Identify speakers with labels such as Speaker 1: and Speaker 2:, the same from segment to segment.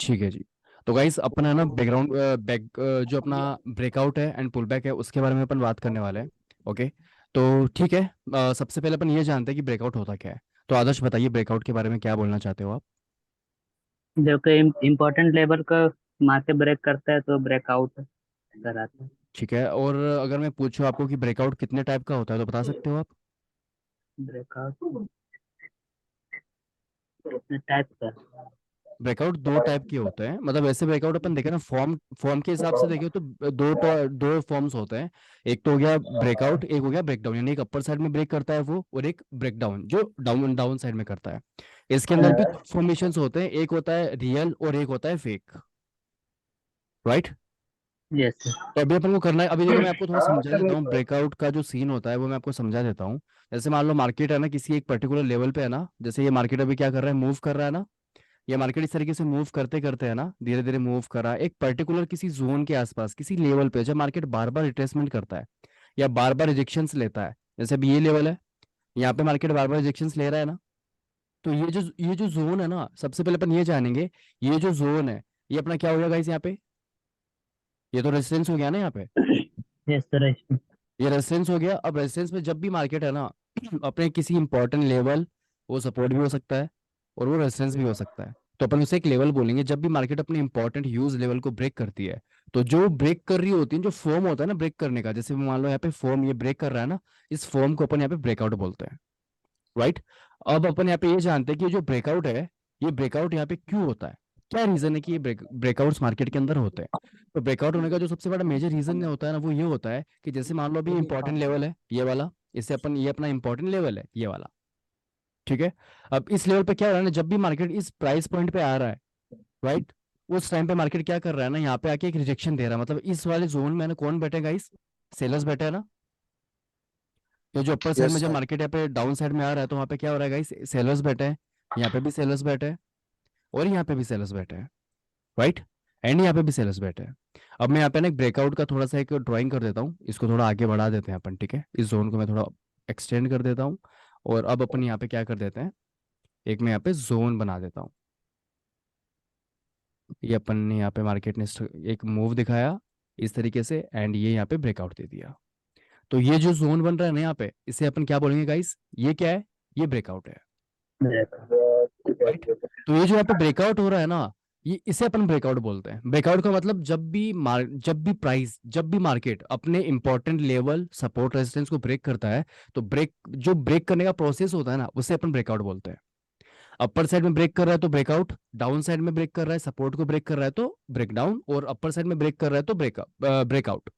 Speaker 1: ठीक है जी। तो गाइस अपना ना बैकग्राउंड जो अपना ब्रेकआउट है एंड पुल बैक है उसके बारे में अपन बात करने वाले हैं। ओके। तो ठीक है। सबसे पहले अपन ये जानते हैं कि ब्रेकआउट होता क्या है। तो आदर्श बताइए ब्रेकआउट के बारे में क्या बोलना चाहते हो आप।
Speaker 2: जो कि इम्पोर्टेंट लेवल को मार्केट ब्रेक करता है तो ब्रेकआउट कराता है।
Speaker 1: ठीक है। और अगर मैं पूछूं आपको कि ब्रेकआउट कितने टाइप का होता है तो बता सकते हो आप।
Speaker 2: ब्रेकआउट टाइप का।
Speaker 1: ब्रेकआउट दो टाइप के होते हैं, मतलब वैसे ब्रेकआउट अपन देखें ना फॉर्म फॉर्म के हिसाब से देखें तो दो फॉर्म्स होते हैं। एक तो हो गया ब्रेकआउट, एक हो गया ब्रेकडाउन, यानी एक अपर साइड में ब्रेक करता है वो, और एक ब्रेकडाउन जो डाउन डाउन साइड में करता है। इसके अंदर भी दो फॉर्मेशंस होते हैं, एक होता है रियल और एक होता है फेक। राइट।
Speaker 2: यस।
Speaker 1: तो अभी अपन को करना है, अभी देखो मैं आपको थोड़ा समझा देता हूँ ब्रेकआउट का जो सीन होता है वो मैं आपको समझा देता हूँ। जैसे मान लो मार्केट है ना किसी एक पर्टिकुलर लेवल पे है ना, जैसे ये मार्केट अभी क्या कर रहा है, मूव कर रहा है ना। ये मार्केट इस तरीके से मूव करते करते है ना, धीरे धीरे मूव करा एक पर्टिकुलर किसी जोन के आसपास किसी लेवल पे, जब मार्केट बार बार रिट्रेसमेंट करता है या बार बार रिजेक्शंस लेता है, जैसे अभी ये लेवल है, यहाँ पे मार्केट बार बार रिजेक्शंस ले रहा है ना। तो ये जो जोन है ना, सबसे पहले अपन ये जानेंगे, ये जो जोन है ये अपना क्या हो गया गाइस यहाँ पे, ये तो रेजिस्टेंस हो गया ना यहाँ पे।
Speaker 2: Yes sir.
Speaker 1: ये रेजिस्टेंस हो गया। अब रेजिस्टेंस में जब भी मार्केट है ना अपने किसी इंपॉर्टेंट लेवल, वो सपोर्ट भी हो सकता है और वो रेजिस्टेंस भी हो सकता है, तो अपन उसे एक लेवल बोलेंगे। जब भी मार्केट अपने इंपॉर्टेंट ह्यूज लेवल को ब्रेक करती है, तो जो ब्रेक कर रही होती है, जो फॉर्म होता है ना ब्रेक करने का, जैसे मान लो यहाँ पे फॉर्म ये ब्रेक कर रहा है ना, इस फॉर्म को अपन यहाँ पे ब्रेकआउट बोलते हैं। राइट। अब अपन यहाँ पे ये जानते हैं कि ये जो ब्रेकआउट है, ये ब्रेकआउट यहाँ पे क्यों होता है, क्या रीजन है कि ये ब्रेकआउट्स मार्केट के अंदर होते हैं। तो ब्रेकआउट होने का जो सबसे बड़ा मेजर रीजन होता है ना, वो ये होता है कि जैसे मान लो अभी इंपॉर्टेंट लेवल है ये वाला, इससे अपन ये अपना इंपॉर्टेंट लेवल है ये वाला। ठीक है। अब इस लेवल पे क्या हो रहा है ना, जब भी मार्केट इस प्राइस पॉइंट पे आ रहा है, राइट, उस टाइम पे मार्केट क्या कर रहा है ना, यहाँ पे आके एक रिजेक्शन दे रहा है, मतलब इस वाले जोन में ना कौन बैठेगा इस, सेलर्स बैठे हैं ना। तो जो अपर साइड में
Speaker 2: यस
Speaker 1: जब
Speaker 2: सर।
Speaker 1: मार्केट यहाँ पे डाउन साइड में आ रहा है तो वहाँ पे क्या हो रहा है गाइस, सेलर्स बैठे हैं, यहाँ पे भी सेलर्स बैठे हैं और यहाँ पे भी सेलर्स बैठे हैं। राइट। एंड यहाँ पे भी सेलर्स बैठे हैं। अब मैं यहाँ पे ना एक ब्रेकआउट का थोड़ा सा एक ड्राइंग कर देता हूँ, इसको थोड़ा आगे बढ़ा देते हैं अपन। ठीक है, इस जोन को मैं थोड़ा एक्सटेंड कर देता हूँ। और अब अपन यहाँ पे क्या कर देते हैं, एक मैं यहाँ पे जोन बना देता हूँ। ये अपन ने यहाँ पे मार्केट ने एक मूव दिखाया इस तरीके से, एंड ये यहाँ पे ब्रेकआउट दे दिया। तो ये जो जोन बन रहा है ना यहाँ पे, इसे अपन क्या बोलेंगे गाइस, ये क्या है, ये ब्रेकआउट है। राइट। तो ये जो यहाँ पे ब्रेकआउट हो रहा है ना, ये इसे अपन ब्रेकआउट बोलते हैं। ब्रेकआउट का मतलब जब भी मार्केट अपने इंपॉर्टेंट लेवल सपोर्ट रेजिस्टेंस को ब्रेक करता है, तो जो ब्रेक करने का प्रोसेस होता है ना, उसे अपन ब्रेकआउट बोलते हैं। अपर साइड में ब्रेक कर रहा है तो ब्रेकआउट, डाउन साइड में ब्रेक कर रहा है सपोर्ट को ब्रेक कर रहा है तो ब्रेकडाउन, और अपर साइड में ब्रेक कर रहा है तो ब्रेकआउट,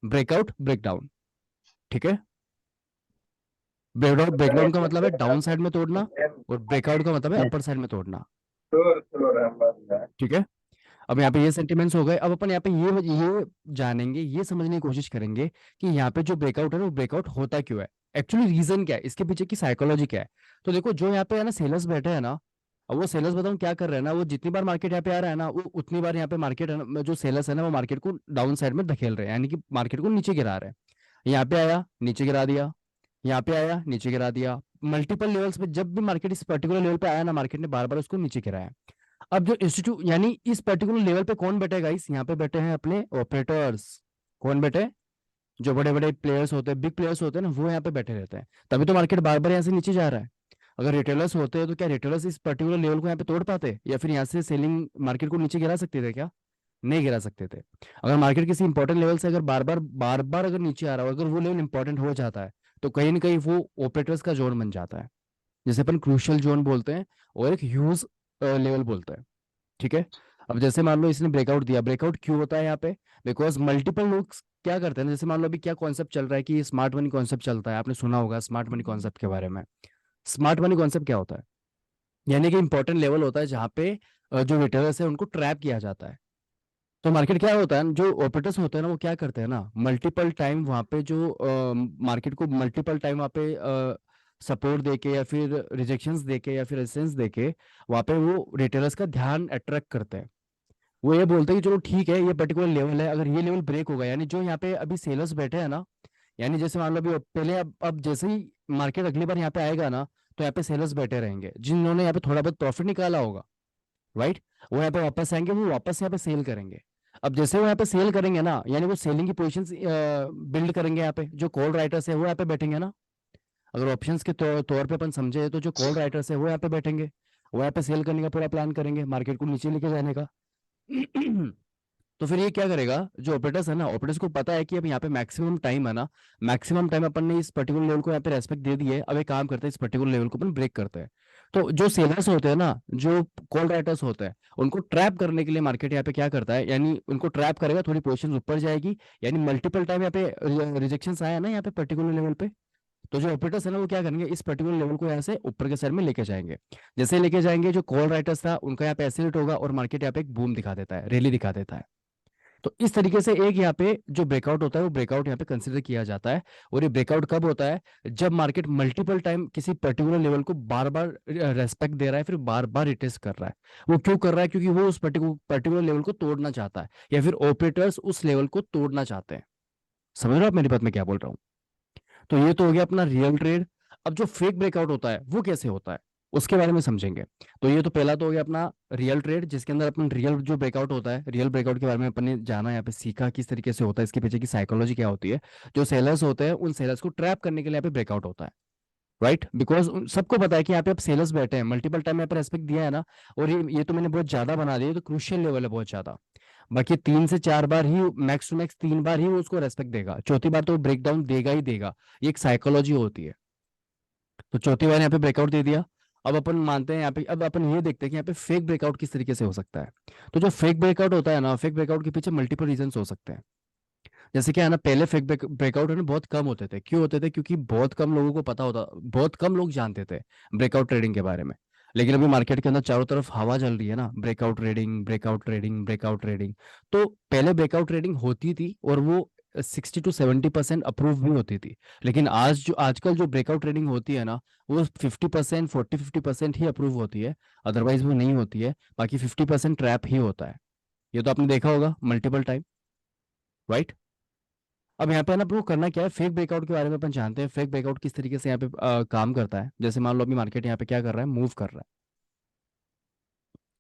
Speaker 1: ब्रेकआउट ब्रेकडाउन। ठीक है। ब्रेकडाउन ब्रेकडाउन का मतलब है डाउन साइड में तोड़ना, और ब्रेकआउट का मतलब है अपर साइड में तोड़ना। ठीक है। अब यहाँ पे ये सेंटिमेंट्स हो गए। अब अपन यहाँ पे ये जानेंगे, ये समझने की कोशिश करेंगे कि यहाँ पे जो ब्रेकआउट है ना, वो ब्रेकआउट होता क्यों है, एक्चुअली रीजन क्या है, इसके पीछे की साइकोलॉजी क्या है। तो देखो जो यहाँ पे है ना सेलर्स बैठे हैं ना, अब वो सेलर्स बताऊँ क्या कर रहे हैं ना, वो जितनी बार मार्केट यहाँ पे आ रहा है ना, वो उतनी बार यहाँ पे मार्केट है ना, जो सेलर्स है ना वो मार्केट को डाउन साइड में धकेल रहे हैं, यानी कि मार्केट को नीचे गिरा रहे हैं। यहाँ पे आया नीचे गिरा दिया, यहाँ पे आया नीचे गिरा दिया। मल्टीपल लेवल्स पे जब भी मार्केट इस पर्टिकुलर लेवल पे आया ना, मार्केट ने बार बार उसको नीचे गिराया। अब जो इंस्टीट्यूट यानी इस पर्टिकुलर लेवल पे कौन बैठेगा, इस यहाँ पे बैठे हैं अपने ऑपरेटर्स। कौन बैठे, जो बड़े बड़े प्लेयर्स होते हैं, बिग प्लेयर्स होते हैं ना, वो यहाँ पे बैठे रहते हैं, तभी तो मार्केट बार बार यहाँ से नीचे जा रहा है। अगर रिटेलर्स होते हैं तो क्या रिटेलर्स इस पर्टिकुलर लेवल को यहाँ पे तोड़ पाते, या फिर यहाँ से सेलिंग मार्केट को नीचे गिरा सकते थे क्या, नहीं गिरा सकते थे। अगर मार्केट किसी इंपॉर्टेंट लेवल से अगर बार बार अगर नीचे आ रहा हो, अगर वो लेवल इंपॉर्टेंट हो जाता है, तो कहीं ना कहीं वो ऑपरेटर्स का जोन बन जाता है, जिसे अपन क्रूशियल जोन बोलते हैं, और एक ह्यूज लेवल बोलते हैं। ठीक है। अब जैसे मान लो इसने ब्रेकआउट दिया, ब्रेकआउट क्यों होता है यहाँ पे, बिकॉज मल्टीपल लोग क्या करते हैं ना, जैसे मान लो अभी क्या कॉन्सेप्ट चल रहा है कि स्मार्ट मनी कॉन्सेप्ट चलता है, आपने सुना होगा स्मार्ट मनी कॉन्सेप्ट के बारे में। स्मार्ट मनी कॉन्सेप्ट क्या होता है, यानी कि इंपॉर्टेंट लेवल होता है जहाँ पे जो रिटेलर्स है उनको ट्रैप किया जाता है। तो मार्केट क्या होता है, जो ऑपरेटर्स होते हैं ना, वो क्या करते हैं ना, मल्टीपल टाइम वहाँ पे जो मार्केट को मल्टीपल टाइम वहाँ पे सपोर्ट देके या फिर रिजेक्शंस देके या फिर रेजिस्टेंस देके, वहाँ पे वो रिटेलर्स का ध्यान अट्रैक्ट करते हैं। वो ये बोलते हैं कि चलो ठीक है, ये पर्टिकुलर लेवल है, अगर ये लेवल ब्रेक होगा, यानी जो यहाँ पे अभी सेलर्स बैठे हैं ना, यानी जैसे मान लो अभी पहले अब जैसे ही मार्केट अगली बार यहाँ पे आएगा ना, तो यहाँ पे सेलर्स बैठे रहेंगे, जिन्होंने यहाँ पे थोड़ा बहुत प्रॉफिट निकाला होगा, राइट, वो यहाँ पे वापस आएंगे, वो वापस यहाँ पे सेल करेंगे। अब जैसे वो यहाँ पे सेल करेंगे ना, यानी वो सेलिंग की पोजीशंस बिल्ड करेंगे, यहाँ पे जो कॉल राइटर्स है वो यहाँ पे बैठेंगे ना। अगर ऑप्शंस के तौर पे अपन समझे तो जो कॉल राइटर्स है वो यहाँ पे बैठेंगे, वो यहाँ पे सेल करने का पूरा प्लान करेंगे, मार्केट को नीचे लेके जाने का। तो फिर ये क्या करेगा, जो ऑपरेटर्स है ना, ऑपरेटर्स को पता है कि अब यहाँ पे मैक्सिमम टाइम है ना, मैक्सिमम टाइम अपन ने इस पर्टिकुलर लेवल को यहाँ पे रेस्पेक्ट दे दी है, अब एक काम करते हैं, इस पर्टिकुलर लेवल को अपन ब्रेक करते हैं। तो जो सेलर्स होते हैं ना, जो कॉल राइटर्स होते हैं, उनको ट्रैप करने के लिए मार्केट यहाँ पे क्या करता है, यानी उनको ट्रैप करेगा, थोड़ी पोजीशन ऊपर जाएगी, यानी मल्टीपल टाइम यहाँ पे रिजेक्शन आया ना यहाँ पे पर्टिकुलर लेवल पे, तो जो ऑपरेटर्स है ना वो क्या करेंगे, इस पर्टिकुलर लेवल को यहाँ से ऊपर के साइड में लेके जाएंगे। जैसे लेके जाएंगे, जो कॉल राइटर्स था उनका यहाँ पे एसिलेट होगा, और मार्केट यहाँ पे एक बूम दिखा देता है, रैली दिखा देता है। तो इस तरीके से एक यहाँ पे जो ब्रेकआउट होता है वो ब्रेकआउट यहाँ पे कंसिडर किया जाता है। और ये ब्रेकआउट कब होता है, जब मार्केट मल्टीपल टाइम किसी पर्टिकुलर लेवल को बार बार रेस्पेक्ट दे रहा है, फिर बार बार रिटेस्ट कर रहा है। वो क्यों कर रहा है, क्योंकि वो उस पर्टिकुलर लेवल को तोड़ना चाहता है, या फिर ऑपरेटर्स उस लेवल को तोड़ना चाहते हैं। समझ रहे हो आप मेरी बात में क्या बोल रहा हूँ। तो ये तो हो गया अपना रियल ट्रेड। अब जो फेक ब्रेकआउट होता है वो कैसे होता है, उसके बारे में समझेंगे। तो ये तो पहला तो हो गया अपना रियल ट्रेड, जिसके अंदर अपन रियल जो ब्रेकआउट होता है, रियल ब्रेकआउट के बारे में अपन ने जाना, यहाँ पे सीखा किस तरीके से होता है, इसके पीछे की साइकोलॉजी क्या होती है। जो सेलर्स होते हैं, उन सेलर्स को ट्रैप करने के लिए यहाँ पे ब्रेकआउट होता है, राइट, बिकॉज सबको पता है कि यहाँ पे अब सेलर्स बैठे हैं, मल्टीपल टाइम यहाँ पे रेस्पेक्ट दिया है ना। और ये तो मैंने बहुत ज्यादा बना दिया, ये तो क्रूशियल लेवल है बहुत ज्यादा। बाकी 3 से 4 बार ही, मैक्स टू मैक्स 3 बार ही वो उसको रेस्पेक्ट देगा, चौथी बार तो ब्रेक डाउन देगा ही देगा। ये एक साइकोलॉजी होती है। तो चौथी बार यहाँ पे ब्रेकआउट दे दिया। अब अपन मानते हैं यहाँ पे, अब अपन ये देखते हैं कि यहाँ पे फेक ब्रेकआउट किस तरीके से हो सकता है। तो जो फेक ब्रेकआउट होता है ना, फेक ब्रेकआउट के पीछे मल्टीपल रीजंस हो सकते हैं। जैसे क्या है ना, पहले फेक ब्रेकआउट है ना बहुत कम होते थे, क्यों होते थे, क्योंकि बहुत कम लोगों को पता होता, बहुत कम लोग जानते थे ब्रेकआउट ट्रेडिंग के बारे में। लेकिन अभी मार्केट के अंदर चारों तरफ हवा चल रही है ना, breakout trading, breakout trading, breakout trading. तो पहले ब्रेकआउट ट्रेडिंग होती थी, और वो 60 to 70% अप्रूव भी होती थी। लेकिन आजकल जो ब्रेकआउट ट्रेडिंग होती है ना, वो 50%, 40-50% ही अप्रूव होती है, अदरवाइज वो नहीं होती है। बाकी 50% ट्रैप ही होता है। ये तो आपने देखा होगा मल्टीपल टाइम, राइट। अब यहाँ पे ना आपको करना क्या है, फेक ब्रेकआउट के बारे में अपन जानते हैं, फेक ब्रेकआउट किस तरीके से यहाँ पे काम करता है। जैसे मान लो अभी मार्केट यहाँ पे क्या कर रहा है, मूव कर रहा है,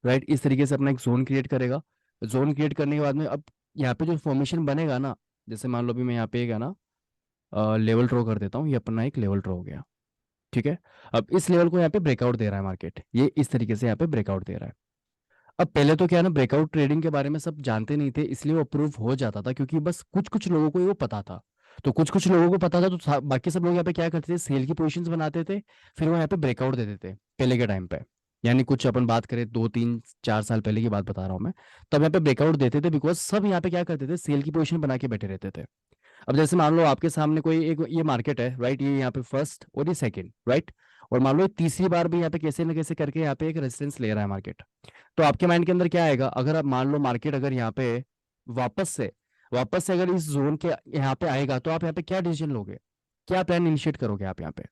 Speaker 1: राइट। इस तरीके से अपना एक जोन क्रिएट करेगा। जोन क्रिएट करने के बाद में अब यहाँ पे जो फॉर्मेशन बनेगा ना, जैसे मान लो अभी मैं यहाँ पे एक है ना लेवल ड्रॉ कर देता हूँ, ये अपना एक लेवल ड्रॉ हो गया, ठीक है। अब इस लेवल को यहाँ पे ब्रेकआउट दे रहा है मार्केट, ये इस तरीके से यहाँ पे ब्रेकआउट दे रहा है। अब पहले तो क्या है ना, ब्रेकआउट ट्रेडिंग के बारे में सब जानते नहीं थे, इसलिए वो अप्रूव हो जाता था, क्योंकि बस कुछ कुछ लोगों को ही वो पता था। तो कुछ कुछ लोगों को पता था, तो बाकी सब लोग यहाँ पे क्या करते थे, सेल की पोजीशंस बनाते थे, फिर वो यहाँ पे ब्रेकआउट देते थे पहले के टाइम पे। यानी कुछ अपन बात करें 2-3-4 साल पहले की बात बता रहा हूँ मैं, तब यहाँ पे ब्रेकआउट देते थे, बिकॉज सब यहाँ पे क्या करते थे, सेल की पोजीशन बना के बैठे रहते थे। अब जैसे मान लो आपके सामने कोई एक ये मार्केट है, राइट, ये यहाँ पे फर्स्ट और ये सेकंड, राइट, और मान लो ये तीसरी बार भी यहाँ पे कैसे ना कैसे करके यहाँ पे एक रेजिस्टेंस ले रहा है मार्केट। तो आपके माइंड के अंदर क्या आएगा, अगर आप मान लो मार्केट अगर यहाँ पे वापस से वापस से अगर इस जोन के यहाँ पे आएगा, तो आप यहाँ पे क्या डिसीजन लोगे, क्या प्लान इनिशिएट करोगे आप यहाँ पे।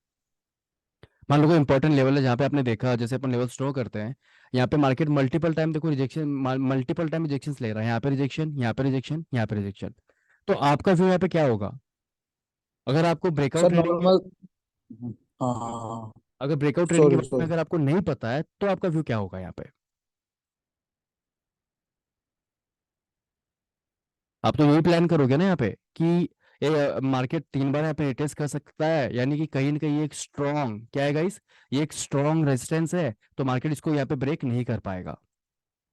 Speaker 1: मान लो कोई इंपॉर्टेंट लेवल है जहाँ पे आपने देखा, जैसे अपन लेवल स्टोर करते हैं, यहाँ पे मार्केट मल्टीपल टाइम देखो रिजेक्शन, मल्टीपल टाइम रिजेक्शन ले रहा है, यहाँ पे रिजेक्शन, यहाँ पे रिजेक्शन, यहाँ पे रिजेक्शन। तो आपका व्यू यहाँ पे क्या होगा, अगर आपको ब्रेकआउट
Speaker 3: सर
Speaker 1: ट्रेडिंग के,
Speaker 3: नॉर्मल। हाँ हाँ हाँ।
Speaker 1: अगर ब्रेकआउट ट्रेडिंग के
Speaker 3: सॉरी
Speaker 1: बारे में
Speaker 3: सॉरी।
Speaker 1: अगर आपको नहीं पता है, तो आपका व्यू क्या होगा यहाँ पे। आप तो यही प्लान करोगे ना यहाँ पे कि ये मार्केट 3 बार यहाँ पे टेस्ट कर सकता है, यानी कि कहीं ना कहीं ये एक स्ट्रॉन्ग क्या है गाइस, ये एक स्ट्रॉन्ग रेजिस्टेंस है, तो मार्केट इसको यहाँ पे ब्रेक नहीं कर पाएगा,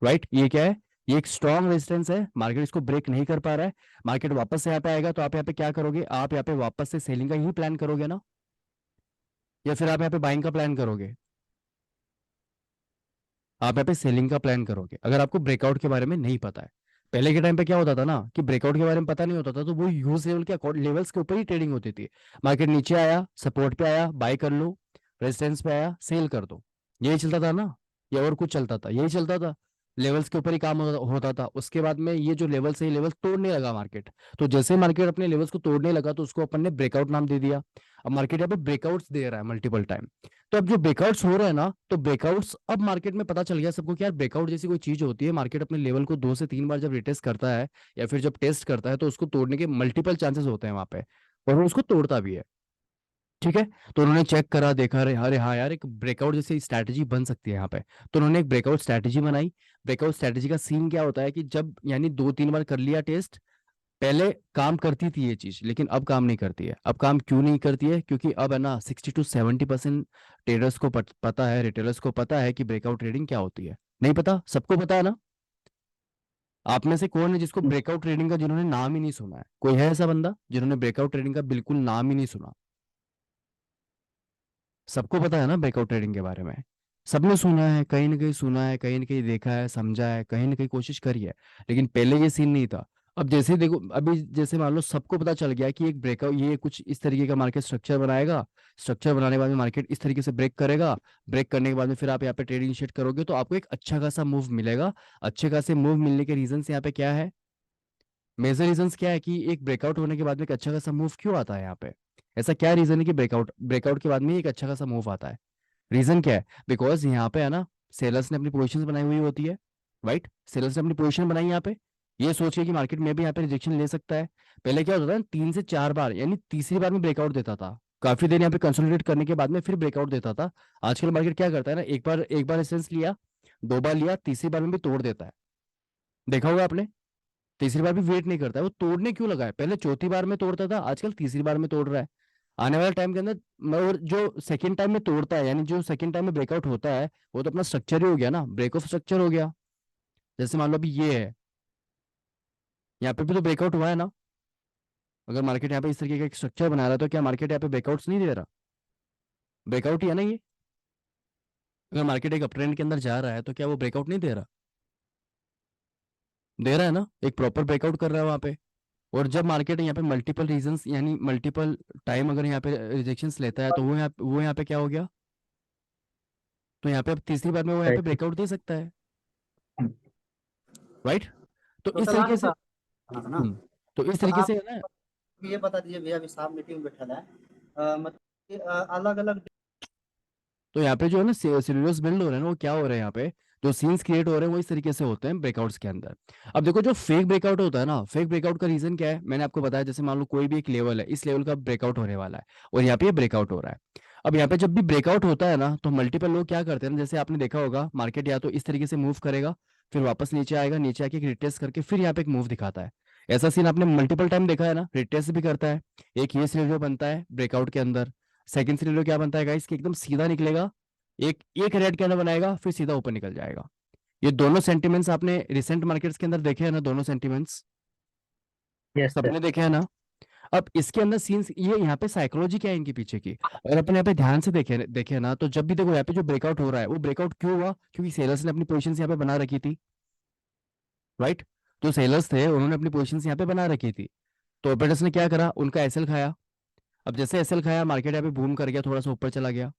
Speaker 1: राइट। ये क्या है, ये एक स्ट्रॉन्ग रेजिस्टेंस है, मार्केट इसको ब्रेक नहीं कर पा रहा है। मार्केट वापस से यहाँ पे आएगा, तो आप यहाँ पे क्या करोगे, आप यहाँ पे वापस से सेलिंग का ही प्लान करोगे ना, या फिर आप यहाँ पे बाइंग का प्लान करोगे। आप यहाँ पे सेलिंग का प्लान करोगे, अगर आपको ब्रेकआउट के बारे में नहीं पता है। पहले के टाइम पे क्या होता था ना, कि ब्रेकआउट के बारे में पता नहीं होता था, तो वो यूज लेवल के लेवल्स के ऊपर ही ट्रेडिंग होती थी। मार्केट नीचे आया, सपोर्ट पे आया, बाय कर लो, रेजिस्टेंस पे आया, सेल कर दो, यही चलता था ना, या और कुछ चलता था, यही चलता था। लेवल्स के ऊपर ही काम होता था। उसके बाद में ये जो लेवल्स है, ये लेवल्स तोड़ने लगा मार्केट। तो जैसे मार्केट अपने लेवल्स को तोड़ने लगा, तो उसको अपन ने ब्रेकआउट नाम दे दिया। अब मार्केट यहाँ पे ब्रेकआउट्स दे रहा है मल्टीपल टाइम। तो अब जो ब्रेकआउट्स हो रहे हैं ना, तो ब्रेकआउट्स अब मार्केट में पता चल गया सबको कि यार ब्रेकआउट जैसी कोई चीज होती है, मार्केट अपने लेवल को 2 से 3 बार जब रिटेस्ट करता है, या फिर जब टेस्ट करता है, तो उसको तोड़ने के मल्टीपल चांसेस होते हैं वहां पे, और वो उसको तोड़ता भी है। ठीक है। तो उन्होंने चेक करा, देखा, अरे अरे हाँ यार, एक ब्रेकआउट जैसी स्ट्रैटेजी बन सकती है यहाँ पे। तो उन्होंने एक ब्रेकआउट स्ट्रैटेजी बनाई। ब्रेकआउट स्ट्रैटेजी का सीन क्या होता है कि जब यानी 2-3 बार कर लिया टेस्ट, पहले काम करती थी ये चीज, लेकिन अब काम नहीं करती है। अब काम क्यों नहीं करती है? क्योंकि अब है ना 60 to 70% ट्रेडर्स को पता है, रिटेलर्स को पता है कि ब्रेकआउट ट्रेडिंग क्या होती है। नहीं पता? सबको पता है ना? आप में से कौन है जिसको ब्रेकआउट ट्रेडिंग का, जिन्होंने नाम ही नहीं सुना है? कोई है ऐसा बंदा जिन्होंने ब्रेकआउट ट्रेडिंग का बिल्कुल नाम ही नहीं सुना? सबको पता है ना ब्रेकआउट ट्रेडिंग के बारे में। सबने सुना है, कहीं ना कहीं सुना है, कहीं ना कहीं देखा है, समझा है, कहीं ना कहीं कोशिश करी है। लेकिन पहले ये सीन नहीं था। अब जैसे ही देखो, अभी जैसे मान लो सबको पता चल गया कि एक ब्रेकआउट, ये कुछ इस तरीके का मार्केट स्ट्रक्चर बनाएगा। स्ट्रक्चर बनाने के बाद में मार्केट इस तरीके से ब्रेक करेगा। ब्रेक करने के बाद में फिर आप यहाँ पे ट्रेडिंग इनिशिएट करोगे तो आपको एक अच्छा खासा मूव मिलेगा। अच्छे खासे मूव मिलने के रीजन यहाँ पे क्या है? मेजर रीजंस क्या है कि एक ब्रेकआउट होने के बाद में एक अच्छा खासा मूव क्यों आता है यहाँ पे? ऐसा क्या रीजन है कि ब्रेकआउट ब्रेकआउट के बाद में एक अच्छा खासा मूव आता है? रीजन क्या है? बिकॉज यहाँ पे है ना, सेलर्स ने अपनी पोजीशंस बनाई हुई होती है। राइट, सेलर्स ने अपनी पोजीशन बनाई यहाँ पे, ये सोच के कि मार्केट में भी यहाँ पे रिजेक्शन ले सकता है। पहले क्या होता था, 3 से 4 बार, यानी तीसरी बार में ब्रेकआउट देता था। काफी देर यहाँ पे कंसोलिडेट करने के बाद में फिर ब्रेकआउट देता था। आजकल मार्केट क्या करता है ना, एक बार रेजिस्टेंस लिया, 2 बार लिया, तीसरी बार में भी तोड़ देता है। देखा होगा आपने? तीसरी बार भी वेट नहीं करता है। वो तोड़ने क्यों लगा है? पहले चौथी बार में तोड़ता था, आजकल तीसरी बार में तोड़ रहा है। आने वाले टाइम के अंदर और जो सेकंड टाइम में तोड़ता है, यानी जो सेकंड टाइम में ब्रेकआउट होता है, वो तो अपना स्ट्रक्चर ही हो गया ना, ब्रेक ऑफ स्ट्रक्चर हो गया। जैसे मान लो अभी ये है, यहाँ पे भी तो ब्रेकआउट हुआ है ना। अगर मार्केट यहाँ पे इस तरीके का एक स्ट्रक्चर बना रहा है तो क्या मार्केट यहाँ पे ब्रेकआउट्स नहीं दे रहा? ब्रेकआउट ही है ना ये। अगर मार्केट एक अपट्रेंड के अंदर जा रहा है तो क्या वो ब्रेकआउट नहीं दे रहा? दे रहा है ना, एक प्रॉपर ब्रेकआउट कर रहा है वहाँ पे। और जब मार्केट यहाँ पे मल्टीपल रीजंस, यानी मल्टीपल टाइम अगर यहाँ पे रिजेक्शंस लेता है तो वो यहाँ पे क्या हो गया? तो यहाँ पे अब तीसरी बार में वो यहाँ पे ब्रेकआउट दे सकता है। राइट। तो इस
Speaker 3: टोटल
Speaker 1: तरीके
Speaker 3: आठ
Speaker 1: से,
Speaker 3: था ना।
Speaker 1: तो इस
Speaker 3: तो
Speaker 1: तरीके
Speaker 3: आप
Speaker 1: से है ना।
Speaker 3: ये बता दीजिए भैया, अभी साहब मीटिंग में बैठा है, मतलब अलग अलग।
Speaker 1: तो यहाँ पे जो है ना सिनेरियोस बिल्ड हो रहे हैं ना, वो क्या हो रहे हैं यहाँ पे, जो सीन्स क्रिएट हो रहे हैं वो इस तरीके से होते हैं ब्रेकआउट्स के अंदर। अब देखो, जो फेक ब्रेकआउट होता है ना, फेक ब्रेकआउट का रीजन क्या है मैंने आपको बताया। जैसे मान लो कोई भी एक लेवल है, इस लेवल का ब्रेकआउट होने वाला है और यहाँ पे ये ब्रेकआउट हो रहा है। अब यहाँ पे जब भी ब्रेकआउट होता है ना, तो मल्टीपल लोग क्या करते हैं ना, जैसे आपने देखा होगा, मार्केट या तो इस तरीके से मूव करेगा, फिर वापस नीचे आएगा, नीचे आके एक रिटेस्ट करके फिर यहाँ पे एक मूव दिखाता है। ऐसा सीन आपने मल्टीपल टाइम देखा है ना, रिटेस्ट भी करता है। एक ये सिनेरियो बनता है ब्रेकआउट के अंदर। सेकंड सिनेरियो क्या बनता है गाइस, कि एकदम सीधा निकलेगा, एक एक रेड कैंडल बनाएगा, फिर सीधा ऊपर निकल जाएगा। ये दोनों सेंटिमेंट्स आपने रिसेंट मार्केट्स के अंदर देखे हैं ना, दोनों सेंटिमेंट्स
Speaker 2: यस सर।
Speaker 1: सबने देखे हैं ना। अब इसके अंदर सीन्स, ये यहाँ पे साइकोलॉजी क्या है इनके पीछे की, अगर अपन यहाँ पे ध्यान से देखे देखे ना, तो जब भी देखो यहाँ पे जो ब्रेकआउट हो रहा है, वो ब्रेकआउट क्यों हुआ? क्योंकि सेलर्स ने अपनी पोजीशन यहाँ पे बना रखी थी। राइट। जो सेलर्स थे उन्होंने अपनी पोजीशन यहाँ पे बना रखी थी। तो ऑपरेटर्स ने क्या करा, उनका एसएल खाया। अब जैसे एसएल खाया, मार्केट यहाँ पे बूम कर गया, थोड़ा सा ऊपर चला गया।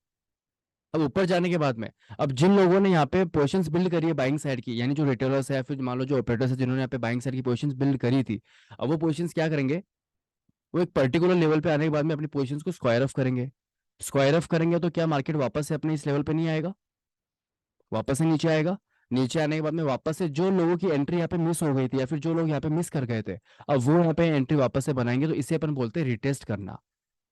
Speaker 1: अब ऊपर जाने के बाद में, अब जिन लोगों ने यहाँ पे पोजीशंस बिल्ड करी है बाइंग साइड की, यानी जो रिटेलर्स है या फिर मान लो जो ऑपरेटर्स है जिन्होंने यहाँ पे बाइंग साइड की पोजीशंस बिल्ड करी थी, अब वो पोजीशंस क्या करेंगे, वो एक पर्टिकुलर लेवल पे आने के बाद में अपनी पोजीशंस को स्क्वायर ऑफ करेंगे। स्क्वायर ऑफ करेंगे तो क्या मार्केट वापस से अपने इस लेवल पे नहीं आएगा? वापस से नीचे आएगा। नीचे आने के बाद में वापस से जो लोगों की एंट्री यहाँ पे मिस हो गई थी या फिर जो लोग यहाँ पे मिस कर गए थे, अब वो यहाँ पे एंट्री वापस से बनाएंगे। तो इसे अपन बोलते हैं रिटेस्ट करना।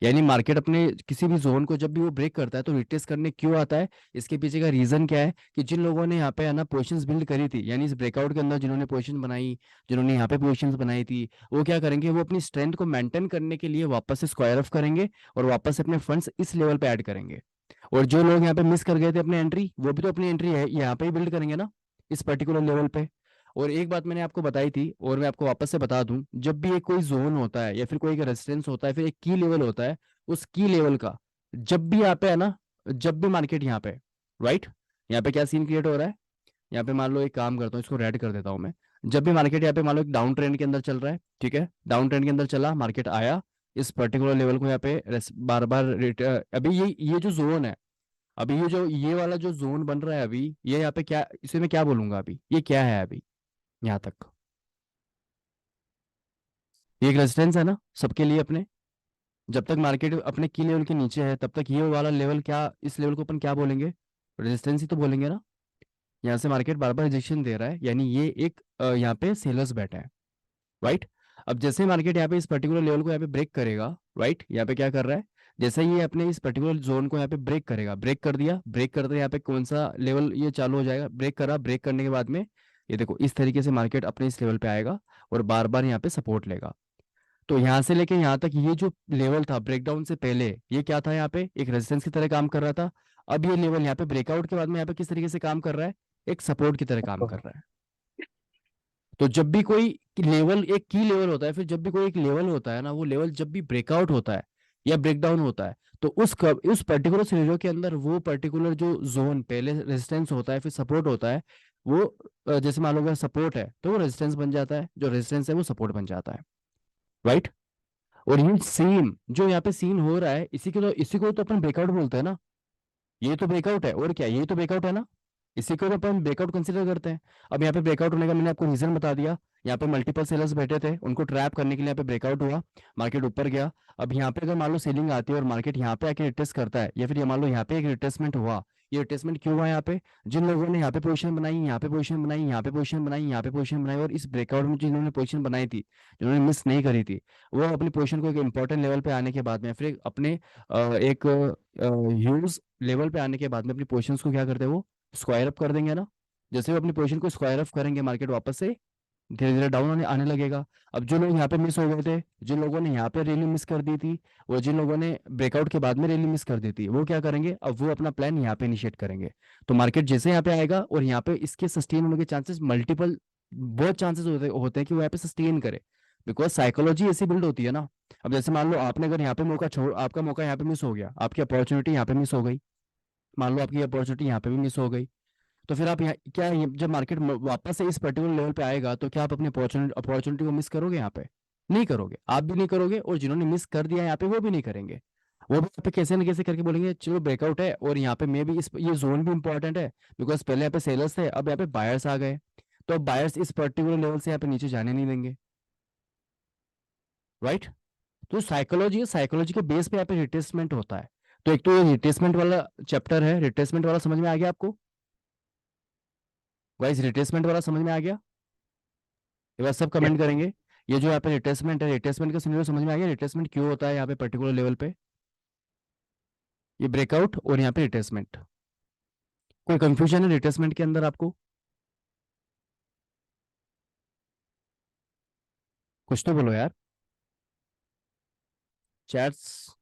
Speaker 1: यानी मार्केट अपने किसी भी जोन को जब भी वो ब्रेक करता है तो रिटेस्ट करने क्यों आता है? इसके पीछे का रीजन क्या है कि जिन लोगों ने यहाँ पे है ना पोजीशंस बिल्ड करी थी, यानी इस ब्रेकआउट के अंदर जिन्होंने पोजीशन बनाई, जिन्होंने यहाँ पे पोजीशंस बनाई थी, वो क्या करेंगे, वो अपनी स्ट्रेंथ को मेंटेन करने के लिए वापस से स्क्वायर ऑफ करेंगे और वापस से अपने फंड्स इस लेवल पे ऐड करेंगे। और जो लोग यहाँ पे मिस कर गए थे अपनी एंट्री, वो भी तो अपनी एंट्री है यहाँ पे ही बिल्ड करेंगे ना, इस पर्टिकुलर लेवल पे। और एक बात मैंने आपको बताई थी और मैं आपको वापस से बता दूं, जब भी एक कोई जोन होता है या फिर कोई रेजिस्टेंस होता है, फिर एक की लेवल होता है, उस की लेवल का जब भी यहाँ पे है ना, जब भी मार्केट यहाँ पे, राइट, यहाँ पे क्या सीन क्रिएट हो रहा है, यहाँ पे मान लो एक काम करता हूँ, इसको रेड कर देता हूँ मैं। जब भी मार्केट यहाँ पे मान लो एक डाउन ट्रेंड के अंदर चल रहा है, ठीक है, डाउन ट्रेंड के अंदर चला, मार्केट आया इस पर्टिकुलर लेवल को यहाँ पे बार बार अभी ये जो जोन है, अभी ये जो ये वाला जो जोन बन रहा है अभी, ये यहाँ पे क्या, इसे मैं क्या बोलूंगा अभी, ये क्या है अभी यहाँ तक? ये एक रेजिस्टेंस है ना सबके लिए अपने। जब तक मार्केट अपने की लेवल के नीचे है तब तक ये वाला लेवल क्या, इस लेवल को अपन क्या बोलेंगे? रेजिस्टेंस ही तो बोलेंगे ना। यहाँ से मार्केट बार बार रिजेक्शन दे रहा है, यानी ये एक यहाँ पे सेलर्स बैठा है। राइट। अब जैसे मार्केट यहाँ पे इस पर्टिकुलर लेवल को यहाँ पे ब्रेक करेगा, राइट, यहाँ पे क्या कर रहा है, जैसे ही ये अपने इस पर्टिकुलर जोन को यहाँ पे ब्रेक करेगा, ब्रेक कर दिया, ब्रेक करते यहाँ पे कौन सा लेवल ये चालू हो जाएगा, ब्रेक करा, ब्रेक करने के बाद में ये देखो इस तरीके से मार्केट अपने इस लेवल पे आएगा और बार बार यहाँ पे सपोर्ट लेगा। तो यहाँ से लेके यहाँ तक ये जो लेवल था ब्रेकडाउन से पहले, ये क्या था, यहाँ पे एक रेजिस्टेंस की तरह काम कर रहा था। अब ये लेवल यहाँ पे ब्रेकआउट के बाद में यहाँ पे किस तरीके से काम कर रहा है, एक सपोर्ट की तरह काम कर रहा है। तो जब भी कोई लेवल, एक की लेवल होता है, फिर जब भी कोई एक लेवल होता है ना, वो लेवल जब भी ब्रेकआउट होता है या ब्रेकडाउन होता है, तो उस पर्टिकुलर सिनेरियो के अंदर वो पर्टिकुलर जो जोन पहले रेजिस्टेंस होता है फिर सपोर्ट होता है, वो जैसे मान लो अगर सपोर्ट है तो वो रेजिस्टेंस बन जाता है, जो रेजिस्टेंस है वो सपोर्ट बन जाता है। राइट। और ये सेम जो यहाँ पे सीन हो रहा है, इसी को तो अपन ब्रेकआउट बोलते हैं ना। ये तो ब्रेकआउट है, और क्या, ये तो ब्रेकआउट है ना, इसी को तो अपन ब्रेकआउट कंसीडर करते हैं। अब यहाँ पे ब्रेकआउट होने का मैंने आपको रीजन बता दिया। यहाँ पे मल्टीपल सेलर्स बैठे थे, उनको ट्रैप करने के लिए यहाँ पे ब्रेकआउट हुआ, मार्केट ऊपर गया। अब यहाँ पे अगर मान लो सेलिंग आती है और मार्केट यहाँ पे आके रिटेस्ट करता है, या फिर ये मान लो यहाँ पे एक रिटेस्टमेंट हुआ, ये रिटेस्टमेंट क्यों हुआ, यहाँ पे जिन लोगों ने यहाँ पे पोजीशन बनाई, यहाँ पे पोजीशन बनाई, यहाँ पे पोजीशन बनाई, यहाँ पे पोजीशन बनाई, और इस ब्रेकआउट में जिन्होंने पोजीशन बनाई थी, जिन्होंने मिस नहीं करी थी, वो अपनी पोजीशन को एक इंपॉर्टेंट लेवल पे आने के बाद में फिर अपने एक ह्यूज लेवल पे आने के बाद में अपनी पोजीशंस को क्या करते हैं, वो स्क्वायर अप कर देंगे ना। जैसे वो अपनी पोजीशन को स्क्वायर अप करेंगे, मार्केट वापस से धीरे धीरे डाउन आने लगेगा। अब जो लोग यहाँ पे मिस हो गए थे, जिन लोगों ने यहाँ पे रैली मिस कर दी थी, और जिन लोगों ने ब्रेकआउट के बाद में रैली मिस कर दी थी, वो क्या करेंगे, अब वो अपना प्लान यहाँ पे इनिशिएट करेंगे। तो मार्केट जैसे यहाँ पे आएगा और यहाँ पे इसके सस्टेन होने के चांसेस मल्टीपल, बहुत चांसेस होते हैं कि वो यहाँ पे सस्टेन करे, बिकॉज साइकोलॉजी ऐसी बिल्ड होती है ना। अब जैसे मान लो आपने अगर यहाँ पे मौका छोड़, आपका मौका यहाँ पे मिस हो गया, आपकी अपॉर्चुनिटी यहाँ पे मिस हो गई, मान लो आपकी अपॉर्चुनिटी यहाँ पे भी मिस हो गई, तो फिर आप यहाँ क्या, जब मार्केट वापस से इस पर्टिकुलर लेवल पे आएगा, तो क्या आप अपने अपॉर्चुनिटी को मिस करोगे, यहाँ पे नहीं करोगे, आप भी नहीं करोगे, और जिन्होंने मिस कर दिया यहाँ पे वो भी नहीं करेंगे। वो भी यहाँ पे कैसे न कैसे करके बोलेंगे चलो ब्रेकआउट है, और यहाँ पे मे भी इस ये जोन भी इंपॉर्टेंट है, बिकॉज पहले यहाँ पे सेलर्स थे, अब यहाँ पे बायर्स आ गए, तो अब बायर्स इस पर्टिकुलर लेवल से यहाँ पे नीचे जाने नहीं देंगे। राइट। तो साइकोलॉजी है, साइकोलॉजी के बेस पे यहाँ पे रिट्रेसमेंट होता है। तो एक तो ये रिट्रेसमेंट वाला चैप्टर है, रिट्रेसमेंट वाला समझ में आ गया आपको गाइस, रिट्रेसमेंट वाला समझ में आ गया, ये बात सब
Speaker 2: Yes.
Speaker 1: कमेंट करेंगे। ये जो यहाँ पे रिट्रेसमेंट है, रिट्रेसमेंट का सिनेरियो समझ में आ गया, रिट्रेसमेंट क्यों होता है यहाँ पे पर्टिकुलर लेवल पे, ये ब्रेकआउट और यहाँ पे रिट्रेसमेंट। कोई कंफ्यूजन है रिट्रेसमेंट के अंदर आपको, कुछ तो बोलो यार, chats.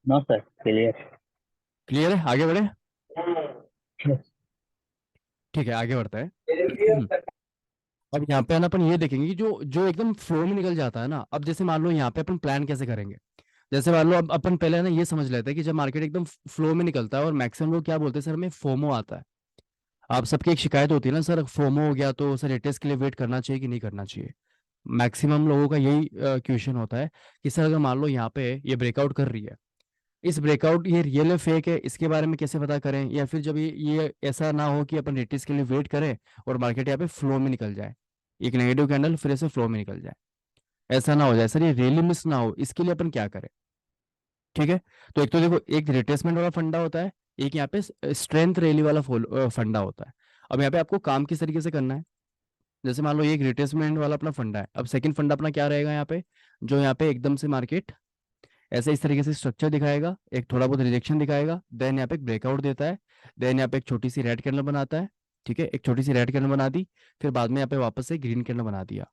Speaker 2: No sir, clear.
Speaker 1: Clear है, आगे बढ़े।
Speaker 2: Yes.
Speaker 1: ठीक है, आगे बढ़ता है। अब यहाँ पे है ना अपन ये देखेंगे कि जो जो एकदम फ्लो में निकल जाता है ना, अब जैसे मान लो यहाँ पे अपन प्लान कैसे करेंगे। जैसे मान लो अब अपन पहले है ना ये समझ लेते हैं कि जब मार्केट एकदम फ्लो में निकलता है, और मैक्सिमम लोग क्या बोलते हैं, सर हमें फोमो आता है। आप सबकी एक शिकायत होती है ना, सर फोमो हो गया तो सर रिटेस्ट के लिए वेट करना चाहिए कि नहीं करना चाहिए। मैक्सिमम लोगों का यही क्वेश्चन होता है कि सर अगर मान लो यहाँ पे ये ब्रेकआउट कर रही है, इस ब्रेकआउट ये रियल है फेक है, इसके बारे में कैसे पता करें, या फिर जब ये ऐसा ना हो कि अपन रिटेस्ट के लिए वेट करें और मार्केट यहाँ पे फ्लो में निकल जाए, एक नेगेटिव कैंडल फिर ऐसे फ्लो में निकल जाए, ऐसा ना हो जाए सर, ये रियली मिस ना हो, इसके लिए अपन क्या करें। ठीक है। तो एक तो देखो एक रिट्रेसमेंट वाला फंडा होता है, एक यहाँ पे स्ट्रेंथ रैली वाला फंडा होता है। अब यहाँ पे आपको काम किस तरीके से करना है, जैसे मान लो ये एक रिट्रेसमेंट वाला अपना फंडा है, अब सेकंड फंडा अपना क्या रहेगा यहाँ पे, जो यहाँ पे एकदम से मार्केट ऐसे इस तरीके से स्ट्रक्चर दिखाएगा, एक थोड़ा बहुत रिजेक्शन दिखाएगा, देन यहाँ पे एक ब्रेकआउट देता है, देन यहाँ पे एक छोटी सी रेड कैंडल बनाता है। ठीक है, एक छोटी सी रेड कैंडल बना दी, फिर बाद में यहाँ पे वापस से ग्रीन कैंडल बना दिया।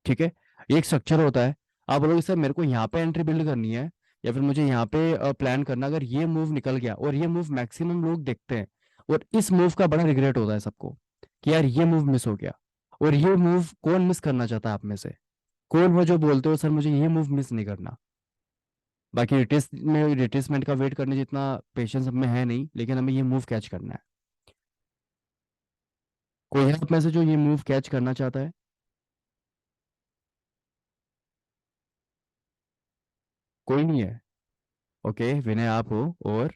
Speaker 1: ठीक है, ये एक स्ट्रक्चर होता है। आप बोलोगे सर मेरे को यहाँ पे एंट्री बिल्ड करनी है, या फिर मुझे यहाँ पे प्लान करना, अगर ये मूव निकल गया, और ये मूव मैक्सिमम लोग देखते हैं, और इस मूव का बड़ा रिग्रेट होता है सबको कि यार ये मूव मिस हो गया। और ये मूव कौन मिस करना चाहता है आप में से, कौन हो जो बोलते हो सर मुझे ये मूव मिस नहीं करना। बाकी रिट्रेसमेंट का वेट करने जितना पेशेंस हमें है नहीं, लेकिन हमें ये मूव कैच करना है। कोई है आप में से जो ये मूव कैच करना चाहता है, कोई नहीं है। ओके विनय आप हो, और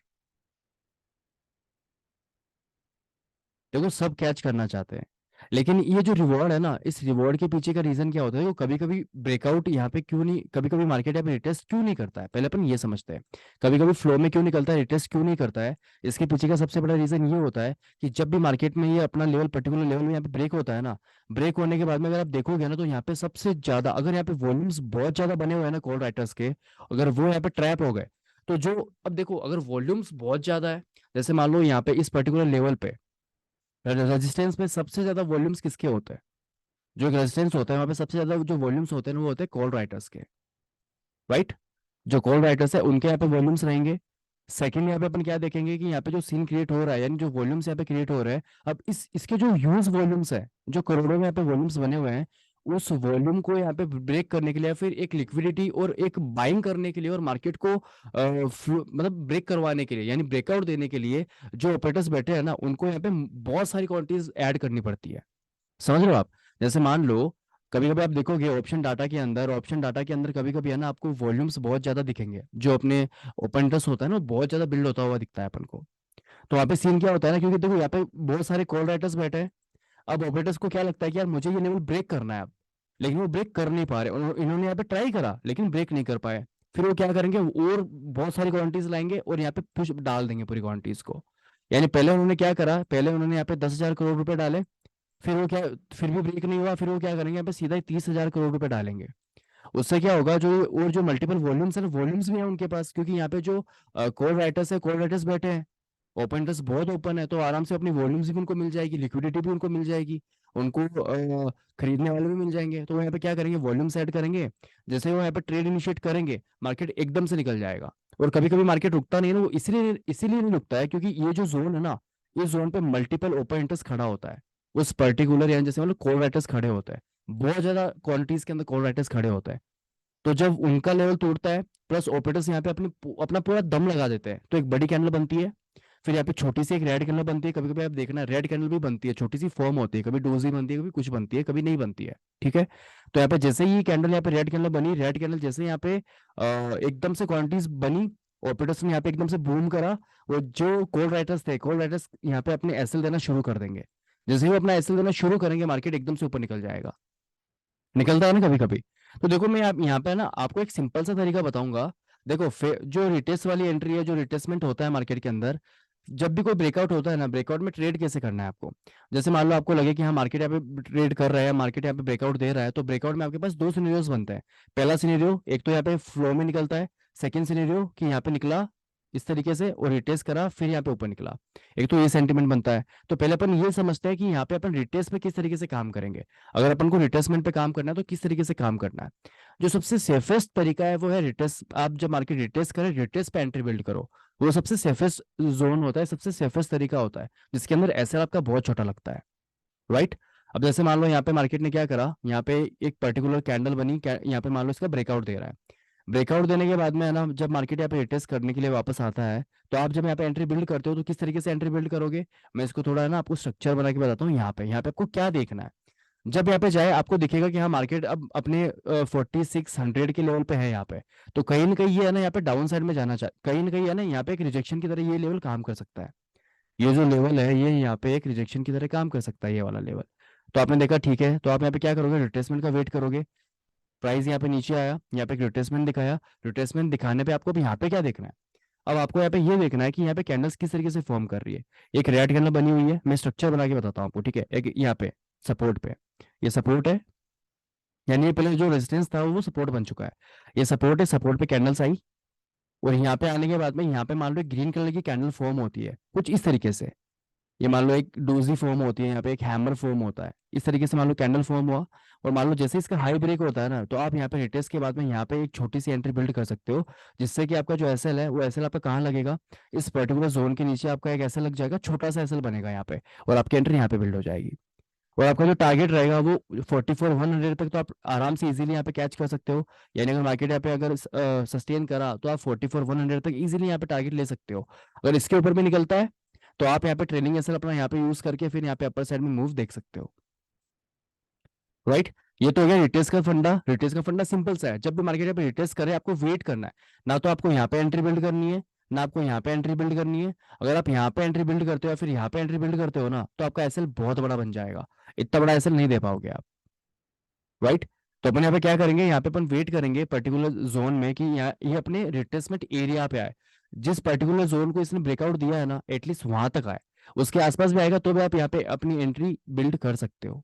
Speaker 1: देखो सब कैच करना चाहते हैं, लेकिन ये जो रिवॉर्ड है ना, इस रिवॉर्ड के पीछे का रीजन क्या होता है, वो कभी कभी ब्रेकआउट यहाँ पे क्यों नहीं, कभी कभी मार्केट यहाँ पे रिटेस्ट क्यों नहीं करता है, पहले अपन ये समझते हैं। कभी कभी फ्लो में क्यों निकलता है, रिटेस्ट क्यों नहीं करता है, इसके पीछे का सबसे बड़ा रीजन ये होता है कि जब भी मार्केट में ये अपना लेवल, पर्टिकुलर लेवल में यहाँ पे ब्रेक होता है ना, ब्रेक होने के बाद में अगर आप देखोगे ना, तो यहाँ पे सबसे ज्यादा, अगर यहाँ पे वॉल्यूम्स बहुत ज्यादा बने हुए हैं ना कॉल राइटर्स के, अगर वो यहाँ पे ट्रैप हो गए, तो जो, अब देखो अगर वॉल्यूम्स बहुत ज्यादा है, जैसे मान लो यहाँ पे इस पर्टिकुलर लेवल पे रेजिस्टेंस में सबसे ज्यादा वॉल्यूम्स किसके होते हैं, जो एक रेजिस्टेंस होता है वहां पे सबसे ज्यादा जो वॉल्यूम्स होते हैं ना, वो होते हैं कॉल राइटर्स के, राइट। जो कॉल राइटर्स है उनके यहाँ पे वॉल्यूम्स रहेंगे। सेकंड यहाँ पे अपन क्या देखेंगे कि यहाँ पे जो सीन क्रिएट हो रहा है, यानी जो वॉल्यूम्स यहाँ पे क्रिएट हो रहे हैं, अब इसके जो ह्यूज वॉल्यूम्स है, जो करोड़ों में यहाँ पे वॉल्यूम्स बने हुए हैं, उस वॉल्यूम को यहाँ पे ब्रेक करने के लिए, या फिर एक लिक्विडिटी और एक बाइंग करने के लिए, और मार्केट को मतलब ब्रेक करवाने के लिए, यानी ब्रेकआउट देने के लिए, जो ऑपरेटर्स बैठे हैं ना, उनको यहाँ पे बहुत सारी क्वांटिटीज ऐड करनी पड़ती है। समझ रहे हो आप? जैसे मान लो, कभी कभी आप देखोगे ऑप्शन डाटा के अंदर कभी कभी है ना, आपको वॉल्यूम्स बहुत ज्यादा दिखेंगे, जो अपने ओपन इंटरेस्ट होता है ना, वो बहुत ज्यादा बिल्ड होता हुआ दिखता है अपन को। तो वहाँ पे सीन क्या होता है ना, क्योंकि देखो यहाँ पे बहुत सारे कॉल राइटर्स बैठे हैं। अब ऑपरेटर्स को क्या लगता है कि यार मुझे ये लेवल ब्रेक करना है अब, लेकिन वो ब्रेक कर नहीं पा रहे, इन्होंने यहाँ पे ट्राई करा लेकिन ब्रेक नहीं कर पाए। फिर वो क्या करेंगे, और बहुत सारी क्वांटिटीज लाएंगे और यहाँ पे पुश डाल देंगे पूरी क्वांटिटीज को। यानी पहले उन्होंने क्या करा, पहले उन्होंने यहाँ पे 10,000 करोड़ रुपए डाले, फिर वो क्या, फिर भी ब्रेक नहीं हुआ, फिर वो क्या करेंगे, यहाँ पे सीधा ही 30,000 करोड़ रुपए डालेंगे। उससे क्या होगा, जो और जो मल्टीपल वॉल्यूम्स है ना, वॉल्यूम्स भी है उनके पास, क्योंकि यहाँ पे जो कॉल राइटर्स है, कॉल राइटर्स बैठे हैं, ओपन इंटरेस्ट बहुत ओपन है, तो आराम से अपनी वॉल्यूम्स भी उनको मिल जाएगी, लिक्विडिटी भी उनको मिल जाएगी, उनको खरीदने वाले भी मिल जाएंगे। तो वो यहाँ पे क्या करेंगे, वॉल्यूम्स ऐड करेंगे, जैसे वो यहाँ पे ट्रेड इनिशिएट करेंगे, मार्केट एकदम से निकल जाएगा। और कभी कभी मार्केट रुकता नहीं है ना, वो इसीलिए इसीलिए नहीं रुकता है, क्योंकि ये जो जोन है ना, इस जोन पे मल्टीपल ओपन इंटरेस्ट खड़ा होता है, उस पर्टिकुलर, यानी जैसे मतलब कॉल राइटर्स खड़े होते हैं, बहुत ज्यादा क्वांटिटीज के अंदर कॉल राइटर्स खड़े होते हैं। तो जब उनका लेवल टूटता है, प्लस ऑपरेटर्स यहाँ पे अपना पूरा दम लगा देते हैं, तो एक बड़ी कैंडल बनती है। फिर यहाँ पे छोटी सी एक रेड कैंडल बनती है, कभी कभी आप देखना रेड कैंडल भी बनती है, छोटी सी फॉर्म होती है, कभी डोजी बनती है, कभी कुछ बनती है, कभी नहीं बनती है। ठीक है। तो यहाँ पे जैसे ही कैंडल, यहाँ पे रेड कैंडल बनी, रेड कैंडल जैसे यहाँ पे एकदम से क्वांटिटीज बनी, ऑपरेटर्स ने यहाँ पे एकदम से बूम करा, और जो कॉल राइटर्स थे, कॉल राइटर्स यहाँ पे अपने एसएल देना शुरू कर देंगे। जैसे ही वो अपना एसएल देना शुरू करेंगे, मार्केट एकदम से ऊपर निकल जाएगा, निकलता है ना कभी कभी। तो देखो मैं यहाँ पे ना आपको एक सिंपल सा तरीका बताऊंगा। देखो जो रिटेस्ट वाली एंट्री है, जो रिटेस्टमेंट होता है मार्केट के अंदर, जब भी कोई ब्रेकआउट होता है ना, ब्रेकआउट में ट्रेड कैसे करना है आपको। जैसे मान लो आपको लगे कि हाँ मार्केट यहाँ पे ट्रेड कर रहा है, मार्केट यहाँ पे ब्रेकआउट दे रहा है, तो ब्रेकआउट में आपके पास दो सिनेरियोस बनते हैं। पहला सिनेरियो, एक तो यहाँ पे फ्लो में निकलता है। सेकंड सिनेरियो कि यहाँ पे निकला इस तरीके से और रिटेस्ट करा, फिर यहाँ पे ऊपर निकला। एक तो ये सेंटीमेंट बनता है। तो पहले अपन ये समझते हैं कि यहाँ पे अपन रिटेस्ट पे किस तरीके से काम करेंगे। अगर अपन को रिटेस्टमेंट पे काम करना है तो किस तरीके से काम करना है। जो सबसे सेफेस्ट तरीका है वो है रिटेस्ट। आप जब मार्केट रिटेस्ट करें, रिटेस्ट पे एंट्री बिल्ड करो, वो सबसे सेफेस्ट जोन होता है, सबसे सेफेस्ट तरीका होता है, जिसके अंदर एसएल आपका बहुत छोटा लगता है, राइट। अब जैसे मान लो यहाँ पे मार्केट ने क्या करा, यहाँ पे एक पर्टिकुलर कैंडल बनी, यहाँ पे मान लो इसका ब्रेकआउट दे रहा है। ब्रेकआउट देने के बाद में है ना, जब मार्केट यहाँ पे रिटेस्ट करने के लिए वापस आता है, तो आप जब यहाँ पे एंट्री बिल्ड करते हो तो किस तरीके से एंट्री बिल्ड करोगे, मैं इसको थोड़ा है ना आपको स्ट्रक्चर बना के बताता हूँ। यहाँ पे आपको क्या देखना है, जब यहाँ पे जाए आपको दिखेगा कि हाँ मार्केट अब अपने 4600 के लेवल पे है यहाँ पे, तो कहीं ना कहीं ये है ना यहाँ पे डाउन साइड में जाना चाह, कहीं ना कहीं है ना यहाँ पे एक रिजेक्शन की तरह ये लेवल काम कर सकता है। ये जो लेवल है ये यहाँ पे एक रिजेक्शन की तरह काम कर सकता है, ये वाला लेवल। तो आपने देखा, ठीक है, तो आप यहाँ पे क्या करोगे, रिट्रेसमेंट का वेट करोगे। प्राइस यहाँ पे नीचे आया, यहाँ पे एक रिट्रेसमेंट दिखाया, रिट्रेसमेंट दिखाने पे आपको अब यहाँ पे क्या देखना है। अब आपको यहाँ पे ये देखना है कि यहाँ पे कैंडल्स किस तरीके से फॉर्म कर रही है। एक रेड कैंडल बनी हुई है, मैं स्ट्रक्चर बना के बताता हूँ आपको, ठीक है। एक यहाँ पे सपोर्ट पे, ये सपोर्ट है, यानी ये पहले जो रेजिस्टेंस था वो सपोर्ट बन चुका है। ये सपोर्ट है, सपोर्ट पे कैंडल्स आई, और यहाँ पे आने के बाद में यहाँ पे मान लो एक ग्रीन कलर की कैंडल फॉर्म होती है कुछ इस तरीके से। ये मान लो एक डोजी फॉर्म होती है, यहाँ पे एक हैमर फॉर्म होता है, इस तरीके से मान लो कैंडल फॉर्म हुआ। और मान लो जैसे इसका हाई ब्रेक होता है ना, तो आप यहाँ पे रिटेस्ट के बाद में यहाँ पे एक छोटी सी एंट्री बिल्ड कर सकते हो, जिससे कि आपका जो एसएल है वो एसएल आपका कहाँ लगेगा, इस पर्टिकुलर जोन के नीचे आपका एक एसएल लग जाएगा, छोटा सा एसएल बनेगा यहाँ पे, और आपकी एंट्री यहाँ पे बिल्ड हो जाएगी। और आपका जो टारगेट रहेगा वो 44,100 तक तो आप आराम से इजीली यहाँ पे कैच कर सकते हो। यानी अगर मार्केट यहाँ पे अगर सस्टेन करा तो आप 44,100 तक इजीली यहाँ पे टारगेट ले सकते हो। अगर इसके ऊपर भी निकलता है तो आप यहाँ पे ट्रेलिंग एसएल अपना यहाँ पे यूज करके फिर यहाँ पे अपर साइड में मूव देख सकते हो, राइट। ये तो हो गया रिटेस्ट का फंडा। रिटेस्ट का फंडा सिंपल सा है, जब भी मार्केट यहाँ पे रिटेस्ट करे आपको वेट करना है, ना तो आपको यहाँ पे एंट्री बिल्ड करनी है, ना आपको यहाँ पे एंट्री बिल्ड करनी है। अगर आप यहाँ पे एंट्री बिल्ड करते हो या फिर यहाँ पे एंट्री बिल्ड करते हो ना, तो आपका एसएल बहुत बड़ा बन जाएगा। इतना बड़ा एसएल नहीं दे पाओगे आप, राइट। तो अपन यहाँ पे क्या करेंगे, यहाँ पे अपन वेट करेंगे पर्टिकुलर जोन में कि यहाँ ये अपने रिट्रेसमेंट एरिया पे आए। जिस पर्टिकुलर जोन को इसने ब्रेकआउट दिया है ना, एटलीस्ट वहां तक आए। उसके आसपास भी आएगा तो भी आप यहाँ पे अपनी एंट्री बिल्ड कर सकते हो,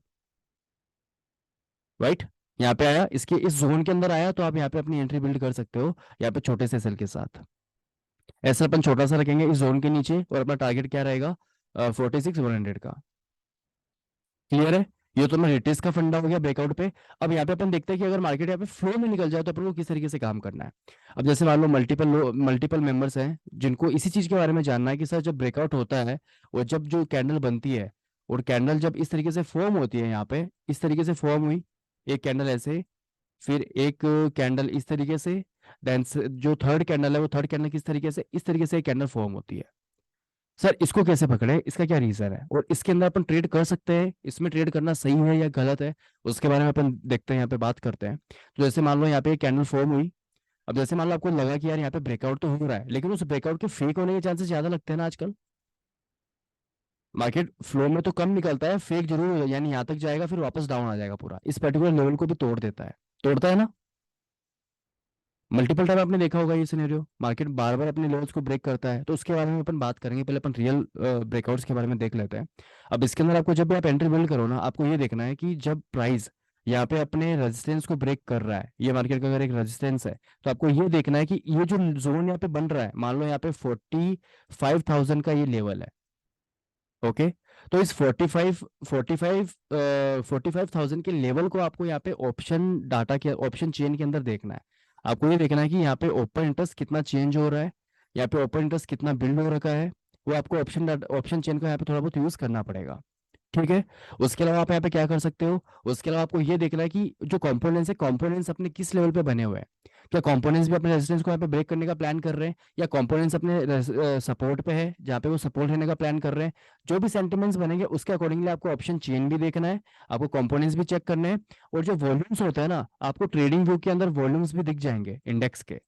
Speaker 1: राइट। यहाँ पे आया, इसके इस जोन के अंदर आया तो आप यहाँ पे अपनी एंट्री बिल्ड कर सकते हो, यहाँ पे छोटे से सेल के साथ। ऐसा अपन छोटा सा रखेंगे इस जोन के नीचे, और अपना टारगेट क्या रहेगा, 46,100 का। क्लियर है। ये तो मैं रिटेस का फंडा हो गया ब्रेकआउट पे। अब यहाँ पे अपन देखते हैं कि अगर मार्केट यहाँ पे फ्लो में निकल जाए तो अपन को किस तरीके से काम करना है। अब जैसे मान लो मल्टीपल मेंबर्स हैं जिनको इसी चीज के बारे में जानना है कि सर जब ब्रेकआउट होता है और जब जो कैंडल बनती है, और कैंडल जब इस तरीके से फॉर्म होती है, यहाँ पे इस तरीके से फॉर्म हुई एक कैंडल ऐसे, फिर एक कैंडल इस तरीके से, देन जो थर्ड कैंडल है वो थर्ड कैंडल किस तरीके से, इस तरीके से एक कैंडल फॉर्म होती है। सर इसको कैसे पकड़े, इसका क्या रीजन है, और इसके अंदर अपन ट्रेड कर सकते हैं, इसमें ट्रेड करना सही है या गलत है, उसके बारे में अपन देखते हैं, यहाँ पे बात करते हैं। तो जैसे मान लो यहाँ पे कैंडल फॉर्म हुई। अब जैसे मान लो आपको लगा कि यार यहाँ पे ब्रेकआउट तो हो रहा है, लेकिन उस ब्रेकआउट के फेक होने के चांसेस ज्यादा लगते हैं ना आजकल। मार्केट फ्लो में तो कम निकलता है, फेक जरूर हो, यानी यहाँ तक जाएगा फिर वापस डाउन आ जाएगा, पूरा इस पर्टिकुलर लेवल को भी तोड़ देता है, तोड़ता है ना। मल्टीपल टाइम आपने देखा होगा ये सिनेरियो, मार्केट बार बार अपने लेवल्स को ब्रेक करता है। तो उसके बारे में अपन बात करेंगे, पहले अपन रियल ब्रेकआउट्स के बारे में देख लेते हैं। अब इसके अंदर आपको जब भी आप एंट्री बिल्ड करो ना, आपको ये देखना है कि जब प्राइस यहाँ पे अपने रेजिस्टेंस को ब्रेक कर रहा है, ये मार्केट का अगर एक रेजिस्टेंस है, तो आपको ये देखना है कि ये जो जोन यहाँ पे बन रहा है, मान लो यहाँ पे 45,000 का ये लेवल है, ओके। तो इस 45,000 के लेवल को आपको यहाँ पे ऑप्शन डाटा के ऑप्शन चेन के अंदर देखना है। आपको ये देखना है कि यहाँ पे ओपन इंटरेस्ट कितना चेंज हो रहा है, यहाँ पे ओपन इंटरेस्ट कितना बिल्ड हो रखा है, वो आपको ऑप्शन चेन को यहाँ पे थोड़ा बहुत यूज करना पड़ेगा, ठीक है। उसके अलावा आप यहाँ पे क्या कर सकते हो, उसके अलावा आपको ये देखना है कि जो कंपोनेंट्स है, कंपोनेंट्स अपने किस लेवल पे बने हुए हैं। क्या कंपोनेंट्स भी अपने रेजिस्टेंस को यहाँ पे ब्रेक करने का प्लान कर रहे हैं, या कंपोनेंट्स अपने सपोर्ट पे है जहाँ पे वो सपोर्ट लेने का प्लान कर रहे हैं। जो भी सेंटिमेंट्स बनेंगे उसके अकॉर्डिंगली आपको ऑप्शन चेन भी देखना है, आपको कंपोनेंट्स भी चेक करने हैं। और जो वॉल्यूम्स होते हैं ना, आपको ट्रेडिंग व्यू के अंदर वॉल्यूम्स भी दिख जाएंगे इंडेक्स के।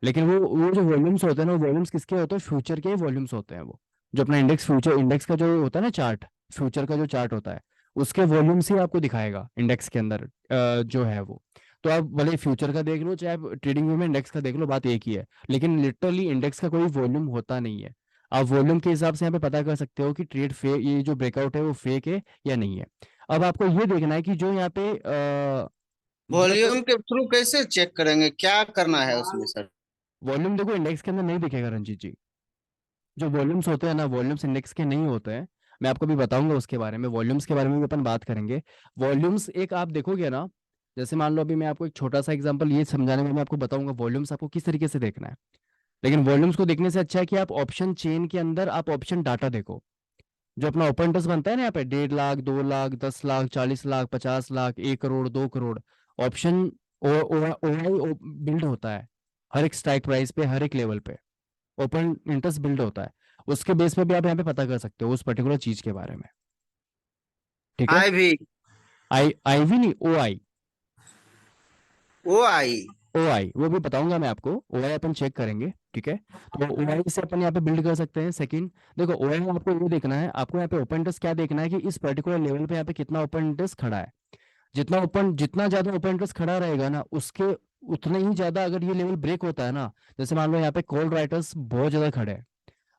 Speaker 1: लेकिन वो जो वॉल्यूम्स होते हैं ना, वॉल्यूम्स किसके होते हैं, फ्यूचर के वॉल्यूम्स होते हैं वो। जो अपना इंडेक्स फ्यूचर इंडेक्स का जो होता है ना चार्ट, फ्यूचर का जो चार्ट होता है, उसके वॉल्यूम्स ही आपको दिखाएगा इंडेक्स के अंदर, जो है वो। तो आप भले फ्यूचर का देख लो चाहे आप ट्रेडिंग व्यू में इंडेक्स का देख लो, बात एक ही है। लेकिन लिटरली इंडेक्स का कोई वॉल्यूम होता नहीं है। आप वॉल्यूम के हिसाब से यहाँ पे पता कर सकते हो कि ट्रेड फेक, ये जो ब्रेकआउट है वो फेक है या नहीं है। अब आपको ये देखना है कि जो यहाँ पे जब
Speaker 4: वॉल्यूम के थ्रू कैसे चेक करेंगे, क्या करना है उसमें सर?
Speaker 1: वॉल्यूम देखो इंडेक्स के अंदर नहीं दिखेगा रंजीत जी। जो वॉल्यूम्स होते हैं ना, वॉल्यूम्स इंडेक्स के नहीं होते हैं। मैं आपको भी बताऊंगा उसके बारे में, वॉल्यूम्स के बारे में भी अपन बात करेंगे। वॉल्यूम्स एक आप देखोगे ना, जैसे मान लो अभी मैं आपको एक छोटा सा एग्जांपल ये समझाने में मैं आपको बताऊंगा वॉल्यूम्स आपको किस तरीके से देखना है। लेकिन वॉल्यूम्स को देखने से अच्छा है कि आप ऑप्शन चेन के अंदर आप ऑप्शन डाटा देखो। जो अपना ओपन इंटरेस्ट बनता है ना यहाँ पे 1.5 lakh, 2 lakh, 10 lakh, 40 lakh, 50 lakh, 1 crore, 2 crore, option OI build होता है हर एक स्ट्राइक प्राइस पे, हर एक लेवल पे ओपन इंटरेस्ट बिल्ड होता है। उसके बेस पे भी आप यहाँ पे पता कर सकते हो उस पर्टिकुलर चीज के बारे में, ठीक है।
Speaker 4: आई भी
Speaker 1: आईवी नहीं, ओ आई।
Speaker 4: ओ आई।
Speaker 1: ओ आई वो भी बताऊंगा मैं आपको, ओ आई अपन चेक करेंगे, ठीक है। तो ओ आई से अपन यहाँ पे बिल्ड कर सकते हैं। सेकंड देखो, ओ आई में आपको ये देखना है, आपको यहाँ पे ओपन इंटरेस्ट क्या देखना है कि इस पर्टिकुलर लेवल पे यहाँ पे कितना ओपन इंटरेस्ट खड़ा है। जितना ज्यादा ओपन इंटरेस्ट खड़ा रहेगा ना, उसके उतने ही ज्यादा अगर ये लेवल ब्रेक होता है ना, जैसे मान लो यहाँ पे कॉल राइटर्स बहुत ज्यादा खड़े हैं,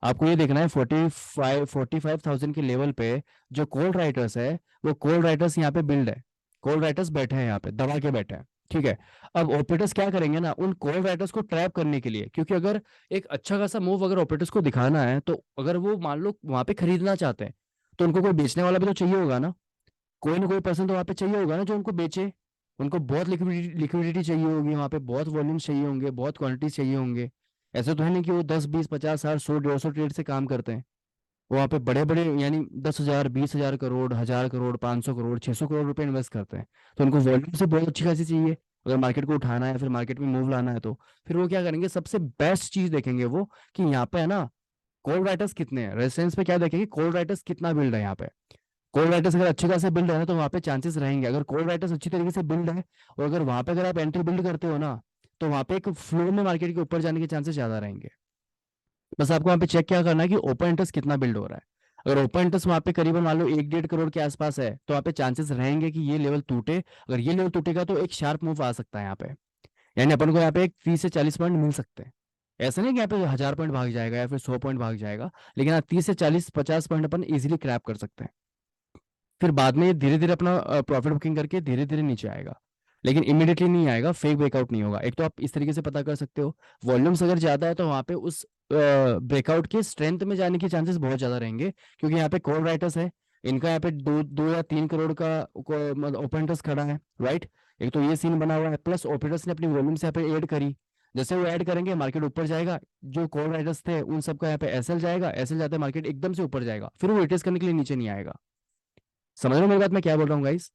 Speaker 1: आपको ये देखना है 45,000 के लेवल पे जो कॉल राइटर्स है, वो कॉल राइटर्स यहाँ पे बिल्ड है, कॉल राइटर्स बैठे हैं यहाँ पे दबा के बैठे हैं, ठीक है। अब ऑपरेटर्स क्या करेंगे ना, उन कॉल राइटर्स को ट्रैप करने के लिए, क्योंकि अगर एक अच्छा खासा मूव अगर ऑपरेटर्स को दिखाना है, तो अगर वो मान लो वहां पे खरीदना चाहते हैं, तो उनको कोई बेचने वाला भी तो चाहिए होगा ना। कोई ना कोई पर्सन तो वहां पे चाहिए होगा ना जो उनको बेचे। उनको बहुत लिक्विडिटी चाहिए होगी, वहां पे बहुत वॉल्यूम चाहिए होंगे, बहुत क्वांटिटी चाहिए होंगे। ऐसे तो है नहीं कि वो 10, 20, 50, 60, 100, 150 ट्रेड से काम करते हैं। वो वहाँ पे बड़े बड़े यानी 10,000, 20,000 करोड़, 1,000 करोड़, 500 करोड़, 600 करोड़ रुपए इन्वेस्ट करते हैं। तो उनको वॉल्यूम से बहुत अच्छी खासी चाहिए अगर मार्केट को उठाना है, फिर मार्केट में मूव लाना है। तो फिर वो क्या करेंगे, सबसे बेस्ट चीज देखेंगे वो कि यहाँ पे है ना कॉल राइटर्स कितने हैं। रेजिस्टेंस पे क्या देखेंगे, कॉल राइटर्स कितना बिल्ड है यहाँ पे। कॉल राइटर्स अगर अच्छे खासे बिल्ड है ना, तो वहाँ पे चांसेस रहेंगे। अगर कॉल राइटर्स अच्छी तरीके से बिल्ड है, और अगर वहाँ पे अगर आप एंट्री बिल्ड करते हो ना, तो वहाँ पे एक फ्लो में मार्केट के ऊपर जाने के चांसेस ज्यादा रहेंगे। बस आपको वहाँ पे चेक क्या करना है कि ओपन इंटरेस्ट कितना बिल्ड हो रहा है। अगर ओपन इंटरेस्ट वहाँ पे करीबन मान लो 1-1.5 करोड़ के आसपास है, तो वहाँ पे चांसेस रहेंगे कि ये लेवल टूटे। अगर ये लेवल टूटेगा तो एक शार्प मूव आ सकता है यहाँ पे, यानी अपन को यहाँ पे एक 30 से 40 पॉइंट मिल सकते हैं। ऐसा नहीं कि यहाँ पे 1000 पॉइंट भाग जाएगा या फिर 100 पॉइंट भाग जाएगा, लेकिन हाँ 30 से 40-50 पॉइंट अपन इजीली क्रैप कर सकते हैं। फिर बाद में ये धीरे धीरे अपना प्रॉफिट बुकिंग करके धीरे धीरे नीचे आएगा, लेकिन इमीडिएटली नहीं आएगा, फेक ब्रेकआउट नहीं होगा। एक तो आप इस तरीके से पता कर सकते हो, वॉल्यूम्स अगर ज्यादा है तो वहाँ पे उस ब्रेकआउट के स्ट्रेंथ में जाने के चांसेस बहुत ज्यादा रहेंगे, क्योंकि यहाँ पे कॉल राइटर्स है, इनका यहाँ पे 2 या 3 करोड़ का ओपन इंटरेस्ट खड़ा है, राइट। एक तो ये सीन बना हुआ है, प्लस ऑपरेटर्स ने अपनी वॉल्यूम्स यहाँ पे ऐड करी। जैसे वो ऐड करेंगे मार्केट ऊपर जाएगा, जो कॉल राइटर्स थे उन सबका यहाँ पे एसएल जाएगा, एसएल जाते मार्केट एकदम से ऊपर जाएगा, फिर वो रिटेस्ट करने के लिए नीचे नहीं आएगा। समझ रहे हो मेरी बात, मैं क्या बोल रहा हूँ गाइस।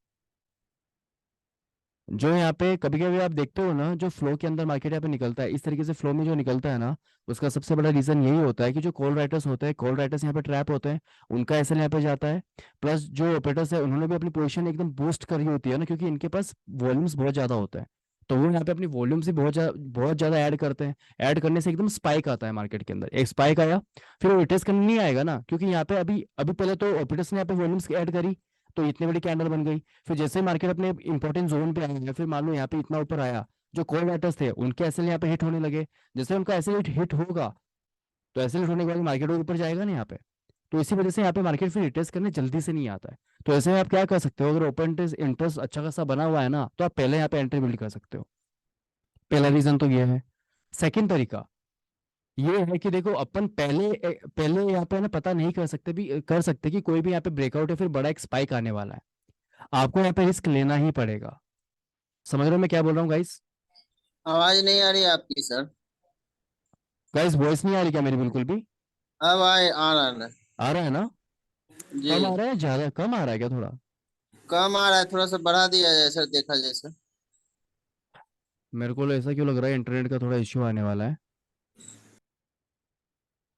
Speaker 1: जो यहाँ पे कभी कभी आप देखते हो ना, जो फ्लो के अंदर मार्केट यहाँ पे निकलता है, इस तरीके से फ्लो में जो निकलता है ना, उसका सबसे बड़ा रीजन यही होता है कि जो कॉल राइटर्स होते हैं, कॉल राइटर्स यहाँ पे ट्रैप होते हैं, उनका एसएल यहाँ पे जाता है। प्लस जो ऑपरेटर्स है उन्होंने भी अपनी पोजीशन एकदम बूस्ट करी होती है ना, क्योंकि इनके पास वॉल्यूम्स बहुत ज्यादा होते हैं, तो वो यहाँ पे अपनी वॉल्यूम से बहुत ज्यादा ऐड करते हैं। ऐड करने से एकदम स्पाइक आता है मार्केट के अंदर, एक स्पाइक आया, फिर वो रिटेस्ट करने नहीं आएगा ना, क्योंकि यहाँ पे अभी अभी पहले तो ऑपरेटर्स ने यहाँ पे वॉल्यूम्स ऐड करी, तो इतनी बड़ी कैंडल बन गई। फिर जैसे ही मार्केट अपने इंपॉर्टेंट जोन पे आया, फिर मान लो यहाँ पे इतना ऊपर आया, जो कॉल राइटर्स थे उनके एसएल यहाँ पे हिट होने लगे। जैसे उनका एसएल हिट होगा, तो एसएल हिट होने के बाद मार्केट ऊपर जाएगा ना यहाँ पे, तो इसी वजह से यहाँ पे मार्केट फिर रिटेस्ट करने जल्दी से नहीं आता है। तो ऐसे में आप क्या कर सकते हो, अगर ओपन इंटरेस्ट अच्छा खासा बना हुआ है ना, तो आप पहले यहाँ पे एंट्री बिल्ड कर सकते हो। पहला रीजन तो ये है। सेकंड तरीका ये है कि देखो अपन पहले यहाँ पे ना पता नहीं कर सकते कि कोई भी यहाँ पे ब्रेकआउट या फिर बड़ा एक स्पाइक आने वाला है। आपको यहाँ पे रिस्क लेना ही पड़ेगा। समझ रहे हो मैं क्या बोल रहा हूँ गाइस।
Speaker 4: आवाज नहीं आ रही आपकी सर।
Speaker 1: गाइस वॉइस नहीं आ रही क्या मेरी बिल्कुल भी।
Speaker 4: अब आए आ रहा है।
Speaker 1: आ रहा है ना।
Speaker 4: जी।
Speaker 1: कम आ रहा है, ज्यादा कम आ रहा है क्या थोड़ा।
Speaker 4: कम आ रहा है, थोड़ा सा बढ़ा दिया जाए सर, देखा जाए सर।
Speaker 1: मेरे को ऐसा क्यों लग रहा है इंटरनेट का थोड़ा इश्यू आने वाला है,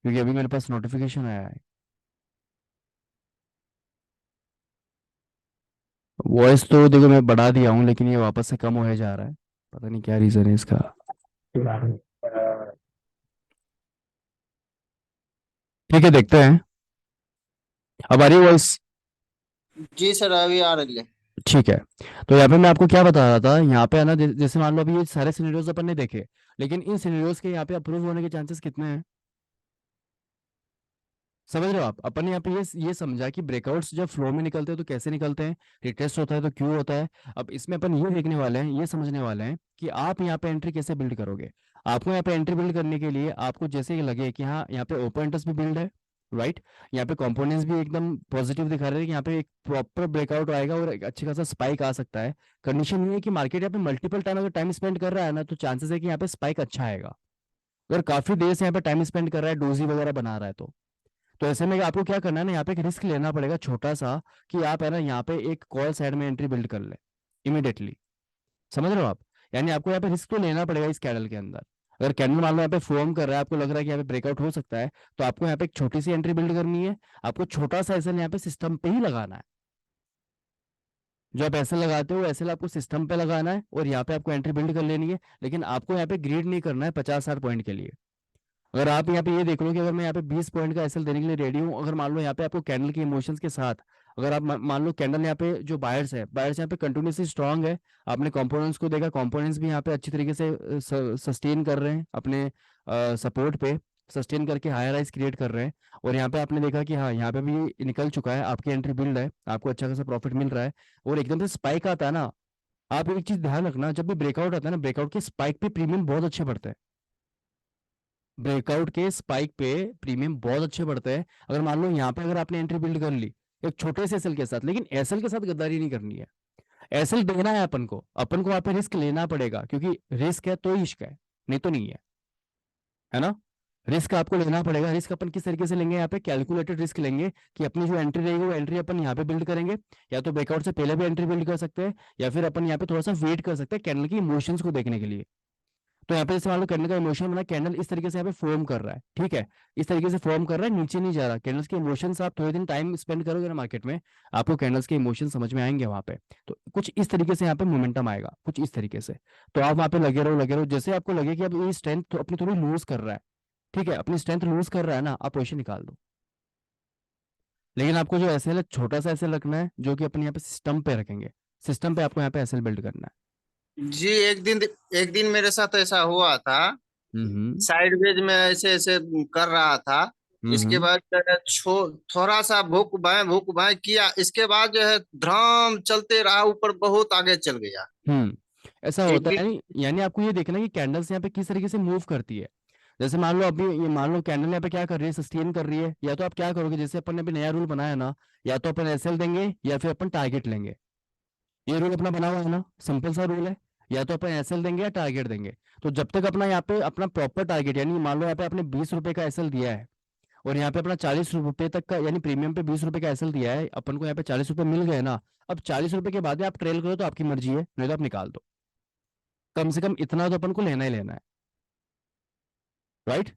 Speaker 1: क्योंकि अभी मेरे पास नोटिफिकेशन आया है। वॉइस तो देखो मैं बढ़ा दिया हूँ, लेकिन ये वापस से कम होने जा रहा है, पता नहीं क्या रीजन है इसका। ठीक है देखते हैं, अब आ रही है वॉइस।
Speaker 4: जी सर, अभी आ रही है।
Speaker 1: ठीक है। तो यहाँ पे मैं आपको क्या बता रहा था, यहाँ पे है ना, जैसे मान लो अभी ये सारे सिनेरियोज अपन ने देखे, लेकिन इन सिनेरियोज के यहाँ पे अप्रूव होने के चांसेस कितने हैं। समझ रहे हो आप, अपन ने यहाँ पे ये समझा कि ब्रेकआउट्स जब फ्लो में निकलते हैं तो कैसे निकलते हैं, रिटेस्ट होता है तो क्यों होता है। अब इसमें अपन ये देखने वाले हैं, ये समझने वाले हैं कि आप यहाँ पे एंट्री कैसे बिल्ड करोगे। आपको यहाँ पे एंट्री बिल्ड करने के लिए आपको जैसे ये लगे कि हाँ यहाँ पे ओपन इंटरेस्ट भी बिल्ड है, राइट, यहाँ पे कंपोनेंट्स भी एकदम पॉजिटिव दिखा रहे हैं कि यहाँ पे एक प्रॉपर ब्रेकआउट आएगा और एक अच्छी खासा स्पाइक आ सकता है। कंडीशन ये है कि मार्केट यहाँ पे मल्टीपल टाइम अगर टाइम स्पेंड कर रहा है ना, तो चांसेस है कि यहाँ पे स्पाइक अच्छा आएगा। अगर काफी देर से यहाँ पे टाइम स्पेंड कर रहा है, डोजी वगैरह बना रहा है, तो ऐसे में आपको क्या करना है ना, यहाँ पे एक रिस्क लेना पड़ेगा छोटा सा, कि आप है ना यहाँ पे एक कॉल साइड में एंट्री बिल्ड कर ले इमीडिएटली। समझ रहे हो आप, यानी आपको यहाँ पे रिस्क तो लेना पड़ेगा इस कैंडल के अंदर। अगर कैंडल मान लो यहाँ पे फॉर्म कर रहा है, आपको लग रहा है कि यहाँ पे ब्रेकआउट हो सकता है, तो आपको यहाँ पे एक छोटी सी एंट्री बिल्ड करनी है। आपको छोटा सा एसएल यहाँ पे सिस्टम पे ही लगाना है। जो आप एसएल लगाते हो एसएल आपको सिस्टम पे लगाना है, और यहाँ पे आपको एंट्री बिल्ड कर लेनी है, लेकिन आपको यहाँ पे ग्रीड नहीं करना है 50-60 पॉइंट के लिए। अगर आप यहाँ पे ये देख लो कि अगर मैं यहाँ पे 20 पॉइंट का एसएल देने के लिए रेडी हूँ, अगर मान लो यहाँ पे आपको कैंडल के इमोशंस के साथ, अगर आप मान लो कैंडल यहाँ पे जो बायर्स यहाँ पे कंटिन्यूसली स्ट्रांग है, आपने कंपोनेंट्स को देखा, कंपोनेंट्स भी यहाँ पे अच्छी तरीके से सस्टेन कर रहे हैं अपने सपोर्ट पे, सस्टेन करके हायर राइज क्रिएट कर रहे हैं। और यहाँ पे आपने देखा कि हाँ यहाँ पे भी निकल चुका है, आपकी एंट्री बिल्ड है, आपको अच्छा खासा प्रॉफिट मिल रहा है, और एकदम से स्पाइक आता है ना। आप एक चीज ध्यान रखना, जब भी ब्रेकआउट आता है ना, ब्रेकआउट के स्पाइक पे प्रीमियम बहुत अच्छे बढ़ते हैं। ब्रेकआउट के स्पाइक पे प्रीमियम बहुत अच्छे बढ़ते हैं। अगर मान लो यहाँ पे अगर आपने एंट्री बिल्ड कर ली एक छोटे से एसएल के साथ, लेकिन एसएल के साथ गद्दारी नहीं करनी है। एसएल देना है अपन को वहां पे रिस्क लेना पड़ेगा, क्योंकि रिस्क है तो इश्क है, नहीं तो नहीं है ना। रिस्क आपको लेना पड़ेगा। रिस्क अपन किस तरीके से लेंगे, यहाँ पे कैलकुलेटेड रिस्क लेंगे कि अपनी जो एंट्री रहेगी वो एंट्री अपन यहाँ पे बिल्ड करेंगे, या तो ब्रेकआउट से पहले भी एंट्री बिल्ड कर सकते हैं, या फिर अपन यहाँ पे थोड़ा सा वेट कर सकते हैं कैंडल की इमोशंस को देखने के लिए। तो यहाँ पे जैसे मान लो कैंडल का इमोशन बना, कैंडल इस तरीके से यहाँ पे फॉर्म कर रहा है, ठीक है, इस तरीके से फॉर्म कर रहा है, नीचे नहीं जा रहा। कैंडल्स के इमोशंस आप थोड़े दिन टाइम स्पेंड करोगे ना मार्केट में, आपको कैंडल्स के इमोशन समझ में आएंगे वहां पे। तो कुछ इस तरीके से यहाँ पे मोमेंटम आएगा, कुछ इस तरीके से। तो आप वहां पे लगे रहो, जैसे आपको लगे कि अब ये स्ट्रेंथ तो अपनी थोड़ी लूज कर रहा है, ठीक है, अपनी स्ट्रेंथ लूज कर रहा है ना, आप पोजीशन निकाल दो। लेकिन आपको जो एसएल है छोटा सा एसएल रखना है, जो कि अपने यहाँ पे सिस्टम पे रखेंगे। सिस्टम पे आपको यहाँ पे एसएल बिल्ड करना है।
Speaker 4: जी एक दिन मेरे साथ ऐसा हुआ था।
Speaker 1: हम्म
Speaker 4: साइडवेज में ऐसे ऐसे कर रहा था। इसके
Speaker 1: हम्म
Speaker 4: बाद जो है थोड़ा सा भूक बाएं किया, इसके बाद जो है ध्राम चलते रहा, ऊपर बहुत आगे चल गया।
Speaker 1: ऐसा
Speaker 4: एक
Speaker 1: होता है,
Speaker 4: दिन।
Speaker 1: यानी आपको ये देखना है कि कैंडल्स यहाँ पे किस तरीके से मूव करती है। जैसे मान लो अभी ये मान लो कैंडल यहाँ पे क्या कर रही है, सस्टेन कर रही है, या तो आप क्या करोगे, जैसे अपन ने अभी नया रूल बनाया ना, या तो अपन एसएल देंगे या फिर अपन टारगेट लेंगे। ये रूल अपना बना हुआ है ना, सिंपल सा रूल है। या तो अपन एसएल देंगे या टारगेट देंगे। तो जब तक अपना यहाँ पे अपना प्रॉपर टारगेट, यानी मान लो यहाँ पे आपने 20 रुपए का एसएल दिया है, और यहाँ पे अपना 40 रुपए तक का, यानी प्रीमियम पे 20 रुपए का एसएल दिया है, अपन को यहाँ पे 40 रुपए मिल गए ना। अब 40 रुपए के बाद में आप ट्रेल करो तो आपकी मर्जी है, नहीं तो आप निकाल दो। कम से कम इतना तो अपन को लेना ही लेना है, राइट।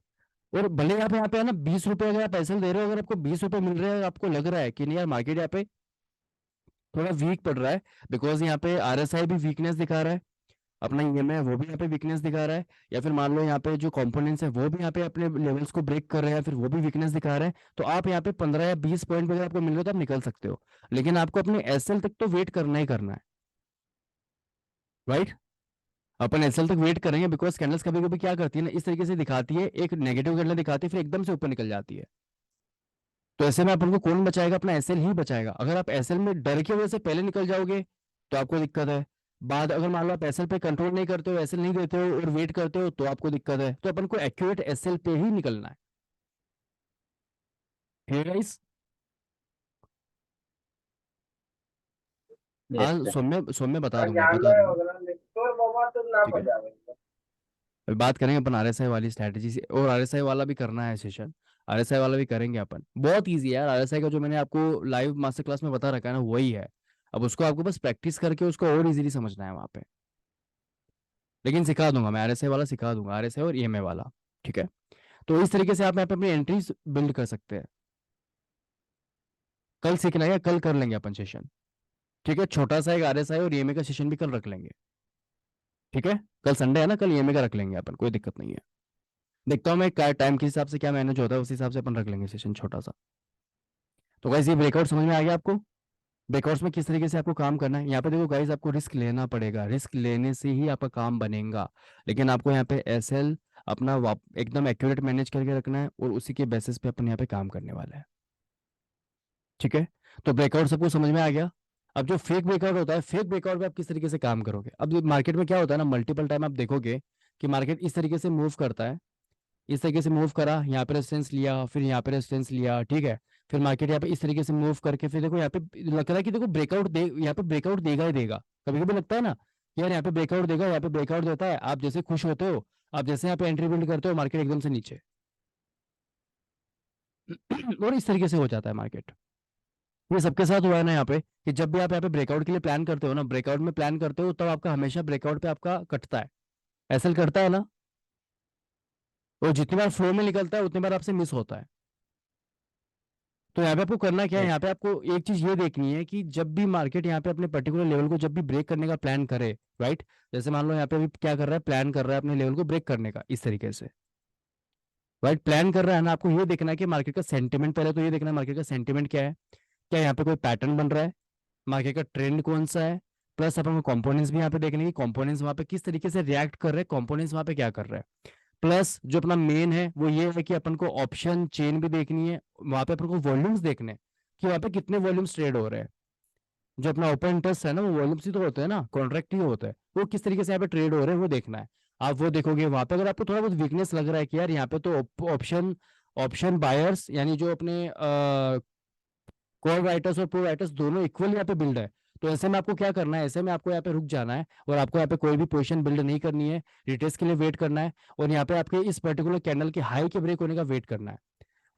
Speaker 1: और भले आप यहाँ पे है ना 20 रुपए अगर आप एसएल दे रहे हो, अगर आपको 20 रुपए मिल रहे हैं और आपको लग रहा है कि नहीं यार मार्केट यहाँ पे थोड़ा वीक पड़ रहा है, बिकॉज यहाँ पे आरएसआई भी वीकनेस दिखा रहा है, अपना ईएमआई है वो भी यहाँ पे वीकनेस दिखा रहा है, या फिर मान लो यहाँ पे जो कंपोनेंट्स है वो भी यहाँ पे अपने लेवल्स को ब्रेक कर रहे हैं, फिर वो भी वीकनेस दिखा रहे हैं, तो आप यहाँ पे 15 या 20 पॉइंट पे अगर आपको मिल रहा है तो आप निकल सकते हो। लेकिन आपको अपने एसएल तक तो वेट करना ही करना है, राइट। अपन एसएल तक वेट करेंगे, बिकॉज कैंडल्स कभी कभी क्या करती है ना, इस तरीके से दिखाती है, एक नेगेटिव कैंडल दिखाती है, फिर एकदम से ऊपर निकल जाती है। तो ऐसे में अपन को कौन बचाएगा, अपना एसएल ही बचाएगा। अगर आप एसएल में डर की वजह से पहले निकल जाओगे तो आपको दिक्कत है। बाद अगर मान लो आप एसएल पे कंट्रोल नहीं करते हो, एसएल नहीं देते हो और वेट करते हो, तो आपको दिक्कत है। तो अपन को एक्यूरेट एसएल पे ही निकलना है। ठीक है गाइस।
Speaker 2: यस
Speaker 1: हाँ,
Speaker 2: सर।
Speaker 1: सौम्य सौम्य बता दूंगा। ठीक है, अभी बात करेंगे अपन आरएसआई वाली स्ट्रैटेजी से, और आरएसआई वाला भी करना है सेशन। आरएसआई वाला भी करेंगे अपन, बहुत इजी है यार। आरएसआई का जो मैंने आपको लाइव मास्टर क्लास में बता रखा है ना, वही है। अब उसको आपको बस प्रैक्टिस करके उसको और इजीली समझना है वहाँ पे। लेकिन सिखा दूंगा मैं, आरएसआई वाला सिखा दूंगा, आरएसआई और ईएमआई वाला। ठीक है, तो इस तरीके से आप यहाँ पे अपनी एंट्रीज बिल्ड कर सकते हैं। कल सीखना है, कल कर लेंगे अपन सेशन। ठीक है, छोटा सा एक आरएसआई और ईएमआई का सेशन भी कल रख लेंगे। ठीक है, कल संडे है ना, कल ईएमआई का रख लेंगे अपन, कोई दिक्कत नहीं है। देखता हूँ मैं टाइम के हिसाब से क्या मैनेज होता है, उस हिसाब से अपन रख लेंगे सेशन छोटा सा। तो गाइस ये ब्रेकआउट समझ में आ गया आपको। ब्रेकआउट्स में किस तरीके से आपको काम करना है। यहाँ पे देखो गाइस, आपको रिस्क लेना पड़ेगा, रिस्क लेने से ही आपका काम बनेगा। लेकिन आपको यहाँ पे एसएल अपना एकदम एक्यूरेट मैनेज करके रखना है, और उसी के बेसिस पे अपन यहाँ पे काम करने वाला है। ठीक है, तो ब्रेकआउट सबको समझ में आ गया। अब जो फेक ब्रेकआउट होता है, फेक ब्रेकआउट पे आप किस तरीके से काम करोगे। अब मार्केट में क्या होता है ना, मल्टीपल टाइम आप देखोगे कि मार्केट इस तरीके से मूव करता है, इस तरीके से मूव करा, यहाँ पे रेजिस्टेंस लिया, फिर यहाँ पे रेजिस्टेंस लिया, ठीक है। फिर मार्केट यहाँ पे इस तरीके से मूव करके फिर देखो यहाँ पे लग रहा है कि देखो ब्रेकआउट दे, यहाँ पे ब्रेकआउट देगा ही देगा। कभी कभी लगता है ना कि यार यहाँ पे ब्रेकआउट देगा, यहाँ पे ब्रेकआउट देता है, आप जैसे खुश होते हो, आप जैसे यहाँ पे एंट्री बिल्ड करते हो, मार्केट एकदम से नीचे और इस तरीके से हो जाता है मार्केट। ये सबके साथ हुआ है ना यहाँ पे, कि जब भी आप यहाँ पे ब्रेकआउट के लिए प्लान करते हो ना, ब्रेकआउट में प्लान करते हो, तब आपका हमेशा ब्रेकआउट पे आपका कटता है, एसएल करता है ना। और जितनी बार फ्लो में निकलता है उतनी बार आपसे मिस होता है। तो यहाँ पे आपको करना क्या है,
Speaker 2: यस।
Speaker 1: यहाँ पे आपको एक चीज ये देखनी है कि जब भी मार्केट यहाँ पे अपने पर्टिकुलर लेवल को जब भी ब्रेक करने का प्लान करे, राइट। जैसे मान लो यहाँ पे अभी क्या कर रहा है, प्लान कर रहा है अपने लेवल को ब्रेक करने का इस तरीके से, राइट। प्लान कर रहा है ना, आपको ये देखना है कि मार्केट का सेंटिमेंट, पहले तो ये देखना है मार्केट का सेंटिमेंट क्या है, क्या यहाँ पे कोई पैटर्न बन रहा है, मार्केट का ट्रेंड कौन सा है। प्लस अपन को कंपोनेंट्स भी यहाँ पे देखने की, कंपोनेंट्स वहाँ पे किस तरीके से रिएक्ट कर रहे हैं, कंपोनेंट्स वहाँ पे क्या कर रहे हैं। प्लस जो अपना मेन है वो ये है कि अपन को ऑप्शन चेन भी देखनी है, वहां पे अपन को वॉल्यूम्स देखने हैं कि वहां पे कितने वॉल्यूम्स ट्रेड हो रहे हैं। जो अपना ओपन इंटरेस्ट है ना, वो वॉल्यूम्स ही तो होते हैं ना, कॉन्ट्रैक्ट ही होता है, वो किस तरीके से यहाँ पे ट्रेड हो रहे हैं वो देखना है। आप वो देखोगे वहां पे, अगर आपको थोड़ा बहुत वीकनेस लग रहा है कि यार यहाँ पे तो ऑप्शन ऑप्शन बायर्स, यानी जो अपने कॉल राइटर्स और प्रो राइटर्स दोनों इक्वल यहाँ पे बिल्ड है, तो ऐसे में आपको क्या करना है, ऐसे में आपको यहाँ पे रुक जाना है, और आपको यहाँ पे कोई भी पोजीशन बिल्ड नहीं करनी है, रिटेस्ट के लिए वेट करना है, और यहाँ पे आपके इस पर्टिकुलर कैंडल के हाई के ब्रेक होने का वेट करना है।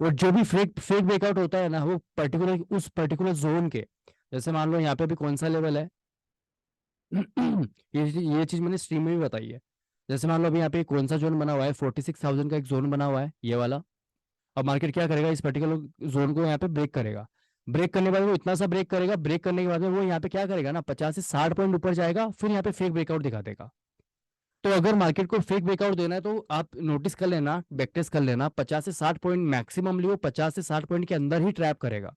Speaker 1: और जो भी फेक फेक ब्रेकआउट होता है ना, वो पर्टिकुलर उस पर्टिकुलर जोन के, जैसे मान लो यहाँ पे भी कौन सा लेवल है ये चीज मैंने स्ट्रीम में भी बताई है। जैसे मान लो अभी यहाँ पे कौन सा जोन बना हुआ है, 46,000 का एक जोन बना हुआ है, ये वाला। अब मार्केट क्या करेगा, इस पर्टिकुलर जोन को यहाँ पे ब्रेक करेगा, ब्रेक करने के बाद वो इतना सा ब्रेक करेगा, ब्रेक करने के बाद में वो यहाँ पे क्या करेगा ना, 50 से 60 पॉइंट ऊपर जाएगा, फिर यहाँ पे फेक ब्रेकआउट दिखा देगा। तो अगर मार्केट को फेक ब्रेकआउट देना है तो आप नोटिस कर लेना, बैकटेस्ट कर लेना, 50 से 60 पॉइंट मैक्सिममली वो 50 से 60 पॉइंट के अंदर ही ट्रैप करेगा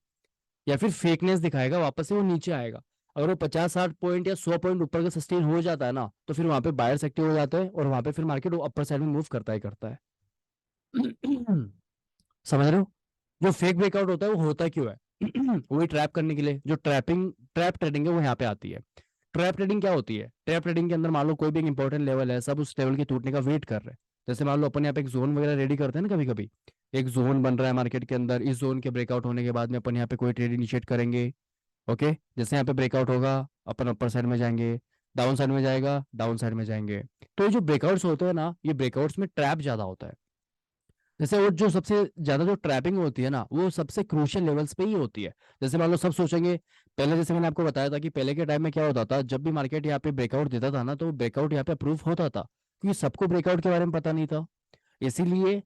Speaker 1: या फिर फेकनेस दिखाएगा, वापस से वो नीचे आएगा। अगर वो 50-60 पॉइंट या 100 पॉइंट ऊपर का सस्टेन हो जाता है ना, तो फिर वहां पे बायर्स एक्टिव हो जाते हैं और वहां पे फिर मार्केट वो अपर साइड में मूव करता ही करता है। समझ रहे हो? जो फेक ब्रेकआउट होता है वो होता क्यों है? वही ट्रैप करने के लिए। जो ट्रैप ट्रेडिंग है वो यहाँ पे आती है। ट्रैप ट्रेडिंग क्या होती है? ट्रैप ट्रेडिंग के अंदर मान लो कोई भी एक इंपॉर्टेंट लेवल है, सब उस लेवल के टूटने का वेट कर रहे हैं। जैसे मान लो अपन यहाँ पे एक जोन वगैरह रेडी करते हैं ना, कभी कभी एक जोन बन रहा है मार्केट के अंदर, इस जोन के ब्रेकआउट होने के बाद में अपन यहाँ पे कोई ट्रेड इनिशिएट करेंगे। ओके, जैसे यहाँ पे ब्रेकआउट होगा अपन अपर साइड में जाएंगे, डाउन साइड में जाएगा, डाउन साइड में जाएंगे। तो ये जो ब्रेकआउट्स होते हैं ना, ये ब्रेकआउट्स में ट्रैप ज्यादा होता है। जैसे वो जो सबसे ज्यादा जो ट्रैपिंग होती है ना, वो सबसे क्रूशियल लेवल्स पे ही होती है। जैसे मान लो सब सोचेंगे, पहले जैसे मैंने आपको बताया था कि पहले के टाइम में क्या होता था, जब भी मार्केट यहाँ पे ब्रेकआउट देता था ना, तो ब्रेकआउट यहाँ पे अप्रूव होता था, क्योंकि सबको ब्रेकआउट के बारे में पता नहीं था। इसीलिए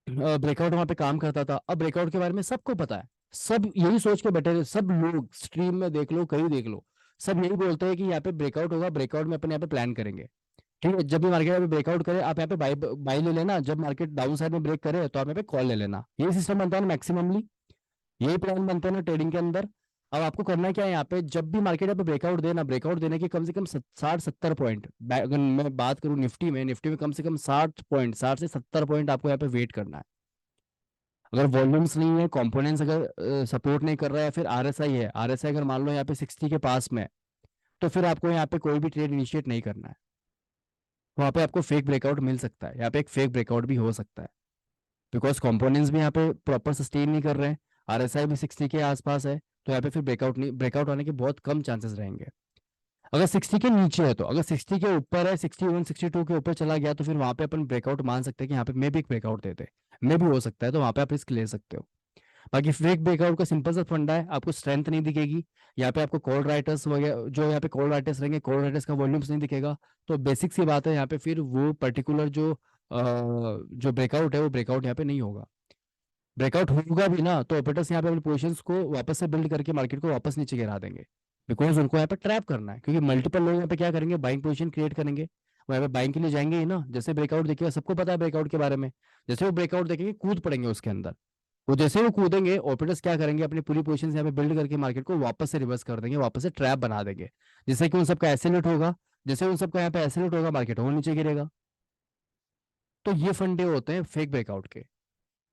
Speaker 1: ब्रेकआउट वहां पे काम करता था। अब ब्रेकआउट के बारे में सबको पता है, सब यही सोच के बैठे हैं, सब लोग स्ट्रीम में देख लो, कहीं देख लो, सब यही बोलते हैं कि यहाँ पे ब्रेकआउट होगा, ब्रेकआउट में अपन यहाँ पे प्लान करेंगे। ठीक है, जब भी मार्केट यहाँ पे ब्रेकआउट करे, आप यहाँ पे बाई बाई ले लेना, जब मार्केट डाउन साइड में ब्रेक करे तो आप यहाँ पे कॉल ले लेना। यही सिस्टम बनता है ना मैक्सिममली, यही प्लान बनते हैं ना ट्रेडिंग के अंदर। अब आपको करना क्या है, यहाँ पे जब भी मार्केट यहाँ पे ब्रेकआउट देना, ब्रेकआउट देने के कम से कम 60-70 पॉइंट, अगर मैं बात करूँ निफ्टी में कम से कम 60 पॉइंट, 60 से 70 पॉइंट आपको यहाँ पे वेट करना है। अगर वॉल्यूम्स नहीं है, कंपोनेंट्स अगर सपोर्ट नहीं कर रहा है, फिर आरएसआई है, आरएसआई अगर मान लो यहाँ पे 60 के पास में है, तो फिर आपको यहाँ पे कोई भी ट्रेड इनिशिएट नहीं करना है। वहाँ पे आपको फेक ब्रेकआउट मिल सकता है, यहाँ पे एक फेक ब्रेकआउट भी हो सकता है, बिकॉज कंपोनेंट्स भी यहाँ पे प्रॉपर सस्टेन नहीं कर रहे हैं, आरएसआई भी 60 के आसपास है, तो यहाँ पे फिर ब्रेकआउट होने के बहुत कम चांसेस रहेंगे। अगर 60 के नीचे है तो, अगर 60 के ऊपर है, 61 62 के ऊपर चला गया, तो फिर वहां पे अपन ब्रेकआउट मान सकते हैं कि यहाँ पे मे भी एक ब्रेकआउट देते, मे भी हो सकता है, तो वहां पे आप रिस्क ले सकते हो। बाकी फेक ब्रेकआउट का सिंपल सा फंडा है, आपको स्ट्रेंथ नहीं दिखेगी, यहाँ पे आपको कॉल राइटर्स वगैरह, जो यहाँ पे कॉल राइटर्स रहेंगे, कॉल राइटर्स का वॉल्यूम्स नहीं दिखेगा, तो बेसिक सी बात है, यहाँ पे फिर वो पर्टिकुलर जो ब्रेकआउट है वो ब्रेकआउट यहाँ पे नहीं होगा। ब्रेकआउट होगा भी ना, तो ऑपरेटर्स यहाँ पे अपनी पोजीशंस को वापस से बिल्ड करके मार्केट को वापस नीचे गिरा देंगे, बिकॉज उनको यहाँ पे ट्रैप करना है, क्योंकि मल्टीपल लोग यहाँ पे क्या करेंगे, बाइंग पोजीशन क्रिएट करेंगे, वो यहाँ पे बाइंग के लिए जाएंगे ही ना। जैसे ब्रेकआउट देखिएगा, सबको पता है ब्रेकआउट के बारे में, जैसे वो ब्रेकआउट देखेंगे कूद पड़ेंगे उसके अंदर। वो जैसे वो कूदेंगे, ऑपरेटर्स क्या करेंगे, अपनी पूरी पोजीशन यहाँ पे बिल्ड करके मार्केट को वापस से रिवर्स कर देंगे, वापस से ट्रैप बना देंगे, जिससे कि उन सबका एसेलेट होगा, जैसे उन सबका यहाँ पे एसेलेट होगा, मार्केट और नीचे गिरेगा। तो ये फंडे होते हैं फेक ब्रेकआउट के।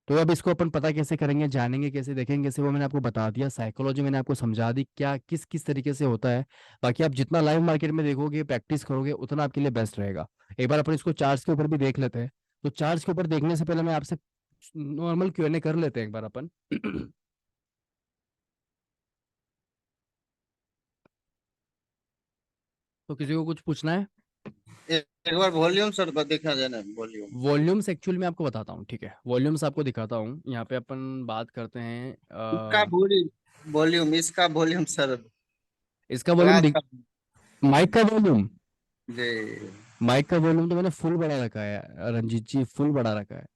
Speaker 1: तो अब इसको अपन पता कैसे करेंगे, जानेंगे कैसे, देखेंगे कैसे, वो मैंने आपको बता दिया, साइकोलॉजी मैंने आपको समझा दी क्या किस किस तरीके से होता है। बाकी आप जितना लाइव मार्केट में देखोगे, प्रैक्टिस करोगे, उतना आपके लिए बेस्ट रहेगा। एक बार अपन इसको चार्ट्स के ऊपर भी देख लेते हैं। तो चार्ट्स के ऊपर देखने से पहले मैं आपसे नॉर्मल क्यूएनए कर लेते हैं एक बार अपन। तो किसी को कुछ पूछना है?
Speaker 4: एक बार वॉल्यूम सर को दिखा देना, वॉल्यूम।
Speaker 1: वॉल्यूम्स एक्चुअली मैं आपको बताता हूँ, ठीक है, वॉल्यूम्स आपको दिखाता हूँ। यहाँ पे अपन बात करते हैं
Speaker 4: इसका वॉल्यूम, इसका वॉल्यूम सर,
Speaker 1: इसका वॉल्यूम
Speaker 4: क्लास का।
Speaker 1: माइक का वॉल्यूम,
Speaker 4: जी।
Speaker 1: माइक का वॉल्यूम तो मैंने फुल बढ़ा रखा है रंजीत जी, फुल बढ़ा रखा है,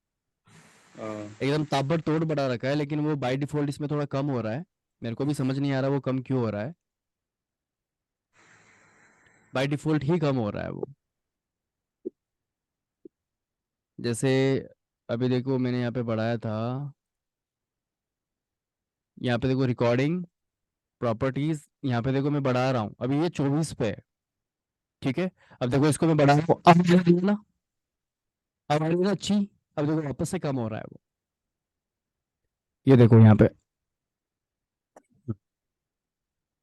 Speaker 1: एकदम ताबड़तोड़ बढ़ा रखा है, लेकिन वो बाय डिफॉल्ट इसमें थोड़ा कम हो रहा है। मेरे को भी समझ नहीं आ रहा वो कम क्यों हो रहा है, बाय डिफॉल्ट ही कम हो रहा है वो। जैसे अभी देखो मैंने यहाँ पे बढ़ाया था, यहाँ पे देखो रिकॉर्डिंग प्रॉपर्टीज, यहाँ पे देखो मैं बढ़ा रहा हूँ, अभी ये 24 पे है, ठीक है। अब देखो इसको मैं बढ़ा रहा हूँ, अब आ रही है ना, अब आ रही है ना अच्छी। अब देखो वापस से कम हो रहा है वो, ये देखो यहाँ पे,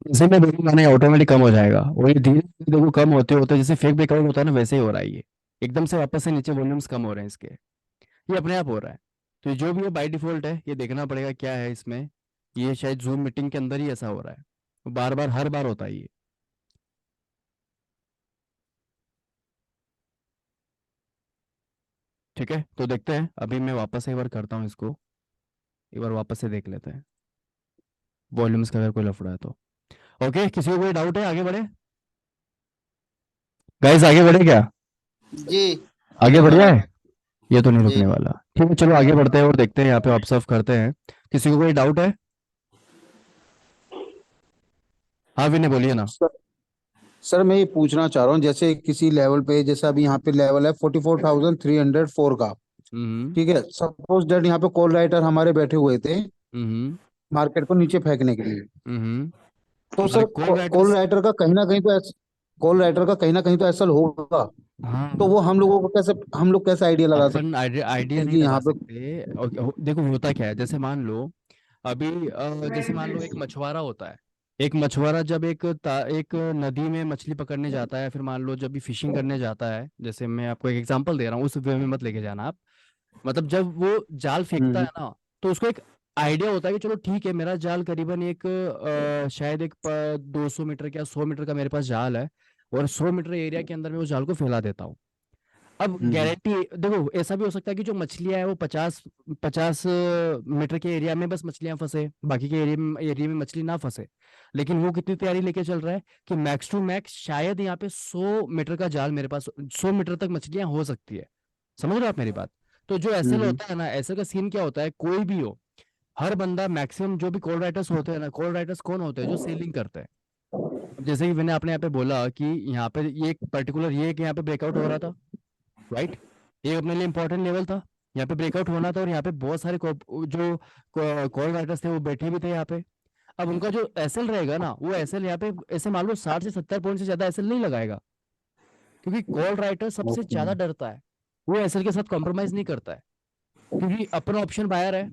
Speaker 1: जैसे मैं बोलूंगा ना ऑटोमेटिक कम हो जाएगा, वो ये धीरे धीरे देखो कम होते होते, जैसे फेक ब्रेकआउट होता है ना, वैसे ही हो रहा है ये, एकदम से वापस से नीचे वॉल्यूम्स कम हो रहे हैं इसके, ये अपने आप हो रहा है। तो ये जो भी है बाय डिफॉल्ट है, ये देखना पड़ेगा क्या है इसमें, ये शायद जूम मीटिंग के अंदर ही ऐसा हो रहा है, बार बार हर बार होता है ये। ठीक है, तो देखते हैं, अभी मैं वापस से एक बार करता हूँ इसको, एक बार वापस से देख लेते हैं वॉल्यूम्स का अगर कोई लफड़ा है तो। ओके, किसी को कोई डाउट है, आगे बढ़े गाइस, आगे बढ़े क्या?
Speaker 4: जी।
Speaker 1: आगे बढ़ जाए, ये तो नहीं
Speaker 4: जी।
Speaker 1: रुकने वाला। ठीक है, चलो आगे बढ़ते हैं और देखते हैं, यहाँ पे ऑब्जर्व करते हैं। किसी को कोई डाउट है? हाँ विनय बोलिए ना।
Speaker 5: सर मैं ये पूछना चाह रहा हूँ, जैसे किसी लेवल पे, जैसे अभी यहाँ पे लेवल है 44,304 का,
Speaker 1: हम्म
Speaker 5: ठीक है। सपोज दैट यहाँ पे कॉल राइटर हमारे बैठे हुए थे
Speaker 1: हम्म
Speaker 5: मार्केट को नीचे फेंकने के लिए। तो sir
Speaker 1: call
Speaker 5: call
Speaker 1: writers.
Speaker 5: Writer का कहीं ना कहीं तो कॉल राइटर का कहीं ना कहीं तो एसल होगा। तो
Speaker 1: हाँ,
Speaker 5: वो हम लोग कैसे आइडिया लगा
Speaker 1: अपन
Speaker 5: सकते
Speaker 1: आइडिया
Speaker 5: हैं
Speaker 1: नहीं
Speaker 5: कि
Speaker 1: लगा
Speaker 5: यहाँ पे।
Speaker 1: सकते। देखो होता क्या है, जैसे मान लो अभी जैसे मान लो एक मछुआरा होता है। एक मछुआरा जब एक नदी में मछली पकड़ने जाता है, फिर मान लो जब भी फिशिंग करने जाता है, जैसे मैं आपको एक एग्जांपल दे रहा हूँ, उस वे में मत लेके जाना आप। मतलब जब वो जाल फेंकता
Speaker 5: हम्म
Speaker 1: है ना, तो उसको एक आइडिया होता है कि चलो ठीक है, मेरा जाल करीबन शायद 200 मीटर या 100 मीटर का मेरे पास जाल है, और 100 मीटर एरिया के अंदर मैं उस जाल को फैला देता हूँ। अब
Speaker 5: हम्म
Speaker 1: गारंटी देखो, ऐसा भी हो सकता है कि जो मछलियां है वो 50 मीटर के एरिया में बस मछलियां फंसे, बाकी के एरिया में मछली ना फंसे। लेकिन वो कितनी तैयारी लेके चल रहा है कि मैक्स टू मैक्स शायद यहाँ पे 100 मीटर का जाल मेरे पास, 100 मीटर तक मछलियां हो सकती है। समझ रहे हो आप मेरी बात? तो जो एसएल
Speaker 5: हम्म
Speaker 1: होता है ना, एसएल का सीन क्या होता है, कोई भी हो, हर बंदा मैक्सिमम जो भी कॉल राइटर्स होते हैं ना, कॉल राइटर्स कौन होते हैं? जो सेलिंग करते हैं। अब जैसे कि मैंने आपने यहाँ पे बोला कि यहाँ पे ये एक पर्टिकुलर ये कि यहाँ पे ब्रेकआउट हो रहा था, राइट? ये अपने लिए इंपॉर्टेंट लेवल था, यहाँ पे ब्रेकआउट होना था, और यहाँ पे बहुत सारे जो कॉल राइटर्स थे वो बैठे भी थे यहाँ पे। अब उनका जो एसएल रहेगा ना, वो एसएल यहाँ पे ऐसे मान लो 60 से 70 पॉइंट से ज्यादा एसएल नहीं लगाएगा, क्योंकि कॉल राइटर सबसे
Speaker 5: ओके।
Speaker 1: ज्यादा डरता है। वो एसएल के साथ कॉम्प्रोमाइज नहीं करता है, क्योंकि अपन ऑप्शन बायर है।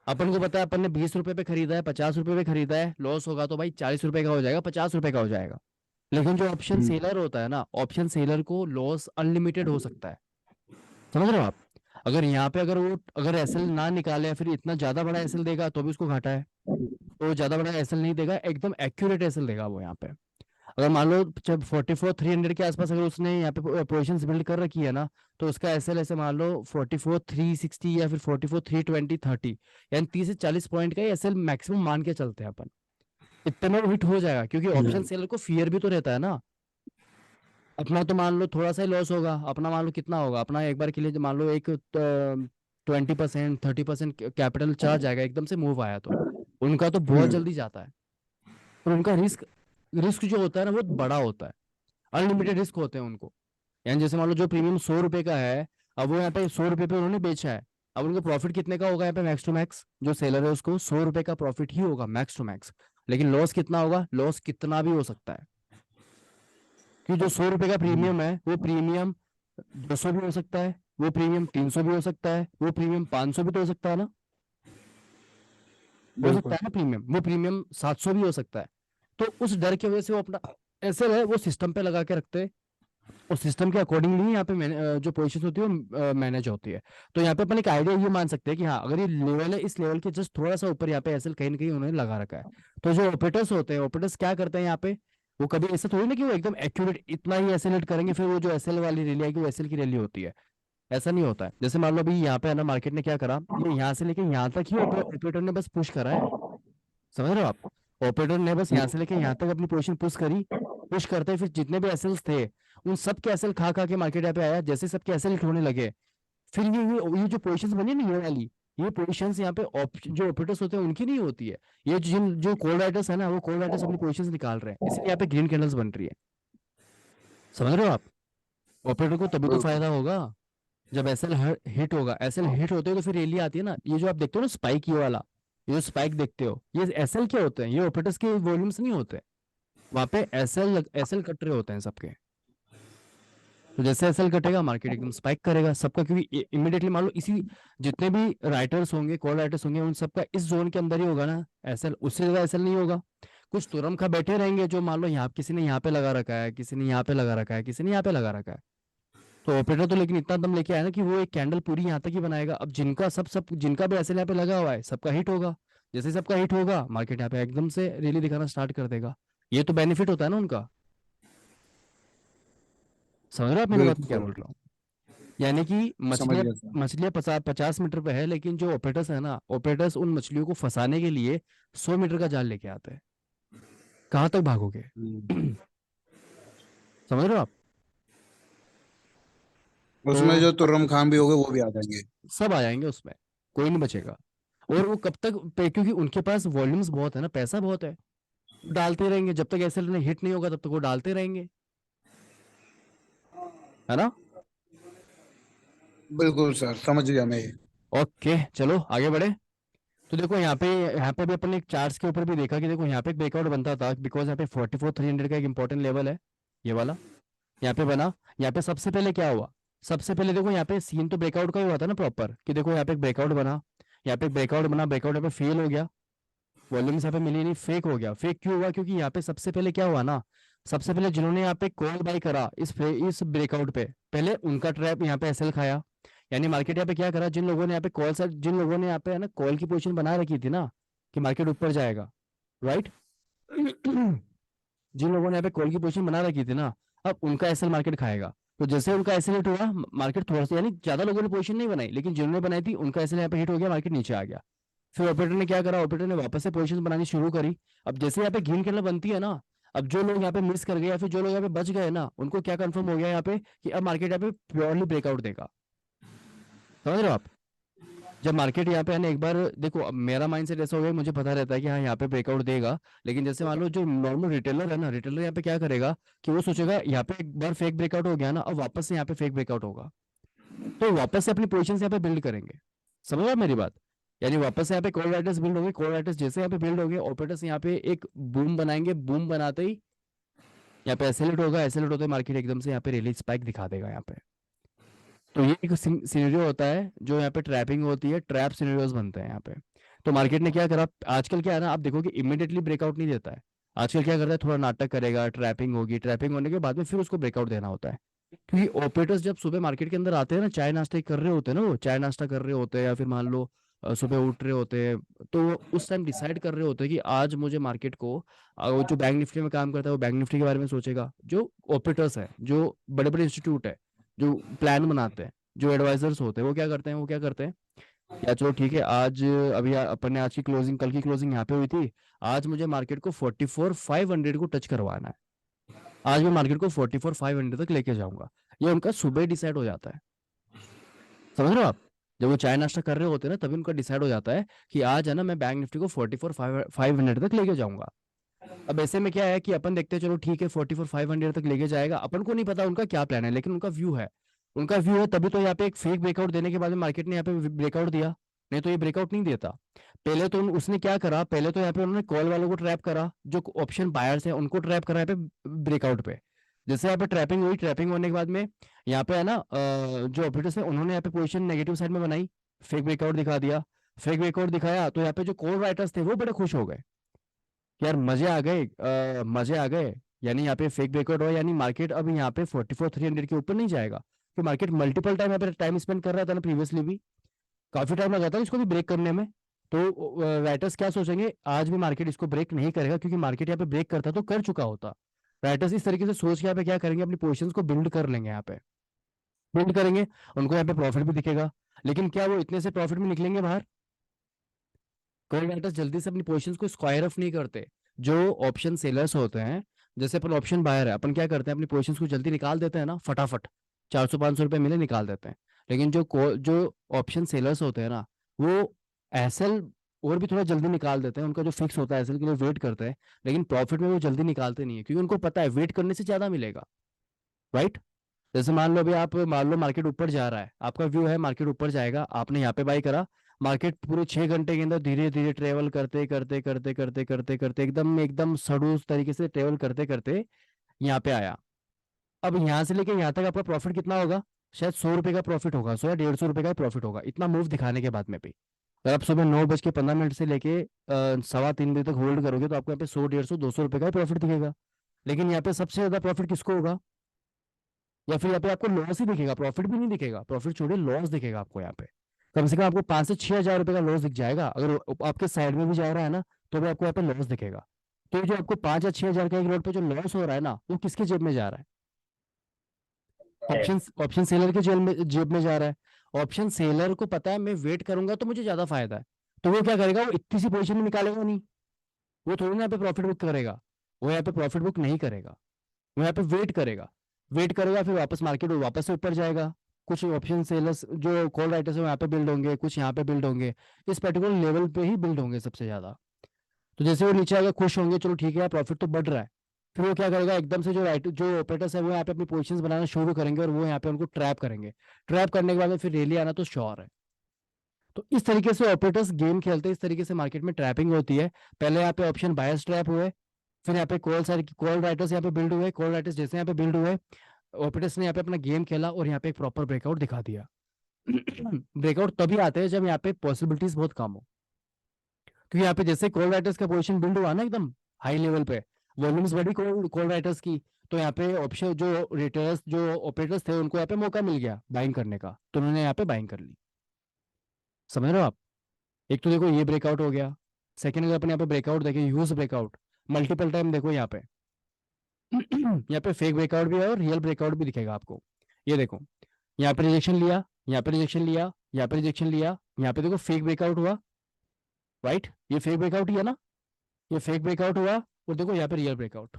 Speaker 1: अपन को पता है, अपन ने 20 रुपए पे खरीदा है, 50 रुपए पे खरीदा है, लॉस होगा तो भाई 40 रुपए का हो जाएगा, 50 रुपए का हो जाएगा। लेकिन जो ऑप्शन
Speaker 5: हम्म
Speaker 1: सेलर होता है ना, ऑप्शन सेलर को लॉस अनलिमिटेड हो सकता है। समझ रहे हो आप? अगर यहाँ पे अगर एसएल ना निकाले या फिर इतना ज्यादा बड़ा एसएल देगा तो भी उसको घाटा है। तो ज्यादा बड़ा एसएल नहीं देगा, एकदम एक्यूरेट एसएल देगा वो यहाँ पे। अगर मान लो जब 44,300 के आसपास अगर उसने यहाँ पे पोजिशन बिल्ड कर रखी है ना, तो उसका एसएल ऐसे मान लो 44,360 या फिर 44,320 30, यानी 30 से 40 पॉइंट का एसएल मैक्सिमम मान के चलते हैं अपन। इतने में वो हिट हो जाएगा, क्योंकि ऑप्शन
Speaker 5: हम्म
Speaker 1: सेलर को फियर भी तो रहता है ना। अपना तो मान लो थोड़ा सा ही लॉस होगा, अपना मान लो कितना होगा, अपना एक बार के लिए जो मान लो एक 20% 30% कैपिटल चला जाएगा एकदम से मूव आया तो। उनका तो बहुत
Speaker 5: हम्म
Speaker 1: जल्दी जाता है। और उनका रिस्क रिस्क जो होता है ना, वो बड़ा होता है। अनलिमिटेड रिस्क होते हैं उनको। यानी जैसे मान लो जो प्रीमियम 100 रुपए का है, अब वो यहाँ पे 100 रुपए पे उन्होंने बेचा है। अब उनको प्रॉफिट कितने का होगा यहाँ पे? मैक्स टू मैक्स जो सेलर है उसको 100 रुपए का प्रॉफिट ही होगा मैक्स टू मैक्स। लेकिन लॉस कितना होगा? लॉस कितना भी हो सकता है, कि जो 100 रुपए का
Speaker 5: हम्म,
Speaker 1: प्रीमियम है, वो प्रीमियम 200 भी हो सकता है, वो प्रीमियम 300 भी हो सकता है, वो प्रीमियम 500 भी तो हो सकता है ना। हो सकता
Speaker 5: बिल्कुल।
Speaker 1: है ना प्रीमियम, वो प्रीमियम 700 भी हो सकता है। तो उस डर की वजह से वो अपना ऐसे है वो सिस्टम पे लगा के रखते हैं। उस सिस्टम के अकॉर्डिंगली यहाँ पे जो पोजीशन होती है वो मैनेज होती है। तो यहाँ पे अपन एक आइडिया ये मान सकते हैं कि हाँ, अगर ये लेवल है, इस लेवल के जस्ट थोड़ा सा ऊपर यहाँ पे एसएल कहीं ना कहीं उन्होंने लगा रखा है। तो जो ऑपरेटर्स होते हैं, ऑपरेटर्स क्या करते हैं यहाँ पे, वो कभी ऐसा थोड़ी ना कि वो एकदम एक्यूरेट इतना ही एसएल करेंगे, फिर वो जो एसएल वाली रैली आएगी वो एसएल की रैली होती है। ऐसा नहीं होता है। जैसे मान लो अभी यहाँ पे है ना, मार्केट ने क्या करा, ये यहाँ से लेके यहाँ तक ही ऑपरेटर ने बस पुश करा है। समझ रहे हो आप? ऑपरेटर ने बस यहाँ से लेके यहाँ तक अपनी पोजीशन पुश करी। पुश करते ही फिर जितने भी एसएल्स थे, उन सब के एसएल खा खा के मार्केट यहाँ पे आया। जैसे सबके एसएल हिट होने लगे, फिर ये जो पोजीशंस बनी ना ये वाली, ये पोजीशंस यहाँ पे जो ऑपरेटर्स होते हैं उनकी नहीं होती है। ये जो कॉल राइटर्स है ना, वो कॉल राइटर्स अपनी पोजीशंस निकाल रहे हैं, इसलिए यहाँ पे ग्रीन कैंडल्स बन रही है। समझ रहे हो आप? ऑपरेटर को तभी तो
Speaker 5: बिल्कुल।
Speaker 1: फायदा होगा जब एसएल हिट होगा। एसएल हिट होते हो तो फिर रैली आती है ना, ये जो आप देखते हो ना स्पाइक, ये वाला, ये जो स्पाइक देखते हो, ये एसएल के होते हैं, ये ऑपरेटर्स के वॉल्यूम्स नहीं होते। वहां पे एसएल कट रहे होते हैं सबके। तो जैसे एसएल कटेगा, मार्केट एकदम स्पाइक करेगा सबका, क्योंकि इमीडिएटली मान लो इसी जितने भी राइटर्स होंगे, कॉल राइटर्स होंगे, उन सबका इस जोन के अंदर ही होगा ना एसएल, उससे ज्यादा एसएल नहीं होगा। कुछ तुरम खा बैठे रहेंगे, जो मान लो यहाँ किसी ने यहाँ पे लगा रखा है, किसी ने यहाँ पे लगा रखा है, किसी ने यहाँ पे लगा रखा है। तो ऑपरेटर तो लेकिन इतना दम लेके आया ना कि वो एक कैंडल पूरी यहाँ तक ही बनाएगा। अब जिनका सब जिनका भी एसएल यहाँ पे लगा हुआ है, सबका हिट होगा। जैसे ही सबका हिट होगा, मार्केट यहाँ पे एकदम से रैली दिखाना स्टार्ट कर देगा। ये तो बेनिफिट होता है ना उनका। समझ रहे हो आप मेरी बात क्या
Speaker 5: बिल्कुल
Speaker 1: बोल रहा हूँ? यानी कि
Speaker 5: समझ
Speaker 1: मछलियां
Speaker 5: गया सर।
Speaker 1: मछलियां 50 50 मीटर पे है, लेकिन जो ऑपरेटर्स है ना, ऑपरेटर्स उन मछलियों को फंसाने के लिए 100 मीटर का जाल लेके आते हैं। कहाँ तक भागोगे?
Speaker 5: हम्म,
Speaker 1: समझ रहे हो आप? तो
Speaker 5: उसमें जो तुर्रम खान भी होंगे वो भी आ जाएंगे।
Speaker 1: सब आ जाएंगे उसमें, कोई नहीं बचेगा। और वो कब तक क्योंकि उनके पास वॉल्यूम्स बहुत है ना, पैसा बहुत है। डालते रहेंगे जब तक एसएल ने हिट नहीं होगा, तब तक वो डालते रहेंगे, है ना।
Speaker 5: बिल्कुल सर, समझ गया मैं ये।
Speaker 1: ओके चलो आगे बढ़े। तो देखो यहाँ पे भी अपन ने एक चार्ट्स के ऊपर भी देखा कि देखो यहाँ पे एक ब्रेकआउट बनता था, बिकॉज यहाँ पे 44,300 का एक इंपॉर्टेंट लेवल है, ये वाला यहाँ पे बना। यहाँ पे सबसे पहले क्या हुआ, सबसे पहले देखो यहाँ पे सीन तो ब्रेकआउट का ही हुआ था ना प्रॉपर, कि देखो यहाँ पे एक ब्रेकआउट बना, यहाँ पे एक ब्रेकआउट बना, ब्रेकआउट यहाँ पे फेल हो गया, वॉल्यूम्स यहाँ पे मिली नहीं, फेक हो गया। फेक क्यों हुआ, क्योंकि यहाँ पे सबसे पहले क्या हुआ ना, सबसे पहले जिन्होंने यहाँ पे कॉल बाय करा इस ब्रेकआउट पे, पहले उनका ट्रैप यहाँ पे एसएल खाया। यानी मार्केट यहाँ पे क्या करा, जिन लोगों ने यहाँ पे कॉल से, जिन लोगों ने यहाँ पे है ना कॉल की पोजीशन बना रखी थी ना कि मार्केट ऊपर जाएगा, राइट जिन लोगों ने यहाँ पे कॉल की पोजीशन बना रखी थी ना, अब उनका एसएल मार्केट खाएगा। तो जैसे उनका एसएल हिट हुआ, मार्केट थोड़ा सा, यानी ज्यादा लोगों ने पोजीशन नहीं बनाई, लेकिन जिन्होंने बनाई थी उनका एसएल यहाँ पे हिट हो गया, मार्केट नीचे आ गया। फिर ऑपरेटर ने क्या करा, ऑपरेटर ने वापस से पोजीशन बनानी शुरू करी। अब जैसे यहाँ पे ग्रीन कैंडल बनती है ना, अब जो लोग यहाँ पे मिस कर गए या फिर जो लोग यहाँ पे बच गए ना, उनको क्या कंफर्म हो गया यहाँ पे कि अब मार्केट यहाँ पे प्योरली ब्रेकआउट देगा। समझ रहे हो आप। जब मार्केट यहाँ पे है ना, एक बार देखो, अब मेरा माइंडसेट ऐसा हो गया, मुझे पता रहता है कि हाँ यहाँ पे ब्रेकआउट देगा, लेकिन जैसे मान लो जो नॉर्मल रिटेलर है ना, रिटेलर यहाँ पे क्या करेगा कि वो सोचेगा यहाँ पे एक बार फेक ब्रेकआउट हो गया ना, अब वापस से यहाँ पे फेक ब्रेकआउट होगा, तो वापस से अपनी पोजीशन यहाँ पे बिल्ड करेंगे। समझ रहे हो मेरी बात। यानी वापस से यहाँ पे कॉल राइटर्स बिल्ड होंगे, कॉल राइटर्स जैसे यहाँ पे बिल्ड होंगे, ऑपरेटर्स यहाँ पे एक बूम बनाएंगे, बूम बनाते ही यहाँ पे एसेलेट होगा, एसेलेट होते ही मार्केट एकदम से यहाँ पे रिलीज स्पाइक दिखा देगा यहाँ पे। तो ये एक सिनेरियो होता है जो यहाँ पे ट्रैपिंग होती है, ट्रैप सिनेरियोज बनते हैं यहाँ पे। तो मार्केट ने क्या करा, आजकल क्या है ना, आप देखोगे इमीडिएटली ब्रेकआउट नहीं देता है, आजकल क्या करता है, थोड़ा नाटक करेगा, ट्रैपिंग होगी, ट्रैपिंग होने के बाद में फिर उसको ब्रेकआउट देना होता है। क्योंकि ऑपरेटर्स जब सुबह मार्केट के अंदर आते हैं ना, चाय नाश्ता कर रहे होते हैं ना, वो चाय नाश्ता कर रहे होते हैं या फिर मान लो सुबह उठ रहे होते हैं, तो वो उस टाइम डिसाइड कर रहे होते हैं कि आज मुझे मार्केट को वो जो बैंक निफ्टी में काम करता है वो बैंक निफ्टी के बारे में सोचेगा। जो ऑपरेटर्स है, जो बड़े बड़े इंस्टीट्यूट है, जो प्लान बनाते हैं, जो एडवाइजर्स होते हैं, वो क्या करते हैं, वो क्या करते हैं, या चलो ठीक है, आज अभी अपन ने आज की क्लोजिंग, कल की क्लोजिंग यहाँ पे हुई थी, आज मुझे मार्केट को 44,500 को टच करवाना है, आज मैं मार्केट को 44,500 तक लेके जाऊंगा। ये उनका सुबह डिसाइड हो जाता है। समझ रहे हो आप। जब वो चाय नाश्ता कर रहे होते हैं ना, तभी उनका डिसाइड हो जाता है कि आज है ना मैं बैंक निफ्टी को 44,500 तक लेके जाऊंगा। अब ऐसे में क्या है कि अपन देखते हैं, चलो ठीक है 44,500 तक लेके जाएगा, अपन को नहीं पता उनका क्या प्लान है, लेकिन उनका व्यू है, उनका व्यू है, तभी तो यहाँ पे एक फेक ब्रेकआउट देने के बाद में मार्केट ने यहाँ पे ब्रेकआउट दिया, नहीं तो ये ब्रेकआउट नहीं देता। पहले तो उसने क्या करा, पहले तो यहाँ पे उन्होंने कॉल वालों को ट्रैप करा, जो ऑप्शन बायर्स है उनको ट्रैप करा यहाँ पे ब्रेकआउट पे। जैसे यहाँ पे ट्रैपिंग हुई, ट्रैपिंग होने के बाद में यहाँ पे है ना जो ऑपरेटर्स है उन्होंने यहाँ पे पोजीशन नेगेटिव साइड में बनाई, फेक ब्रेकआउट दिखा दिया। फेक ब्रेकआउट दिखाया तो यहाँ पे जो कॉल राइटर्स थे वो बड़े खुश हो गए कि यार मजे आ गए, मजे आ गए। यानी यहाँ पे फेक ब्रेकआउट हुआ, यानी मार्केट अब यहाँ पे 44,300 के ऊपर नहीं जाएगा, तो मार्केट मल्टीपल टाइम यहाँ पे टाइम स्पेंड कर रहा था ना, प्रीवियसली भी काफी टाइम लगा था इसको भी ब्रेक करने में। तो राइटर्स क्या सोचेंगे, आज भी मार्केट इसको ब्रेक नहीं करेगा, क्योंकि मार्केट यहाँ पे ब्रेक करता तो कर चुका होता। राइटर्स इस तरीके से सोच के यहाँ पे क्या करेंगे, अपनी पोजीशंस को बिल्ड कर लेंगे, यहाँ पे बिल्ड करेंगे, उनको यहाँ पे प्रॉफिट भी दिखेगा। लेकिन क्या वो इतने से प्रॉफिट में निकलेंगे बाहर। कॉल राइटर्स जल्दी से अपनी पोजीशंस को स्क्वायर ऑफ नहीं करते। जो ऑप्शन सेलर्स होते हैं, जैसे अपन ऑप्शन बायर है, अपन क्या करते हैं, अपनी पोजीशंस को जल्दी निकाल देते हैं ना, फटाफट 400-500 रुपए मिले निकाल देते हैं। लेकिन जो ऑप्शन सेलर्स होते हैं ना, वो एसएल और भी थोड़ा जल्दी निकाल देते हैं, उनका जो फिक्स होता है एसएल के लिए वेट करते हैं, लेकिन प्रॉफिट में वो जल्दी निकालते नहीं है, क्योंकि उनको पता है वेट करने से ज्यादा मिलेगा, राइट। जैसे मान लो अभी आप मान लो मार्केट ऊपर जा रहा है, आपका व्यू है मार्केट ऊपर जाएगा, आपने यहाँ पे बाई करा, मार्केट पूरे 6 घंटे के अंदर धीरे धीरे ट्रेवल करते करते करते करते करते करते एकदम एकदम सड़ूस तरीके से ट्रेवल करते करते यहाँ पे आया। अब यहाँ से लेके यहाँ तक आपका प्रॉफिट कितना होगा, शायद 100 रुपए का प्रॉफिट होगा, 100 या 150 रुपए का प्रॉफिट होगा, इतना मूव दिखाने के बाद में भी। अगर आप सुबह 9:15 से लेके 2:15 बजे तक होल्ड करोगे, तो आपको यहाँ पे 100, 150, 200 रुपए का प्रॉफिट दिखेगा। लेकिन यहाँ पे सबसे ज्यादा प्रॉफिट किसको होगा, या फिर यहाँ पे आपको लॉस ही दिखेगा, प्रॉफिट भी नहीं दिखेगा, प्रॉफिट छोड़िए लॉस दिखेगा आपको यहाँ पे। कम से कम आपको 5 से 6 हजार रुपए का लॉस दिख जाएगा, अगर आपके साइड में भी जा रहा है ना, तो भी आपको यहाँ पे लॉस दिखेगा। तो ये जो आपको 5 या 6 हजार का एक लोड पे जो लॉस हो रहा है ना, वो किसके जेब में जा रहा है, ऑप्शन ऑप्शन सेलर के जेब में जा रहा है। ऑप्शन सेलर को पता है मैं वेट करूंगा तो मुझे ज्यादा फायदा है, तो वो क्या करेगा, वो इतनी सी पोजीशन में निकालेगा नहीं, वो थोड़ी ना यहाँ पे प्रॉफिट बुक करेगा, वो यहाँ पे प्रॉफिट बुक नहीं करेगा, वो यहाँ पे वेट करेगा, वेट करेगा, फिर वापस मार्केट वापस से ऊपर जाएगा। कुछ ऑप्शन सेलर्स जो कॉल राइटर्स है यहाँ पे बिल्ड होंगे, कुछ यहाँ पे बिल्ड होंगे, इस पर्टिकुलर लेवल पे ही बिल्ड होंगे सबसे ज्यादा। तो जैसे वो नीचे आएगा खुश होंगे, चलो ठीक है प्रॉफिट तो बढ़ रहा है, फिर वो क्या करेगा एकदम से जो ऑपरेटर्स है वो यहाँ पे अपनी पोजीशंस बनाना शुरू करेंगे और वो यहाँ पे उनको ट्रैप करेंगे। ट्रैप करने के बाद में फिर रैली आना तो श्योर है। तो इस तरीके से ऑपरेटर्स गेम खेलते हैं, इस तरीके से मार्केट में ट्रैपिंग होती है। पहले यहाँ पे ऑप्शन बायर्स ट्रैप हुए, फिर यहाँ पे कॉल राइटर्स यहाँ पे बिल्ड हुए, कॉल राइटर्स जैसे यहाँ पे बिल्ड हुए, ऑपरेटर्स ने यहाँ पे अपना गेम खेला और यहाँ पे एक प्रॉपर ब्रेकआउट दिखा दिया। ब्रेकआउट तभी आते हैं जब यहाँ पे पॉसिबिलिटीज बहुत कम हो, क्योंकि यहाँ पे जैसे कॉल राइटर्स का पोजीशन बिल्ड हुआ ना एकदम हाई लेवल पे, वॉल्यूम्स बढ़ी कॉल राइटर्स की, तो यहाँ पे ऑप्शन जो रिटेलर्स जो ऑपरेटर्स थे उनको यहाँ पे मौका मिल गया बाइंग करने का, तो उन्होंने यहाँ पे बाइंग कर ली। समझ रहे हो आप? एक तो देखो ये ब्रेकआउट हो गया। सेकंड अगर अपन यहाँ पे ब्रेकआउट देखें, ह्यूज ब्रेकआउट मल्टीपल टाइम देखो यहाँ पे। यहाँ पे फेक ब्रेकआउट भी है और रियल ब्रेकआउट भी दिखेगा आपको। ये देखो यहाँ पे रिजेक्शन लिया, यहाँ पे रिजेक्शन लिया, यहाँ पे रिजेक्शन लिया, यहाँ पे देखो फेक ब्रेकआउट हुआ, राइट? ये फेक ब्रेकआउट ही है ना, ये फेक ब्रेकआउट हुआ और देखो यहाँ पे रियल ब्रेकआउट।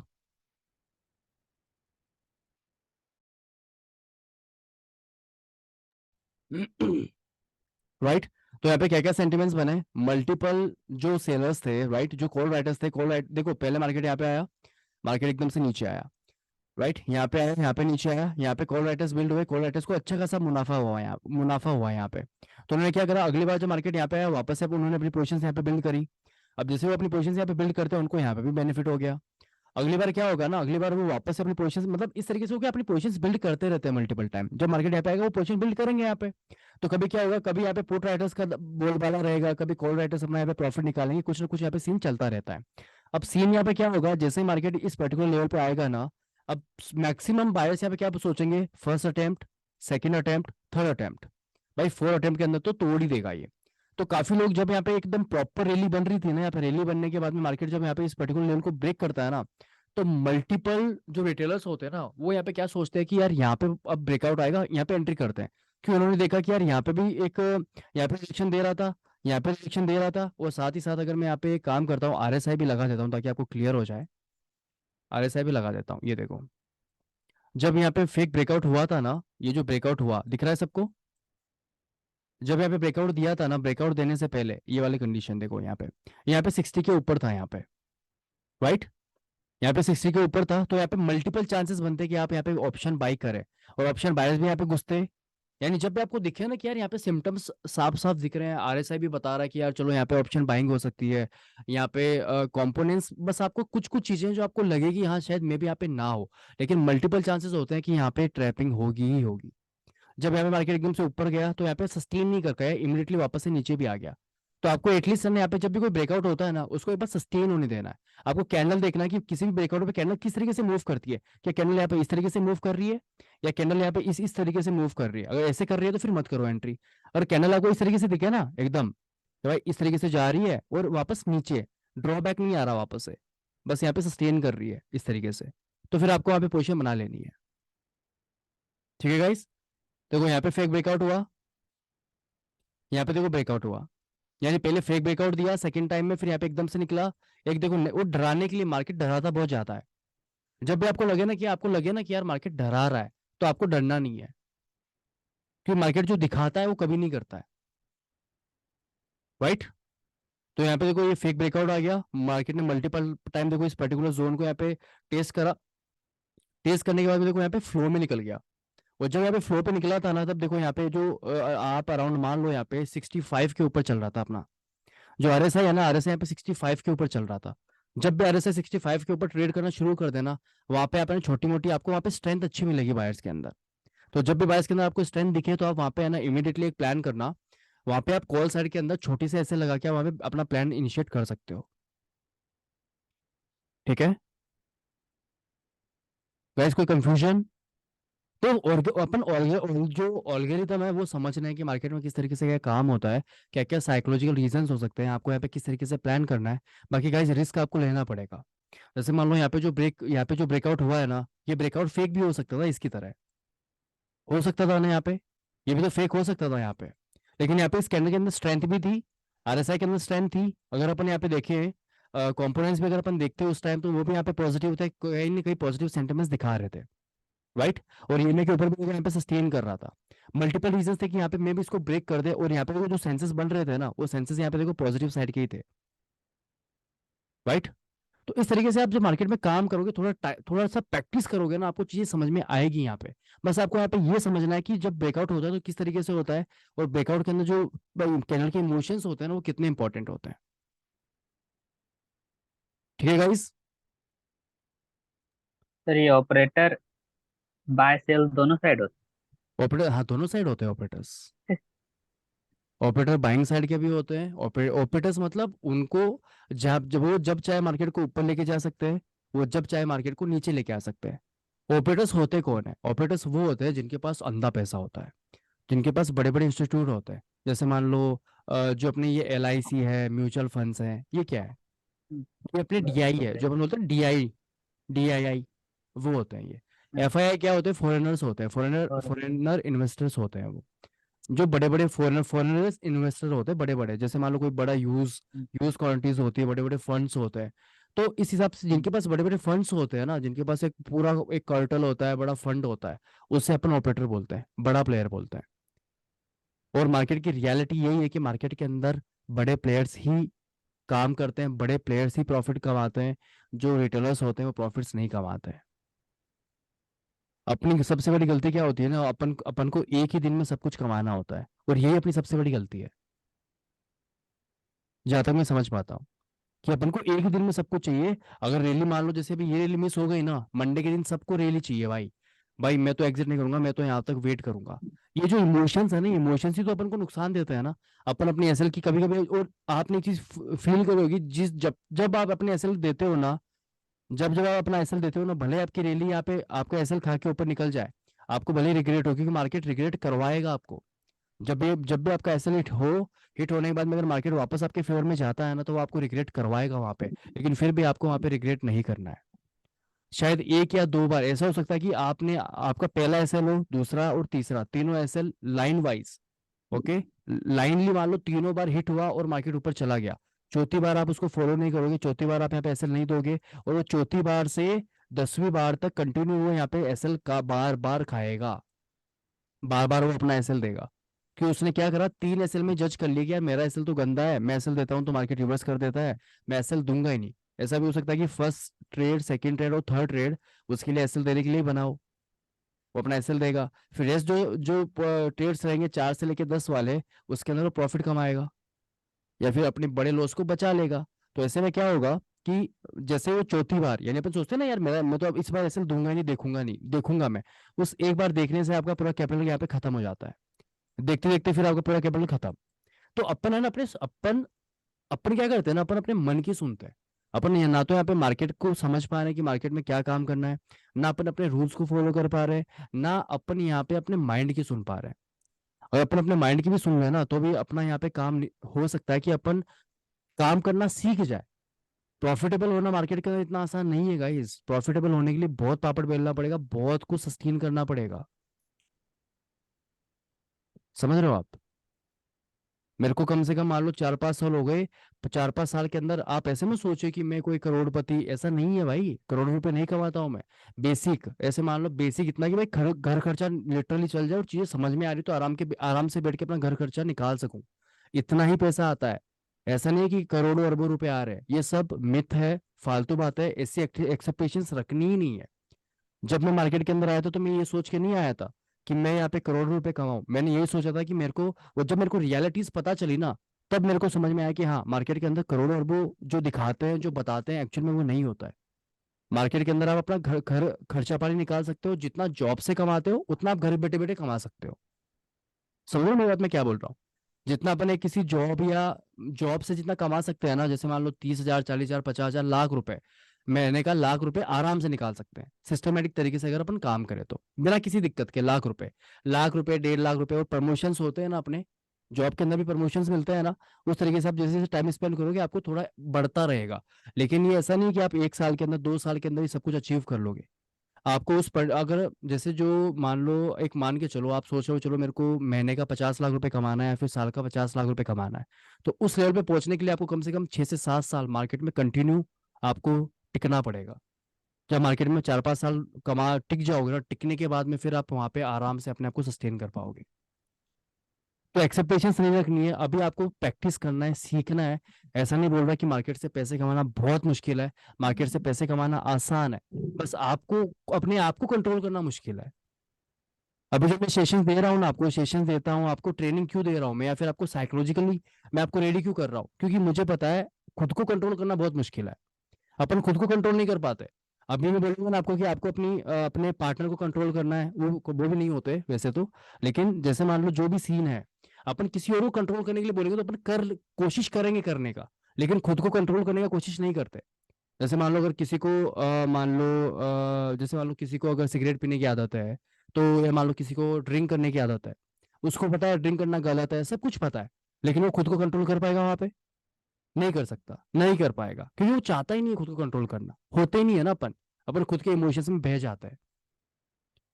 Speaker 1: राइट? तो यहाँ पे क्या क्या सेंटिमेंट्स बने, मल्टीपल जो सेलर्स थे, राइट, जो कॉल राइटर्स थे, कॉल राइट देखो पहले मार्केट यहाँ पे आया, मार्केट एकदम से नीचे आया, राइट, यहाँ पे आया, यहाँ पे नीचे आया, यहाँ पे कॉल राइटर्स बिल्ड हुए, कॉल राइटर्स को अच्छा खासा मुनाफा हुआ यहाँ पे। तो उन्होंने क्या करा, अगली बार जब मार्केट यहाँ पे आया वापस से उन्होंने अपनी पोजीशन यहाँ पे बिल्ड करी। अब जैसे वो अपनी पोजीशन यहाँ पे बिल्ड करते हैं उनको यहाँ पे भी बेनिफिट हो गया। अगली बार क्या होगा ना, अगली बार वो वापस से अपनी पोजीशन, मतलब इस तरीके से हो गया, अपनी पोजीशंस बिल्ड करते रहते हैं मल्टीपल टाइम। जब मार्केट यहाँ पे आएगा वो पोजीशन बिल्ड करेंगे यहाँ पे। तो कभी क्या होगा, कभी यहाँ पे पुट राइटर्स का बोलबाला रहेगा, कभी कॉल राइटर्स अपना यहाँ पे प्रॉफिट निकालेंगे, कुछ ना कुछ यहाँ पे सीन चलता रहता है। अब सीन यहाँ पे क्या होगा, जैसे ही मार्केट इस पर्टिकुलर लेवल पे आएगा ना, अब मैक्सिमम बायर्स यहाँ पे क्या सोचेंगे, first attempt, second attempt, third attempt, भाई 4 अटेम्प्ट के अंदर तो तोड़ ही देगा ये। तो काफी लोग जब यहाँ पे एकदम प्रॉपर रैली बन रही थी ना, यहाँ पे रैली बनने के बाद में मार्केट जब यहाँ पे इस पर्टिकुलर लेवल को ब्रेक करता है ना, तो मल्टीपल जो रिटेलर्स होते हैं ना वो यहाँ पे क्या सोचते हैं कि यार यहाँ पे अब ब्रेकआउट आएगा, यहाँ पे एंट्री करते हैं। क्यों, उन्होंने देखा कि यार यहाँ पे भी एक यहाँ पे रिजेक्शन दे रहा था, यहाँ पे रिजेक्शन दे रहा था, और साथ ही साथ अगर मैं यहाँ पे एक काम करता हूँ, आरएसआई भी लगा देता हूँ ताकि आपको क्लियर हो जाए। आरएसआई भी लगा देता हूँ, ये देखो जब यहाँ पे फेक ब्रेकआउट हुआ था ना, ये जो ब्रेकआउट हुआ दिख रहा है सबको, जब यहाँ पे ब्रेकआउट दिया था ना, ब्रेकआउट देने से पहले ये वाली कंडीशन देखो, यहाँ पे 60 के ऊपर था यहाँ पे, राइट, यहाँ पे 60 के ऊपर था, तो यहाँ पे मल्टीपल चांसेस बनते हैं कि आप यहाँ पे ऑप्शन बाई करें, और ऑप्शन बायर्स भी यहाँ पे घुसते हैं। यानी जब भी आपको दिखे ना कि यार यहाँ पे सिम्टम्स साफ साफ दिख रहे हैं, आरएसआई भी बता रहा है कि यार चलो यहाँ पे ऑप्शन बाइंग हो सकती है, यहाँ पे कंपोनेंट्स, बस आपको कुछ कुछ चीजें जो आपको लगेगी हाँ शायद मे भी यहाँ पे ना हो, लेकिन मल्टीपल चांसेस होते हैं कि यहाँ पे ट्रैपिंग होगी ही होगी। जब यहाँ पे मार्केट एकदम से ऊपर गया तो यहाँ पे सस्टेन नहीं कर पाया, इमीडिएटली वापस से नीचे भी आ गया। तो आपको एटलीस्ट यहाँ पे जब भी कोई ब्रेकआउट होता है ना, उसको एक बार सस्टेन होने देना है। आपको कैंडल देखना है कि किसी भी ब्रेकआउट पे कैंडल किस तरीके से मूव करती है, क्या कैंडल यहाँ पे इस तरीके से मूव कर रही है, या कैंडल यहाँ पे इस तरीके से मूव कर रही है। अगर ऐसे कर रही है तो फिर मत करो एंट्री। अगर कैंडल आपको इस तरीके से दिखे ना एकदम, तो भाई इस तरीके से जा रही है और वापस नीचे, ड्रॉबैक नहीं आ रहा वापस से, बस यहाँ पे सस्टेन कर रही है इस तरीके से, तो फिर आपको यहाँ पे पोजीशन बना लेनी है। ठीक है गाइस, देखो यहाँ पे फेक ब्रेकआउट हुआ, यहाँ पे देखो ब्रेकआउट हुआ, यानी पहले फेक ब्रेकआउट दिया, सेकंड टाइम में फिर यहाँ पे एकदम से निकला। एक देखो वो डराने के लिए, मार्केट डराता बहुत जाता है। जब भी आपको लगे ना कि यार मार्केट डरा रहा है, तो आपको डरना नहीं है, क्योंकि मार्केट जो दिखाता है वो कभी नहीं करता है, राइट। तो यहाँ पे देखो ये फेक ब्रेकआउट आ गया, मार्केट ने मल्टीपल टाइम देखो इस पर्टिकुलर जोन को यहाँ पे टेस्ट करा, टेस्ट करने के बाद देखो यहाँ पे फ्लो में निकल गया। और जब यहाँ पे फ्लो पे निकला था ना, तब देखो यहाँ पे जो आप अराउंड मान लो यहाँ पे 65 के ऊपर चल रहा था अपना जो आरएसआई है ना, आरएसआई यहाँ पे 65 के ऊपर चल रहा था। जब भी आरएसआई 65 के ऊपर ट्रेड करना शुरू कर देना, वहां पे आपने छोटी मोटी आपको वहां पे स्ट्रेंथ अच्छी मिलेगी बायर्स के अंदर। तो जब भी बायर्स के अंदर आपको स्ट्रेंथ दिखे तो आप वहां पे है ना इमीडिएटली एक प्लान करना, वहां पे आप कॉल साइड के अंदर छोटी से ऐसे लगा के वहां पे अपना प्लान इनिशिएट कर सकते हो। ठीक है गाइस, कोई कंफ्यूजन? तो अपन जो ऑलगोरिथम है वो समझना है कि मार्केट में किस तरीके से क्या काम होता है, क्या क्या साइकोलॉजिकल रीजंस हो सकते हैं, आपको यहाँ पे किस तरीके से प्लान करना है। बाकी गाइस रिस्क आपको लेना पड़ेगा। जैसे मान लो यहाँ पे जो ब्रेकआउट हुआ है ना, ये ब्रेकआउट फेक भी हो सकता था, इसकी तरह हो सकता था ना, यहाँ पे ये भी तो फेक हो सकता था यहाँ पे, लेकिन यहाँ पे इस कैंडल के अंदर स्ट्रेंथ भी थी, आरएसआई के अंदर स्ट्रेंथ थी। अगर अपन यहाँ पे देखें कंपोनेंट्स भी अगर अपन देखते हैं उस टाइम, तो वो भी यहाँ पे पॉजिटिव थे, कहीं ना कहीं पॉजिटिव सेंटिमेंट्स दिखा रहे थे, राइट। और ईएमए के ऊपर भी यहाँ पे सस्टेन कर रहा था। मल्टीपल रीजन थे कि यहाँ पे मे भी इसको ब्रेक कर दे, और यहाँ पे जो सेंसेस बन रहे थे ना, वो सेंसेस यहाँ पे देखो पॉजिटिव साइड के ही थे। राइट। तो इस तरीके से आप जब मार्केट में काम करोगे, थोड़ा सा प्रैक्टिस करोगे ना, आपको चीजें समझ में आएगी यहाँ पे। बस आपको यहाँ पे ये समझना है कि जब ब्रेकआउट होता है तो किस तरीके से होता है, और ब्रेकआउट के अंदर जो कैंडल के इमोशंस होते हैं ना, वो कितने इंपॉर्टेंट होते हैं। ठीक है गाइस।
Speaker 2: सर ये ऑपरेटर बाय सेल दोनों साइड होते
Speaker 1: ऑपरेटर, हाँ, दोनों साइड होते हैं ऑपरेटर्स। ऑपरेटर बाइंग साइड के भी होते हैं। ऑपरेटर्स मतलब उनको जब चाहे मार्केट को ऊपर लेके जा सकते हैं, वो जब चाहे मार्केट को नीचे लेके आ सकते हैं। ऑपरेटर्स होते कौन है? ऑपरेटर्स वो होते हैं जिनके पास अंधा पैसा होता है, जिनके पास बड़े बड़े इंस्टीट्यूट होते हैं। जैसे मान लो जो अपने ये LIC है, म्यूचुअल फंड्स हैं, ये क्या है?
Speaker 2: हैं।
Speaker 1: ये अपने DI है, जो अपन बोलते हैं DII, वो होते हैं ये। FII क्या होते हैं? फॉरेनर्स होते हैं,
Speaker 2: और
Speaker 1: फॉरेनर इन्वेस्टर्स होते हैं वो, जो बड़े बड़े फॉरेनर्स इन्वेस्टर होते हैं, बड़े बड़े। जैसे मान लो कोई बड़ा यूज क्वांटिटीज होती है, बड़े बड़े फंड्स होते हैं। तो इस हिसाब से जिनके पास बड़े बड़े फंड्स होते हैं ना, जिनके पास एक पूरा एक कार्टल होता है, बड़ा फंड होता है, उससे अपन ऑपरेटर बोलते हैं, बड़ा प्लेयर बोलते हैं। और मार्केट की रियलिटी यही है कि मार्केट के अंदर बड़े प्लेयर्स ही काम करते हैं, बड़े प्लेयर्स ही प्रॉफिट कमाते हैं। जो रिटेलर्स होते हैं वो प्रॉफिट्स नहीं कमाते हैं। अपनी सबसे बड़ी गलती क्या होती है ना, अपन अपन को एक ही दिन में सब कुछ कमाना होता है, और यही अपनी सबसे बड़ी गलती है, जहां तक मैं समझ पाता हूँ, कि अपन को एक ही दिन में सब कुछ चाहिए। अगर रैली मान लो, जैसे अभी ये रैली मिस हो गई ना, मंडे के दिन सबको रैली चाहिए भाई। भाई मैं तो एग्जिट नहीं करूंगा, मैं तो यहाँ तक वेट करूंगा। ये जो इमोशंस है ना, इमोशंस ही तो अपन को नुकसान देते हैं ना। अपन अपनी एसएल की कभी कभी, और आपने एक चीज फील करोगी, जब जब आप अपने एसएल देते हो ना, जब जब आप अपना एसएल देते हो ना, भले आपकी रैली यहाँ पे आपका एसएल खा के ऊपर निकल जाए, आपको भले रिग्रेट हो, क्योंकि मार्केट रिग्रेट करवाएगा आपको। जब भी आपका एसएल हिट होने के बाद में अगर मार्केट वापस आपके फेवर में जाता है ना, तो वो आपको रिग्रेट करवाएगा वहां पे। लेकिन फिर भी आपको वहां पे रिग्रेट नहीं करना है। शायद एक या दो बार ऐसा हो सकता है कि आपने आपका पहला एसएल हो, दूसरा और तीसरा, तीनों एसएल लाइन वाइज, ओके, लाइनली मान लो तीनों बार हिट हुआ और मार्केट ऊपर चला गया। चौथी बार आप उसको फॉलो नहीं करोगे, चौथी बार आप यहाँ पे एसएल नहीं दोगे, और वो चौथी बार से 10वीं बार तक कंटिन्यू वो यहाँ पे एसएल का बार बार खाएगा, बार बार वो अपना एसएल देगा। कि उसने क्या करा, 3 एसएल में जज कर लिया कि यार मेरा एसएल तो गंदा है, मैं एसएल देता हूँ तो मार्केट रिवर्स कर देता है, मैं एसएल दूंगा ही नहीं। ऐसा भी हो सकता है कि फर्स्ट ट्रेड, सेकंड ट्रेड और थर्ड ट्रेड उसके लिए एसएल देने के लिए ही बनाओ, वो अपना एसएल देगा। फिर रेस्ट जो जो ट्रेड्स रहेंगे 4 से लेके 10 वाले, उसके अंदर वो प्रॉफिट कमाएगा, या फिर अपने बड़े लॉस को बचा लेगा। तो ऐसे में क्या होगा कि जैसे वो चौथी बार, यानी अपन सोचते हैं ना यार मेरा, मैं तो अब इस बार एसएल दूंगा ही नहीं, देखूंगा नहीं, देखूंगा मैं, उस एक बार देखने से आपका पूरा कैपिटल यहाँ पे खत्म हो जाता है। देखते देखते फिर आपका पूरा कैपिटल खत्म। तो अपन है ना, अपन अपन क्या करते हैं ना, अपन अपने मन की सुनते हैं। अपन ना तो यहाँ पे मार्केट को समझ पा रहे हैं कि मार्केट में क्या काम करना है, ना अपन अपने रूल्स को फॉलो कर पा रहे हैं, ना अपन यहाँ पे अपने माइंड की सुन पा रहे हैं। अगर अपन अपने माइंड की भी सुन ले ना, तो भी अपना यहाँ पे काम हो सकता है कि अपन काम करना सीख जाए। प्रॉफिटेबल होना मार्केट के अंदर इतना आसान नहीं है गाइस। प्रॉफिटेबल होने के लिए बहुत पापड़ बेलना पड़ेगा, बहुत कुछ सस्टेन करना पड़ेगा। समझ रहे हो आप? मेरे को कम से कम मान लो 4-5 साल हो गए। 4-5 साल के अंदर आप ऐसे में सोचे कि मैं कोई करोड़पति, ऐसा नहीं है भाई, करोड़ों रुपए नहीं कमाता हूं मैं। बेसिक ऐसे मान लो, बेसिक इतना कि भाई घर खर्चा लिटरली चल जाए, और चीजें समझ में आ रही तो आराम से बैठ के अपना घर खर्चा निकाल सकूं, इतना ही पैसा आता है। ऐसा नहीं है कि करोड़ों अरबों रुपए आ रहे हैं, ये सब मिथ है, फालतू बात है, ऐसी एक्सपेक्टेशंस रखनी ही नहीं है। जब मैं मार्केट के अंदर आया था तो मैं ये सोच के नहीं आया था कि मैं यहाँ पे करोड़ रुपए कमाऊं। मैंने यही सोचा था कि मेरे को, वो जब मेरे को रियलिटीज पता चली ना, तब मेरे को समझ में आया कि हाँ, मार्केट के अंदर करोड़ों अरबों जो दिखाते हैं, जो बताते हैं, एक्चुअल में वो नहीं होता है। मार्केट के अंदर आप अपना घर खर्चा पानी निकाल सकते हो, जितना जॉब से कमाते हो उतना आप घर बैठे बैठे कमा सकते हो। समझ रहे हो मेरी बात मैं क्या बोल रहा हूँ? जितना अपने किसी जॉब से जितना कमा सकते हैं ना, जैसे मान लो 30,000, 40,000, 50,000, लाख रुपए, महीने का लाख रुपए आराम से निकाल सकते हैं सिस्टमेटिक तरीके से, अगर अपन काम करें तो बिना किसी दिक्कत के। लाख रुपए 1.5 लाख रुपए, और प्रमोशंस होते हैं ना अपने जॉब के अंदर भी, प्रमोशंस मिलते हैं ना। उस तरीके से आप जैसे जैसे टाइम स्पेंड करोगे, आपको थोड़ा बढ़ता रहेगा। लेकिन ये ऐसा नहीं कि आप 1 साल के अंदर, 2 साल के अंदर ही सब कुछ अचीव कर लोगे। आपको अगर जैसे जो मान लो, एक मान के चलो, आप सोच रहे हो चलो मेरे को महीने का 50 लाख रुपए कमाना है, या फिर साल का 50 लाख रुपए कमाना है, तो उस लेवल पे पहुंचने के लिए आपको कम से कम 6 से 7 साल मार्केट में कंटिन्यू आपको टिकना पड़ेगा। जब मार्केट में 4-5 साल टिक जाओगे ना, टिकने के बाद में फिर आप वहां पे आराम से अपने आप को सस्टेन कर पाओगे। तो एक्सपेक्टेशंस नहीं रखनी है, अभी आपको प्रैक्टिस करना है, सीखना है। ऐसा नहीं बोल रहा कि मार्केट से पैसे कमाना बहुत मुश्किल है, मार्केट से पैसे कमाना आसान है, बस आपको अपने आप को कंट्रोल करना मुश्किल है। अभी जो मैं सेशन दे रहा हूँ ना, आपको सेशन देता हूँ, आपको ट्रेनिंग क्यों दे रहा हूँ मैं, या फिर आपको साइकोलॉजिकली मैं आपको रेडी क्यों कर रहा हूँ, क्योंकि मुझे पता है खुद को कंट्रोल करना बहुत मुश्किल है। अपन खुद को कंट्रोल नहीं कर पाते। अभी मैं बोलूंगा ना आपको कि आपको अपने पार्टनर को कंट्रोल करना है, वो भी नहीं होते वैसे तो। लेकिन जैसे मान लो जो भी सीन है, अपन किसी और को कंट्रोल करने के लिए बोलेंगे तो अपन कोशिश करेंगे करने का, लेकिन खुद को कंट्रोल करने का कोशिश नहीं करते। जैसे मान लो अगर किसी को मान लो जैसे मान लो किसी को अगर सिगरेट पीने की आदत है, तो या मान लो किसी को ड्रिंक करने की आदत है, उसको पता है ड्रिंक करना गलत है, सब कुछ पता है, लेकिन वो खुद को कंट्रोल कर पाएगा वहां पे? नहीं कर सकता, नहीं कर पाएगा, क्योंकि वो चाहता ही नहीं है खुद को कंट्रोल करना, होते ही नहीं है ना अपन। अपन खुद के इमोशंस में बह जाते हैं,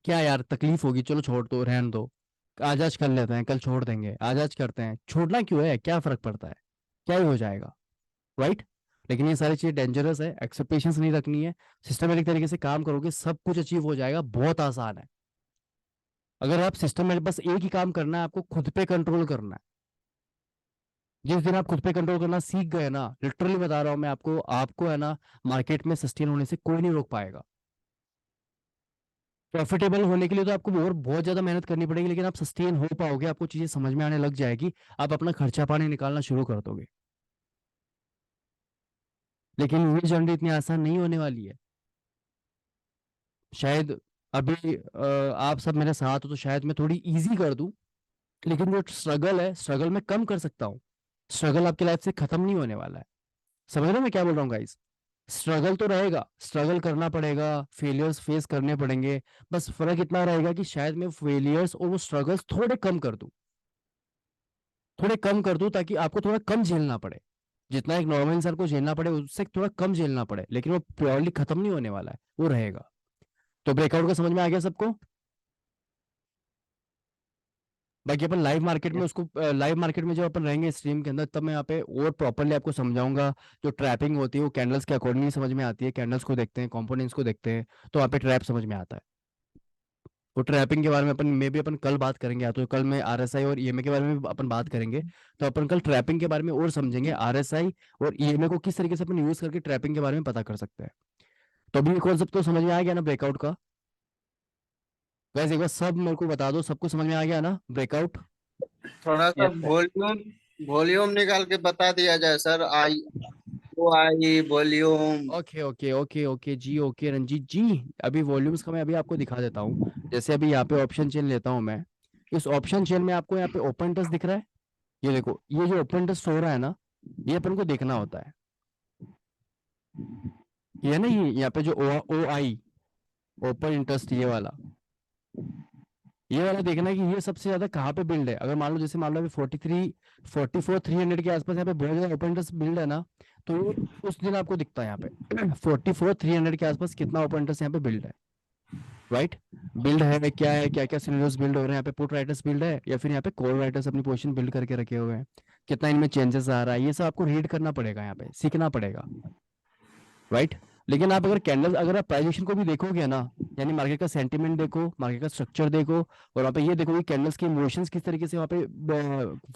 Speaker 1: क्या यार तकलीफ होगी, चलो छोड़ दो, रहन दो, आज आज कर लेते हैं, कल छोड़ देंगे, आज आज करते हैं, छोड़ना क्यों है, क्या फर्क पड़ता है, क्या ही हो जाएगा, राइट? लेकिन ये सारी चीजें डेंजरस है, एक्सपेक्टेशंस नहीं रखनी है, सिस्टमेटिक तरीके से काम करोगे सब कुछ अचीव हो जाएगा, बहुत आसान है। अगर आप सिस्टम में बस एक ही काम करना है, आपको खुद पे कंट्रोल करना है। जिस दिन आप खुद पे कंट्रोल करना सीख गए ना, लिटरली बता रहा हूं मैं आपको, आपको है ना मार्केट में सस्टेन होने से कोई नहीं रोक पाएगा। प्रॉफिटेबल होने के लिए तो आपको और बहुत ज्यादा मेहनत करनी पड़ेगी, लेकिन आप सस्टेन हो पाओगे, आपको चीजें समझ में आने लग जाएगी, आप अपना खर्चा पानी निकालना शुरू कर दोगे। लेकिन ये जर्नी इतनी आसान नहीं होने वाली है। शायद अभी आप सब मेरे साथ हो तो शायद मैं थोड़ी इजी कर दूं, लेकिन जो स्ट्रगल है, स्ट्रगल मैं कम कर सकता हूँ। स्ट्रगल आपकी लाइफ से खत्म नहीं होने वाला है। समझ रहे हो मैं क्या बोल रहा हूँ गाइस? स्ट्रगल तो रहेगा, स्ट्रगल करना पड़ेगा, फेलियर्स फेस करने पड़ेंगे, बस फर्क इतना रहेगा कि शायद मैं फेलियर्स और वो स्ट्रगल्स थोड़े कम कर दूं, थोड़े कम कर दूं, ताकि आपको थोड़ा कम झेलना पड़े। जितना एक नॉर्मल इंसान को झेलना पड़े उससे थोड़ा कम झेलना पड़े, लेकिन वो प्योरली खत्म नहीं होने वाला है, वो रहेगा। तो ब्रेकआउट का समझ में आ गया सबको? बाकी अपन लाइव मार्केट में
Speaker 2: Yes.
Speaker 1: उसको, लाइव मार्केट में जब अपन रहेंगे स्ट्रीम के अंदर, तब मैं यहाँ पे और प्रॉपरली आपको समझाऊंगा। जो ट्रैपिंग होती है वो कैंडल्स के अकॉर्डिंग समझ में आती है, कैंडल्स को देखते हैं, कंपोनेंट्स को देखते हैं, तो वहाँ पे ट्रैप समझ में आता है। वो ट्रैपिंग के बारे में अपन मे भी अपन कल बात करेंगे, या तो कल में आरएसआई और ईएमए के बारे में भी अपन बात करेंगे। तो अपन कल ट्रैपिंग के बारे में और समझेंगे, आरएसआई और ईएमए को किस तरीके से अपन यूज करके ट्रैपिंग के बारे में पता कर सकते हैं। तो अभी कॉन्सेप्ट तो समझ में आ गया ना ब्रेकआउट का? वैसे एक बार सब मेरे को बता दो, सबको समझ में आ गया ना ब्रेकआउट?
Speaker 4: थोड़ा सा
Speaker 2: Yes, sir.
Speaker 4: वॉल्यूम वॉल्यूम निकाल के बता दिया जाए सर। आई volume.
Speaker 1: Okay okay okay okay जी, ओके रंजीत जी। अभी वॉल्यूम्स का मैं अभी आपको दिखा देता हूँ। जैसे अभी यहाँ पे ऑप्शन चेन लेता हूँ मैं, इस ऑप्शन चेन में आपको यहाँ पे ओपन इंटरेस्ट दिख रहा है, ये देखो, ये जो ओपन इंटरेस्ट हो रहा है ना, ये अपन को देखना होता है। ये है ना, ये यहाँ पे जो ओ आई ओपन इंटरेस्ट, ये वाला देखना है कि ये सबसे ज्यादा कहाँ पे बिल्ड है। अगर मान लो जैसे मान लो अभी 44 300 के आसपास यहाँ पे बहुत ज्यादा ओपन इंटरेस्ट बिल्ड है ना, तो उस दिन आपको दिखता है यहाँ पे 44 300 के आसपास कितना ओपन इंटरेस्ट यहाँ पे बिल्ड है, राइट? बिल्ड है, क्या है, क्या क्या सिनेरियोस बिल्ड हो रहे हैं यहाँ पे, पुट राइटर्स बिल्ड है या फिर यहाँ पे कॉल राइटर्स अपनी पोजीशन बिल्ड करके रखे हुए हैं, कितना इनमें चेंजेस आ रहा है, ये सब आपको रीड करना पड़ेगा, यहाँ पे सीखना पड़ेगा, राइट? लेकिन आप अगर कैंडल्स, अगर आप प्राइजेशन को भी देखोगे ना, यानी मार्केट का सेंटीमेंट देखो, मार्केट का स्ट्रक्चर देखो, और वहाँ पे ये देखो कि कैंडल्स के इमोशंस किस तरीके से वहाँ पे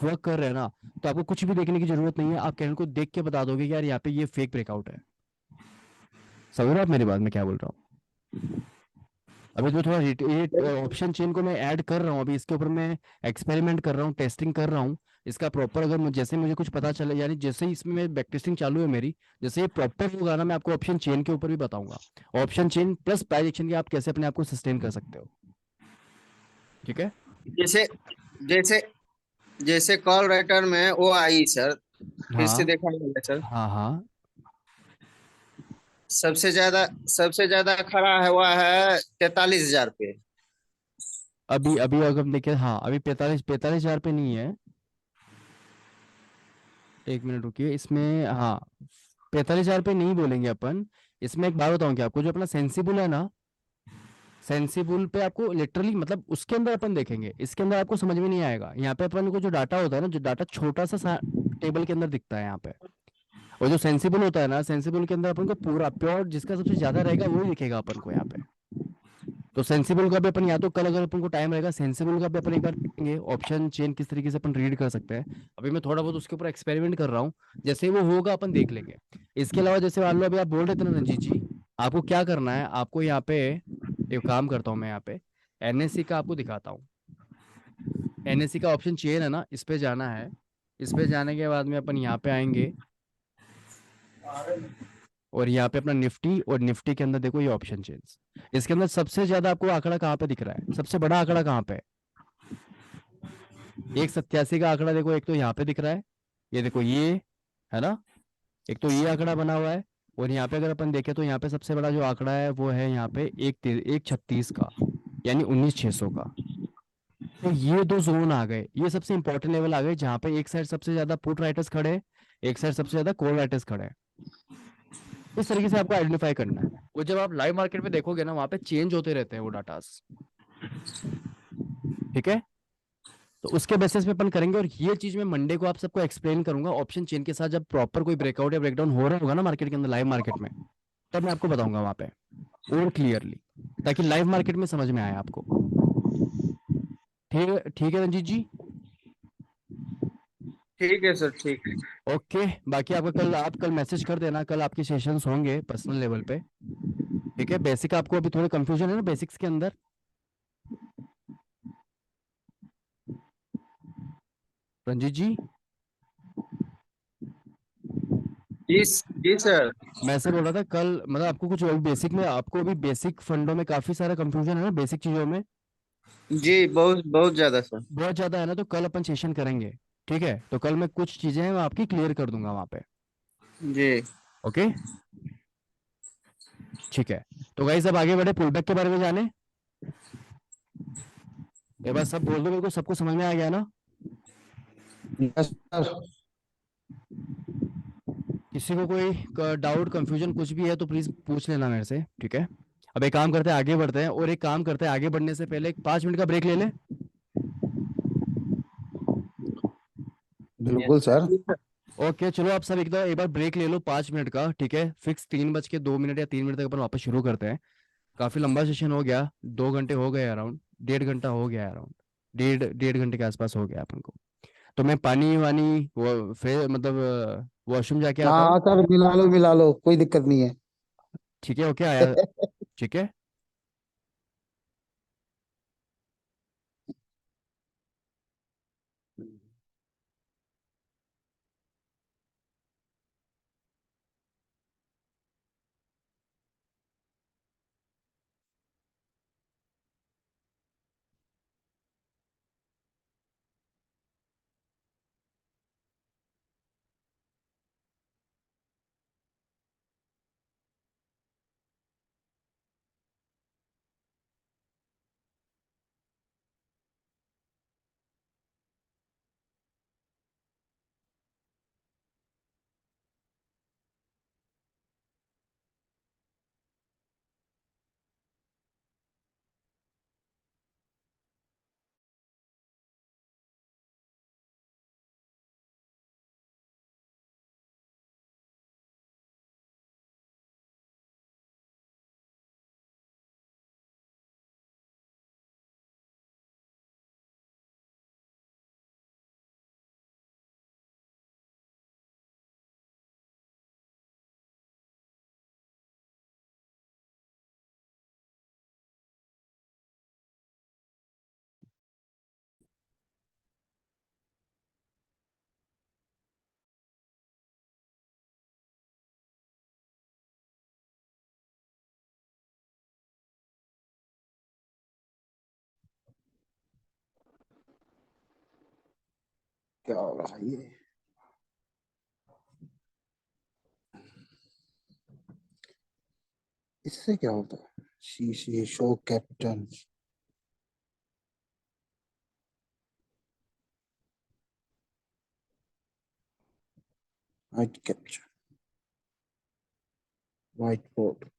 Speaker 1: वर्क कर रहे हैं ना, तो आपको कुछ भी देखने की जरूरत नहीं है, आप कैंडल को देख के बता दोगे कि यार यहाँ पे ये फेक ब्रेकआउट है। समझ रहे हो आप मेरी बात, मैं क्या बोल रहा हूँ? अभी तो थोड़ा ये ऑप्शन चेन को मैं ऐड कर रहा हूँ, अभी इसके ऊपर मैं एक्सपेरिमेंट कर रहा हूँ, टेस्टिंग कर रहा हूँ इसका प्रॉपर। अगर जैसे मुझे कुछ पता चले, यानी जैसे ही इसमें बैक टेस्टिंग चालू है मेरी, जैसे ये प्रॉपर होगा ना, मैं आपको ऑप्शन चेन के ऊपर भी बताऊंगा, option chain plus price action की आप कैसे अपने आप को सस्टेन कर सकते हो, ठीक है?
Speaker 4: जैसे जैसे जैसे कॉल राइटर में वो आई सर, फिर से
Speaker 1: हाँ
Speaker 4: देखा जाएगा सर।
Speaker 1: हाँ हाँ।
Speaker 4: सबसे ज्यादा खड़ा है हुआ है 43,000 पे।
Speaker 1: अभी अभी अगर हम देखें, हाँ अभी 45,000 पे नहीं है, एक मिनट रुकिए, इसमें हाँ 45,000 पे नहीं बोलेंगे अपन। इसमें एक बात बताऊं कि आपको जो अपना सेंसिबल है ना, सेंसिबल पे आपको लिटरली मतलब उसके अंदर अपन देखेंगे, इसके अंदर आपको समझ में नहीं आएगा। यहाँ पे अपन को जो डाटा होता है ना, जो डाटा छोटा सा टेबल के अंदर दिखता है यहाँ पे, और जो सेंसिबल होता है ना, सेंसिबल के अंदर अपन को पूरा प्योर जिसका सबसे ज्यादा रहेगा वो ही दिखेगा अपन को यहाँ पे। तो सेंसिबल का भी अपन या तो कल अगर अपन को टाइम रहेगा सेंसिबल का भी अपन एक बार देखेंगे ऑप्शन चेन किस तरीके से अपन रीड कर सकते हैं। अभी मैं थोड़ा बहुत उसके ऊपर एक्सपेरिमेंट कर रहा हूँ, जैसे ही वो होगा अपन देख लेंगे। इसके अलावा जैसे मान लो अभी आप बोल रहे थे ना रंजीत जी, आपको क्या करना है, आपको यहाँ पे एक काम करता हूँ मैं यहाँ पे एनएससी का आपको दिखाता हूँ। एनएससी का ऑप्शन चेन है ना, इस पे जाना है। इस पे जाने के बाद में अपन यहाँ पे आएंगे और यहाँ पे अपना निफ्टी, और निफ्टी के अंदर देखो ये ऑप्शन चेन्स। इसके अंदर सबसे ज्यादा आपको आंकड़ा कहाँ पे दिख रहा है, सबसे बड़ा आंकड़ा कहाँ पे है? 187 का आंकड़ा देखो, एक तो यहाँ पे दिख रहा है, ये देखो ये, है ना, एक तो ये आंकड़ा बना हुआ है। और यहाँ पे अगर अपन देखें तो यहाँ पे सबसे बड़ा जो आंकड़ा है वो है यहाँ पे 136 का, यानी 19,600 का। तो ये दो जोन आ गए, ये सबसे इंपॉर्टेंट लेवल आ गए, जहाँ पे एक साइड सबसे ज्यादा पुट राइटर्स खड़े हैं, एक साइड सबसे ज्यादा कॉल राइटर्स खड़े हैं। इस तरीके से आपको आइडेंटिफाई करना है। वो जब आप लाइव मार्केट में देखोगे ना, वहां पे चेंज होते रहते हैं वो डाटास। ठीक है, तो उसके बेसिस पे अपन करेंगे, और ये चीज मैं मंडे को आप सबको एक्सप्लेन करूंगा ऑप्शन चेन के साथ, जब प्रॉपर कोई ब्रेकआउट या ब्रेकडाउन हो रहा होगा ना मार्केट के अंदर, लाइव मार्केट में, तब मैं आपको बताऊंगा वहां पे और क्लियरली, ताकि लाइव मार्केट में समझ में आए आपको। ठीक है रंजीत जी।
Speaker 4: ठीक है सर, ठीक है।
Speaker 1: ओके, बाकी आपका कल, आप कल मैसेज कर देना, कल आपके सेशंस होंगे पर्सनल लेवल पे। ठीक है, बेसिक आपको अभी थोड़े कंफ्यूजन है ना बेसिक्स के अंदर। रंजीत जी,
Speaker 4: जी, जी सर।
Speaker 1: मैं ऐसे बोल रहा था कल, मतलब आपको कुछ बेसिक में, आपको अभी बेसिक फंडों में काफी सारा कंफ्यूजन है ना, बेसिक चीजों में
Speaker 4: जी, बहुत बहुत ज्यादा सर।
Speaker 1: बहुत ज्यादा है ना, तो कल अपन सेशन करेंगे। ठीक है, तो कल मैं कुछ चीजें हैं मैं आपकी क्लियर कर दूंगा वहां पे।
Speaker 4: जी।
Speaker 1: ओके, ठीक है। तो गाइस अब आगे बढ़े, पुलबैक के बारे में जाने। एक बार सब बोल दो मेरे को, सबको समझ में आ गया ना?
Speaker 5: Yes sir.
Speaker 1: किसी को कोई डाउट कंफ्यूजन कुछ भी है तो प्लीज पूछ लेना मेरे से, ठीक है। अब एक काम करते हैं, आगे बढ़ते हैं, और एक काम करते हैं, आगे बढ़ने से पहले एक 5 मिनट का ब्रेक ले लें।
Speaker 5: बिल्कुल सर।
Speaker 1: ओके चलो, आप सब एक बार ब्रेक ले लो 5 मिनट का, ठीक है। फिक्स 3:02 या 3 मिनट तक अपन वापस शुरू करते हैं। काफी लंबा सेशन हो गया, 2 घंटे हो गए अराउंड, 1.5 घंटा हो गया अराउंड, डेढ़ डेढ़ घंटे के आसपास हो गया अपन को। तो मैं पानी वानी वो फिर मतलब वॉशरूम जाके आता हूँ।
Speaker 5: हाँ सर, मिला लो, कोई दिक्कत नहीं है।
Speaker 1: ठीक है, ओके आया, ठीक है।
Speaker 5: क्या हो रहा है ये? इससे क्या होता है? See show caption, white capture, white board,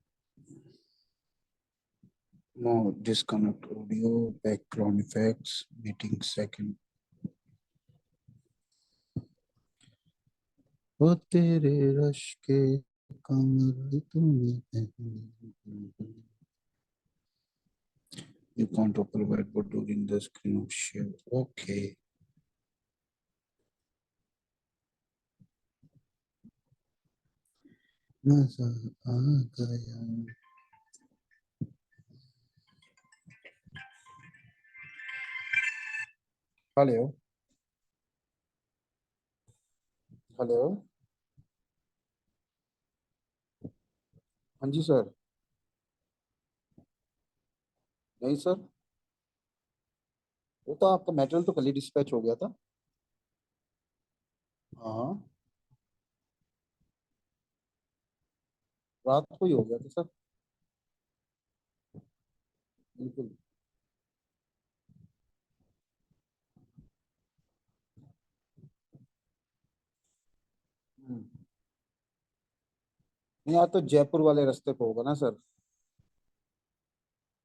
Speaker 5: no disconnect audio, background effects, meeting second. वो तेरे रश के कमर तुम्हें You can't open whiteboard during the screen share. Okay. मजा आ गया। हेलो हेलो, हाँ जी सर। नहीं सर, वो तो आपका मेटेरियल तो कल ही डिस्पैच हो गया था। हाँ, रात को ही हो गया था सर। बिल्कुल। हम्म। नहीं, यार तो जयपुर वाले रास्ते पे होगा ना सर।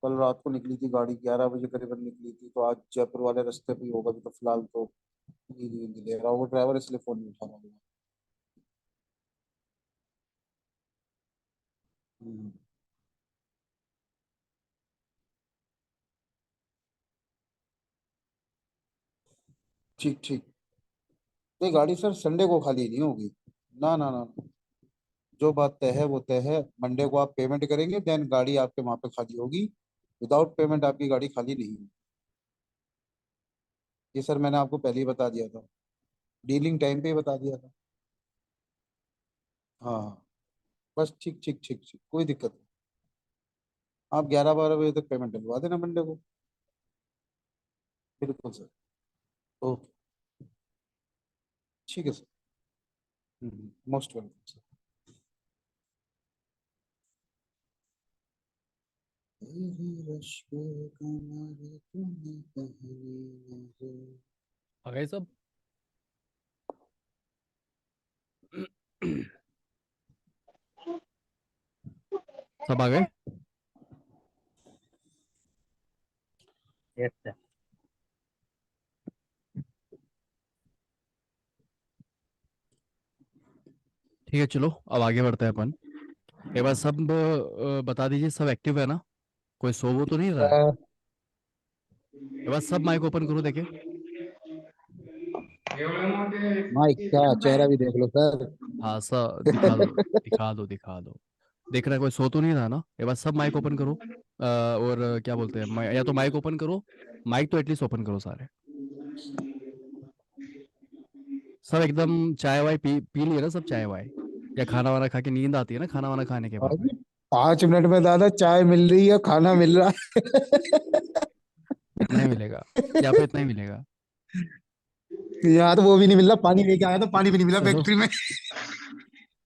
Speaker 5: कल रात को निकली थी गाड़ी, 11 बजे करीबन निकली थी, तो आज जयपुर वाले रास्ते पे ही होगा। अभी तो फिलहाल तो नहीं ले रहा वो ड्राइवर, इसलिए फोन नहीं उठा रहा होगा। हम्म, ठीक ठीक। नहीं, गाड़ी सर संडे को खाली नहीं होगी। ना ना ना, जो बात तय है वो तय है। मंडे को आप पेमेंट करेंगे, देन गाड़ी आपके वहां पे खाली होगी। विदाउट पेमेंट आपकी गाड़ी खाली नहीं होगी। ये सर मैंने आपको पहले ही बता दिया था, डीलिंग टाइम पे ही बता दिया था। हाँ, बस ठीक ठीक ठीक ठीक, कोई दिक्कत नहीं। आप 11-12 बजे तक पेमेंट डलवा देना मंडे को। बिल्कुल सर। ओके, ठीक है सर। Most welcome sir. तेरी रश पे कमर तूने पहनी नजर।
Speaker 1: आ गए सब? सब आ गए?
Speaker 2: Yes sir.
Speaker 1: ठीक है, चलो अब आगे बढ़ते हैं अपन। एक बार सब बता दीजिए, सब एक्टिव है ना? कोई सो वो तो नहीं रहा है? एक बार सब माइक ओपन करो, देखे।
Speaker 5: माइक क्या, चेहरा भी देख लो सर।
Speaker 1: हाँ सब दिखा दो, दिखा दो, दिखा दो। देख रहा है, कोई सो तो नहीं रहा ना? एक बार सब माइक ओपन करो। और क्या बोलते हैं, या तो माइक ओपन करो, माइक तो एटलीस्ट ओपन करो सारे। सब एकदम चाय वाय पी पी लिए ना सब, चाय वाय? या खाना वाना खा के नींद आती है ना खाना वाना खाने के बाद में?
Speaker 5: अभी 5 मिनट में दादा चाय मिल रही है, खाना मिल रहा है।
Speaker 1: इतना ही मिलेगा, यहाँ पे इतना ही मिलेगा।
Speaker 5: यहाँ तो वो भी नहीं मिल रहा, पानी लेके आया तो पानी भी नहीं मिला
Speaker 1: चलो
Speaker 5: फैक्ट्री में।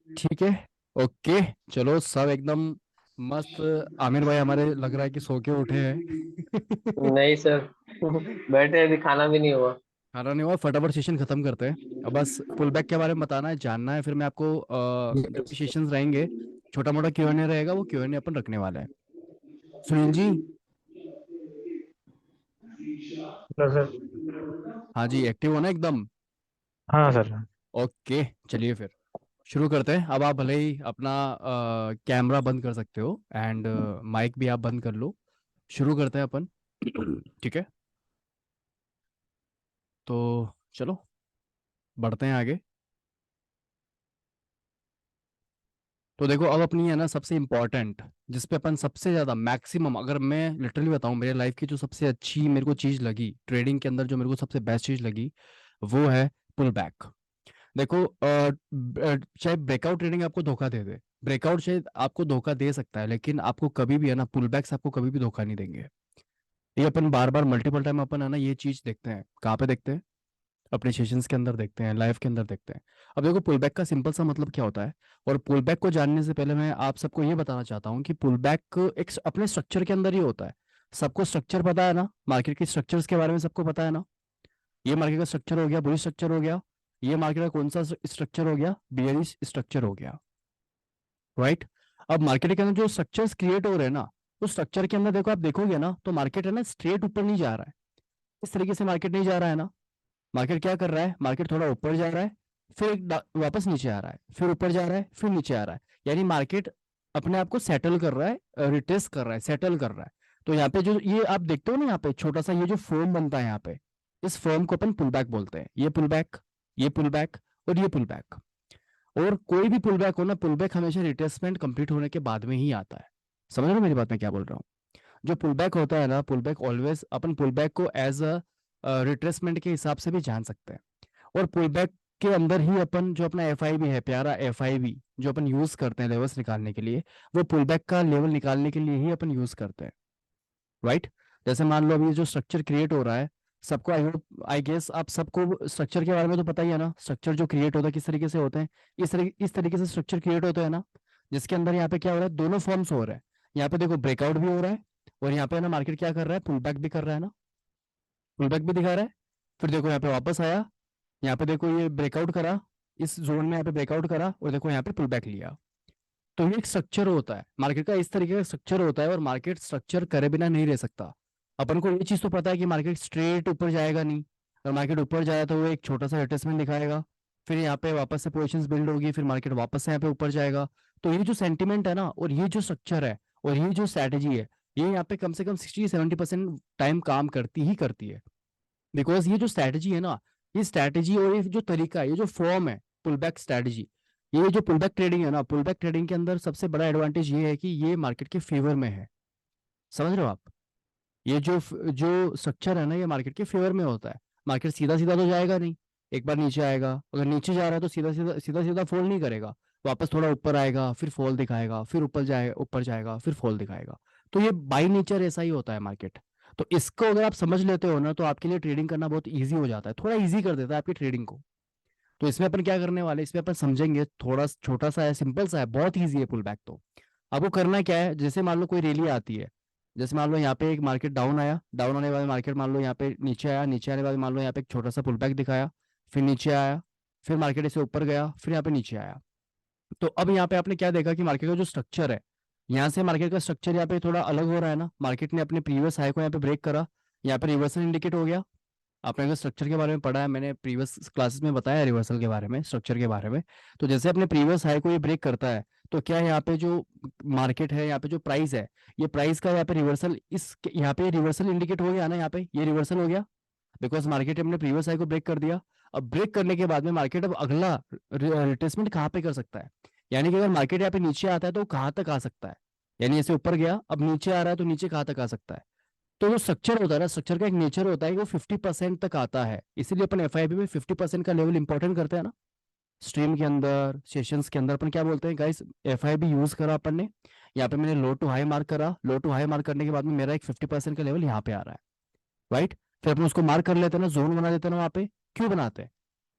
Speaker 1: ठीक है, ओके। चलो सब एकदम मस्त। आमिर भाई हमारे लग रहा है कि सो के उठे हैं।
Speaker 6: नहीं सर। बैठे अभी खाना भी नहीं हुआ।
Speaker 1: खाना नहीं हुआ, फटाफट सेशन खत्म करते हैं। अब बस पुल बैक के बारे में बताना है, जानना है, फिर मैं आपको जो भी सेशंस रहेंगे, छोटा मोटा Q&A रहेगा, वो Q&A अपन रखने वाले हैं। सुनील जी।
Speaker 7: Hello sir.
Speaker 1: हाँ जी, एक्टिव हो ना एकदम?
Speaker 7: हाँ सर।
Speaker 1: ओके, चलिए फिर शुरू करते हैं। अब आप भले ही अपना कैमरा बंद कर सकते हो, एंड माइक भी आप बंद कर लो। शुरू करते हैं अपन। ठीक है, तो चलो बढ़ते हैं आगे। तो देखो, अब अपनी है ना सबसे इम्पोर्टेंट, जिस पे अपन सबसे ज़्यादा मैक्सिमम, अगर मैं लिटरली बताऊं, मेरे लाइफ की जो सबसे अच्छी मेरे को चीज़ लगी ट्रेडिंग के अंदर, जो मेरे को सबसे बेस्ट चीज़ लगी, वो है पुल बैक। देखो चाहे ब्रेकआउट ट्रेडिंग आपको धोखा दे दे, ब्रेकआउट शायद आपको धोखा दे सकता है, लेकिन आपको कभी भी है ना, पुल बैक्स आपको कभी भी धोखा नहीं देंगे। ये अपन बार बार मल्टीपल टाइम अपन है ना ये चीज़ देखते हैं। कहाँ पे देखते हैं? अपने सेशंस के अंदर देखते हैं, लाइफ के अंदर देखते हैं। अब देखो, पुल बैक का सिंपल सा मतलब क्या होता है, और पुल बैक को जानने से पहले मैं आप सबको ये बताना चाहता हूँ कि पुल बैक एक अपने स्ट्रक्चर के अंदर ही होता है। सबको स्ट्रक्चर पता है ना? मार्केट के स्ट्रक्चर्स के बारे में सबको पता है ना? ये मार्केट का स्ट्रक्चर हो गया, बुलिश स्ट्रक्चर हो गया। ये मार्केट का कौन सा स्ट्रक्चर हो गया? बियरिश स्ट्रक्चर हो गया, राइट? अब मार्केट के अंदर जो स्ट्रक्चर्स क्रिएट हो रहे हैं ना, तो स्ट्रक्चर के अंदर देखो, आप देखोगे ना, तो मार्केट है ना स्ट्रेट ऊपर नहीं जा रहा है। इस तरीके से मार्केट नहीं जा रहा है ना। मार्केट क्या कर रहा है? मार्केट थोड़ा ऊपर जा रहा है, फिर वापस नीचे आ रहा है, फिर ऊपर जा रहा है, फिर नीचे आ रहा है। यानी मार्केट अपने आप को सेटल कर रहा है, रिटेस्ट कर रहा है, सेटल कर रहा है। तो यहाँ पे जो ये आप देखते हो ना, यहाँ पे छोटा सा ये जो फॉर्म बनता है यहाँ पे, इस फॉर्म को अपन पुल बैक बोलते हैं। ये पुल बैक, ये पुल बैक और ये पुल बैक। और कोई भी पुल बैक हो ना, पुल बैक हमेशा रिट्रेसमेंट कंप्लीट होने के बाद में ही आता है। समझ रहे हो मेरी बात मैं क्या बोल रहा हूँ? जो पुल बैक होता है ना, पुल बैक ऑलवेज अपन पुल बैक को एज अ रिट्रेसमेंट के हिसाब से भी जान सकते हैं। और पुल बैक के अंदर ही अपन जो अपना एफ है, प्यारा एफ जो अपन यूज करते हैं लेवल्स निकालने के लिए, वो पुल बैक का लेवल निकालने के लिए ही अपन यूज करते हैं, राइट? जैसे मान लो अभी जो स्ट्रक्चर क्रिएट हो रहा है, सबको आई गेस आप सबको स्ट्रक्चर के बारे में तो पता ही है ना, स्ट्रक्चर जो क्रिएट होता है किस तरीके से होते हैं। इस तरीके से स्ट्रक्चर क्रिएट होता है ना, जिसके अंदर यहाँ पे क्या हो रहा है, दोनों फॉर्म्स हो रहे हैं। यहाँ पे देखो ब्रेकआउट भी हो रहा है, और यहाँ पे ना मार्केट क्या कर रहा है, पुल बैक भी कर रहा है ना, पुल बैक भी दिखा रहा है। फिर देखो यहाँ पे वापस आया, यहाँ पे देखो ये ब्रेकआउट करा, इस जोन में यहाँ पे ब्रेकआउट करा, और देखो यहाँ पे पुल बैक लिया। तो ये एक स्ट्रक्चर होता है मार्केट का, इस तरीके का स्ट्रक्चर होता है। और मार्केट स्ट्रक्चर करे बिना नहीं रह सकता। अपन को ये चीज तो पता है कि मार्केट स्ट्रेट ऊपर जाएगा नहीं, अगर मार्केट ऊपर जाए तो वो एक छोटा सा रिट्रेसमेंट दिखाएगा, फिर यहाँ पे वापस से पोजीशंस बिल्ड होगी, फिर मार्केट वापस से यहाँ पे ऊपर जाएगा। तो ये जो सेंटिमेंट है ना, और ये जो स्ट्रक्चर है, और ये जो स्ट्रैटेजी है, ये यहाँ पे कम से कम 60-70% टाइम काम करती ही करती है। बिकॉज ये जो स्ट्रैटेजी है ना, ये स्ट्रैटेजी और ये जो तरीका है, ये जो फॉर्म है पुल बैक स्ट्रैटेजी, ये जो पुल बैक ट्रेडिंग है ना, पुल बैक ट्रेडिंग के अंदर सबसे बड़ा एडवांटेज ये है कि ये मार्केट के फेवर में है। समझ रहे हो आप? ये जो स्ट्रक्चर है ना, ये मार्केट के फेवर में होता है। मार्केट सीधा सीधा तो जाएगा नहीं, एक बार नीचे आएगा, अगर नीचे जा रहा है तो सीधा सीधा फॉल नहीं करेगा, वापस थोड़ा ऊपर आएगा, फिर फॉल दिखाएगा, फिर ऊपर जाएगा, फिर फॉल दिखाएगा। तो ये बाई नेचर ऐसा ही होता है मार्केट। तो इसको अगर आप समझ लेते हो ना, तो आपके लिए ट्रेडिंग करना बहुत ईजी हो जाता है, थोड़ा ईजी कर देता है आपकी ट्रेडिंग को। तो इसमें अपन क्या करने वाले, इसमें अपन समझेंगे, थोड़ा छोटा सा है, सिंपल सा है, बहुत ईजी है पुल बैक। तो आपको करना क्या है, जैसे मान लो कोई रैली आती है, जैसे मान लो यहाँ पे एक मार्केट डाउन आया, डाउन होने के बाद मार्केट मान लो यहाँ पे नीचे आया, नीचे आने के बाद मान लो यहाँ पे एक छोटा सा पुल बैक दिखाया, फिर नीचे आया, फिर मार्केट इसे ऊपर गया, फिर यहाँ पे नीचे आया। तो अब यहाँ पे आपने क्या देखा कि मार्केट का जो स्ट्रक्चर है, यहाँ से मार्केट का स्ट्रक्चर यहाँ पे थोड़ा अलग हो रहा है ना, मार्केट ने अपने प्रीवियस हाई को यहाँ पे ब्रेक करा, यहाँ पे रिवर्सल इंडिकेट हो गया। आपने अगर स्ट्रक्चर के बारे में पढ़ा है, मैंने प्रीवियस क्लासेस में बताया रिवर्सल के बारे में, स्ट्रक्चर के बारे में। तो जैसे अपने प्रीवियस हाई को ये ब्रेक करता है, तो क्या यहाँ पे जो मार्केट है, यहाँ पे जो प्राइस है, ये प्राइस का यहाँ पे रिवर्सल, इस यहाँ पे रिवर्सल इंडिकेट हो गया ना, यहाँ पे ये रिवर्सल हो गया, बिकॉज मार्केट अपने प्रीवियस हाई को ब्रेक कर दिया। अब ब्रेक करने के बाद में मार्केट अब अगला रिट्रेसमेंट कहाँ पे कर सकता है, यानी कि अगर मार्केट यहाँ पे नीचे आता है तो कहाँ तक आ सकता है, यानी ऐसे ऊपर गया, अब नीचे आ रहा है तो नीचे कहाँ तक आ सकता है। तो जो स्ट्रक्चर होता है ना, स्ट्रक्चर का एक नेचर होता है कि वो 50% तक आता है, इसीलिए अपन एफआईबी में 50% का लेवल इंपॉर्टेंट करते हैं ना। स्ट्रीम के अंदर, सेशंस के अंदर अपन क्या बोलते हैं, गाइस एफआईबी यूज करा अपन ने, यहाँ पे मैंने लो टू हाई मार्क करा, लो टू हाई मार्क करने के बाद में मेरा एक 50% का लेवल यहाँ पे आ रहा है, राइट? फिर अपन उसको मार्क कर लेते हैं ना, जोन बना देते हैं ना वहाँ पे। क्यों बनाते हैं?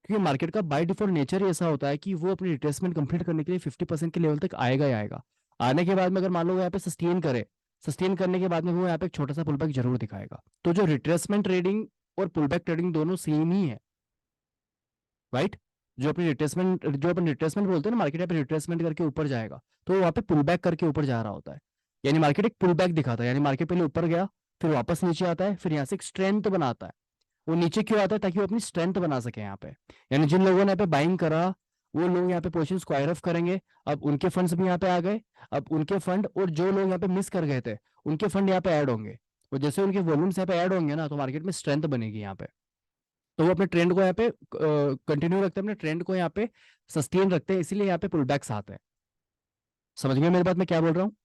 Speaker 1: क्योंकि मार्केट का बाय डिफॉल्ट नेचर ही ऐसा होता है कि वो अपनी रिट्रेसमेंट कंप्लीट करने के लिए 50% के लेवल तक आएगा ही आएगा। आने के बाद में अगर मान लो यहाँ पे सस्टेन करे, सस्टेन करने के बाद में वो यहाँ पे एक छोटा सा पुल बैक जरूर दिखाएगा। तो जो रिट्रेसमेंट ट्रेडिंग और पुल बैक ट्रेडिंग दोनों सेम ही है, राइट? जो अपन रिट्रेसमेंट बोलते हैं ना, मार्केट यहाँ पे रिट्रेसमेंट करके ऊपर जाएगा, तो वहाँ पे पुल बैक करके ऊपर जा रहा होता है, यानी मार्केट एक पुल बैक दिखाता है, यानी मार्केट पहले ऊपर गया, फिर वापस नीचे आता है, फिर यहाँ से एक स्ट्रेंथ बनाता है। वो नीचे क्यों आता है? ताकि वो अपनी स्ट्रेंथ बना सके यहाँ पे, यानी जिन लोगों ने यहाँ पे बाइंग करा, वो लोग यहाँ पे पोजीशन स्क्वायर ऑफ करेंगे, अब उनके फंड्स भी यहाँ पे आ गए, अब उनके फंड, और जो लोग यहाँ पे मिस कर गए थे, उनके फंड यहाँ पे ऐड होंगे, और जैसे उनके वॉल्यूम्स यहाँ पे ऐड होंगे ना, तो मार्केट में स्ट्रेंथ बनेगी यहाँ पे। तो वो अपने ट्रेंड को यहाँ पे कंटिन्यू रखते हैं, अपने ट्रेंड को यहाँ पे सस्टेन रखते हैं, इसीलिए यहाँ पे पुल बैक्स आते हैं। समझ गए मेरी बात मैं क्या बोल रहा हूँ?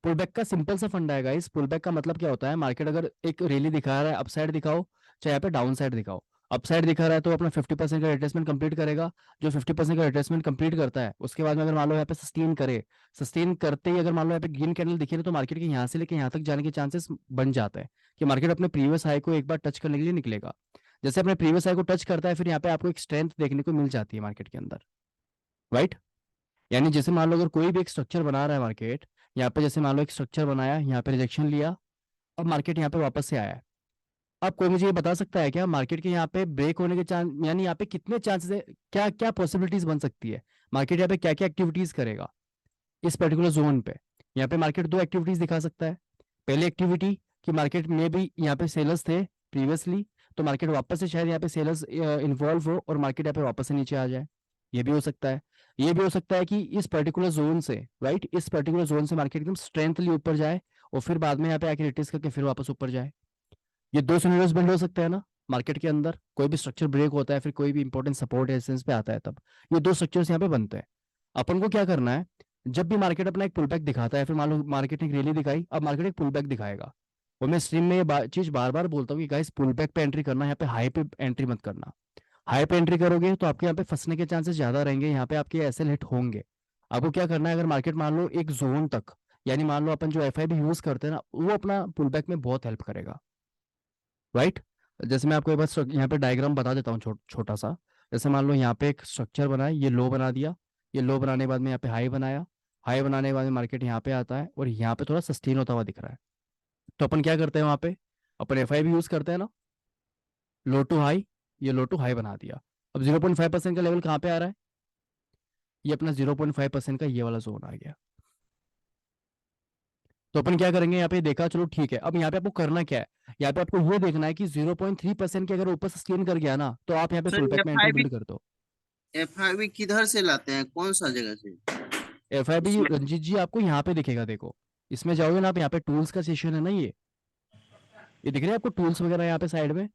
Speaker 1: पुल बैक का सिंपल सा फंडा है गाइस। पुल बैक का मतलब क्या होता है, मार्केट अगर एक रैली दिखा रहा है, अप साइड दिखाओ चाहे यहाँ पे डाउन साइड दिखाओ, अप साइड दिखा रहा है तो अपना 50% का रिट्रेसमेंट कंप्लीट करेगा। जो 50% का रिट्रेसमेंट कंप्लीट करता है, उसके बाद में अगर मान लो यहाँ पे सस्टेन करे, सस्टेन करते ही अगर मान लो यहाँ पे ग्रीन कैंडल दिखे, तो मार्केट के यहाँ से लेके यहाँ तक जाने के चांसेस बन जाते हैं कि मार्केट अपने प्रीवियस हाई को एक बार टच करने के लिए निकलेगा। जैसे अपने प्रीवियस हाई को टच करता है, फिर यहाँ पे आपको एक स्ट्रेंथ देखने को मिल जाती है मार्केट के अंदर, राइट? यानी जैसे मान लो अगर कोई भी एक स्ट्रक्चर बना रहा है मार्केट, यहाँ पे जैसे मान लो एक स्ट्रक्चर बनाया, यहाँ पे रिजेक्शन लिया, अब मार्केट यहाँ पे वापस से आया है। अब कोई मुझे ये बता सकता है क्या मार्केट के यहाँ पे ब्रेक होने के चांस, यानी यहाँ पे कितने चांसेस है, क्या क्या पॉसिबिलिटीज बन सकती है, मार्केट यहाँ पे क्या क्या एक्टिविटीज करेगा इस पर्टिकुलर जोन पे? यहाँ पे मार्केट दो एक्टिविटीज दिखा सकता है। पहली एक्टिविटी कि मार्केट में भी यहाँ पे सेलर्स थे प्रीवियसली, तो मार्केट वापस से शायद यहाँ पे सेलर्स इन्वॉल्व हो और मार्केट यहाँ पे वापस से नीचे आ जाए, ये भी हो सकता है। ये भी हो सकता है कि इस पर्टिकुलर जोन से, राइट, इस पर्टिकुलर जोन से मार्केट एकदम स्ट्रेंथली ऊपर जाए और फिर बाद में यहाँ पे आके रिट्रेस करके फिर वापस ऊपर जाए। ये दो सिनेरियोस बिल्ड हो सकते हैं ना मार्केट के अंदर, कोई भी स्ट्रक्चर ब्रेक होता है फिर कोई भी इंपॉर्टेंट सपोर्ट रेजिस्टेंस पे आता है तब ये दो स्ट्रक्चर्स यहाँ पे बनते हैं। अपन को क्या करना है, जब भी मार्केट अपना एक पुल बैक दिखाता है, फिर मान लो मार्केट ने एक रैली दिखाई, अब मार्केट एक पुल बैक दिखाएगा, और मैं स्ट्रीम में ये चीज बार बार बोलता हूँ कि गाइस पुल बैक पे एंट्री करना, यहाँ पे हाई पे एंट्री मत करना। हाई पे एंट्री करोगे तो आपके यहाँ पे फंसने के चांसेस ज्यादा रहेंगे, यहाँ पे आपके एसएल हिट होंगे। आपको क्या करना है, अगर मार्केट मान लो एक जोन तक, यानी मान लो अपन जो एफआईबी यूज करते हैं ना, वो अपना पुल बैक में बहुत हेल्प करेगा, राइट। जैसे मैं आपको एक बार यहाँ पे डायग्राम बता देता हूँ छोटा सा। जैसे मान लो यहाँ पे एक स्ट्रक्चर बना है, ये लो बना दिया, ये लो बनाने के बाद में यहाँ पे हाई बनाया, हाई बनाने के बाद में मार्केट यहाँ पे आता है और यहाँ पे थोड़ा सस्टेन होता हुआ दिख रहा है। तो अपन क्या करते हैं वहाँ पे, अपन एफआईबी यूज करते हैं ना, लो टू हाई, ये लो टू हाई बना दिया। अब 0.5% का लेवल कहाँ पे आ रहा है, ये अपना 0.5% का ये वाला जोन आ गया। तो अपन क्या करेंगे, यहाँ पे देखा चलो ठीक है, अब यहाँ पे आपको करना क्या है, यहाँ पे आपको ये देखना है कि 0.3% के अगर ऊपर सस्टेन कर गया ना, तो आप यहाँ पे
Speaker 4: सर
Speaker 1: फुल बैक में एंट्री
Speaker 4: एफआईबी
Speaker 1: बिल्ड कर दो।
Speaker 4: एफआईबी किधर से लाते हैं, कौन सा जगह से?
Speaker 1: एफआईबी
Speaker 4: इसमें
Speaker 1: रंजीत जी आपको यहाँ पे दिखेगा, देखो इसमें जाओगे ना आप, यहाँ पे टूल्स का सेशन है ना, ये दिख रहा है आपको टूल्स वगैरह यहाँ पे साइड में,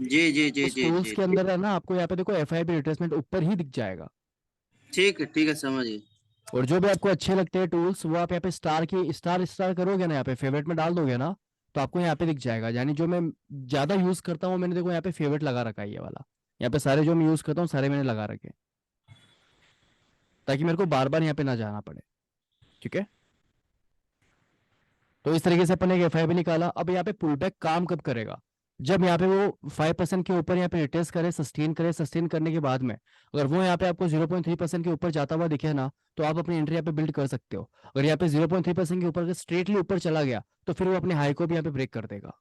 Speaker 4: जी जी जी
Speaker 1: उस
Speaker 4: जी
Speaker 1: टूल्स
Speaker 4: जी
Speaker 1: के अंदर है ना, आपको यहाँ पे देखो एफआईबी रिट्रेसमेंट ऊपर ही दिख जाएगा।
Speaker 4: ठीक है समझ गए।
Speaker 1: और जो भी आपको अच्छे लगते हैं टूल्स, वो आप यहाँ पे स्टार की स्टार करोगे ना, यहाँ पे फेवरेट में डाल दोगे ना, तो आपको यहाँ पे दिख जाएगा। यानी जो मैं ज्यादा यूज करता हूँ, मैंने देखो यहाँ पे फेवरेट लगा रखा है ये वाला, यहाँ पे सारे जो मैं यूज करता हूँ सारे मैंने लगा रखे हैं, ताकि मेरे को बार बार यहाँ पे ना जाना पड़े, ठीक है। तो इस तरीके से अपन एक एफआईबी निकाला। अब यहाँ पे पुल बैक काम कब करेगा, जब यहाँ पे वो 5% के ऊपर यहाँ पे रिटेस्ट करे, सस्टेन करने के बाद में अगर वो यहाँ पे आपको 0.3% के ऊपर जाता हुआ दिखे ना, तो आप अपनी एंट्री यहाँ पे बिल्ड कर सकते हो। अगर यहाँ पे 0.3% के ऊपर अगर स्ट्रेटली ऊपर चला गया, तो फिर वो अपने हाई को भी यहाँ पे ब्रेक कर देगा,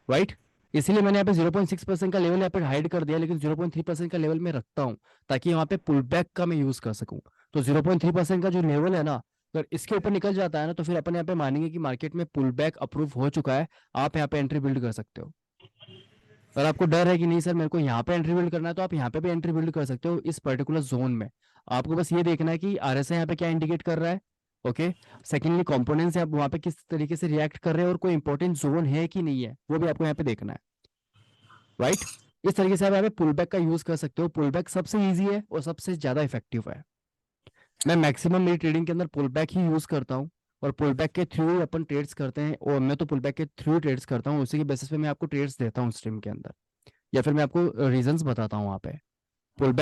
Speaker 1: राइट। इसीलिए मैंने यहाँ पे 0.6% का लेवल यहाँ पे हाइड कर दिया, लेकिन 0.3% का लेवल मैं रखता हूँ, ताकि यहाँ पे पुल बैक का मैं यूज कर सकूँ। तो 0.3% का जो लेवल है ना, अगर इसके ऊपर निकल जाता है ना, तो फिर अपन यहाँ पे मानेंगे कि मार्केट में पुल बैक अप्रूव हो चुका है, आप यहाँ पे एंट्री बिल्ड कर सकते हो। अगर आपको डर है कि नहीं सर मेरे को यहाँ पे एंट्री बिल्ड करना है, तो आप यहाँ पे भी एंट्री बिल्ड कर सकते हो इस पर्टिकुलर जोन में। आपको बस ये देखना है कि आरएसआई यहाँ पे क्या इंडिकेट कर रहा है, ओके। सेकेंडली कंपोनेंट्स आप वहाँ पे किस तरीके से रिएक्ट कर रहे हैं, और कोई इंपॉर्टेंट जोन है कि नहीं है, वो भी आपको यहाँ पे देखना है, राइट। इस तरीके से आप यहाँ पे पुल बैक का यूज कर सकते हो। पुल बैक सबसे ईजी है और सबसे ज्यादा इफेक्टिव है। मैं मैक्सिमम मेरी ट्रेडिंग के अंदर पुल बैक ही यूज करता हूँ, और पुल बैक के थ्रू ही अपन ट्रेड्स करते हैं, और मैं तो पुल बैक के थ्रू ट्रेड्स करता हूँ, उसी के बेसिस पे मैं आपको ट्रेड्स देता हूँ स्ट्रीम के अंदर, या फिर मैं आपको रीजंस बताता हूँ वहाँ पे। पुल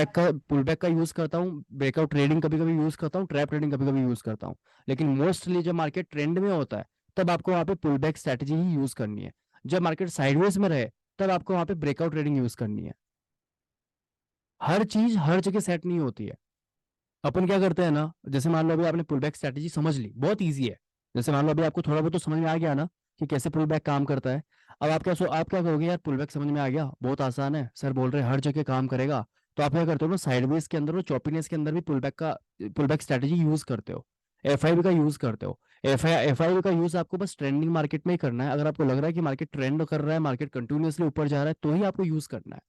Speaker 1: बैक का यूज करता हूँ, ब्रेकआउट ट्रेडिंग कभी कभी यूज करता हूँ, ट्रैप ट्रेडिंग कभी कभी यूज करता हूँ, लेकिन मोस्टली जब मार्केट ट्रेंड में होता है तब आपको वहाँ पे पुल बैक स्ट्रेटेजी ही यूज करनी है। जब मार्केट साइडवेज में रहे तब आपको वहाँ पे ब्रेकआउट ट्रेडिंग यूज करनी है। हर चीज हर जगह सेट नहीं होती है। अपन क्या करते हैं ना, जैसे मान लो अभी आपने पुल बैक स्ट्रेटेजी समझ ली, बहुत ईजी है। जैसे मान लो अभी आपको थोड़ा बहुत तो समझ में आ गया ना कि कैसे पुल बैक काम करता है। अब आप क्या करोगे, यार पुल बैक समझ में आ गया, बहुत आसान है, सर बोल रहे हैं हर जगह काम करेगा, तो आप क्या करते हो ना, साइडवेज के अंदर और चॉपीनेस के अंदर भी पुल बैक स्ट्रेटेजी यूज करते हो, एफआईबी का यूज करते हो। एफआईबी का यूज आपको बस ट्रेंडिंग मार्केट में ही करना है। अगर आपको लग रहा है कि मार्केट ट्रेंड कर रहा है, मार्केट कंटिन्यूअसली ऊपर जा रहा है, तो ही आपको यूज करना है।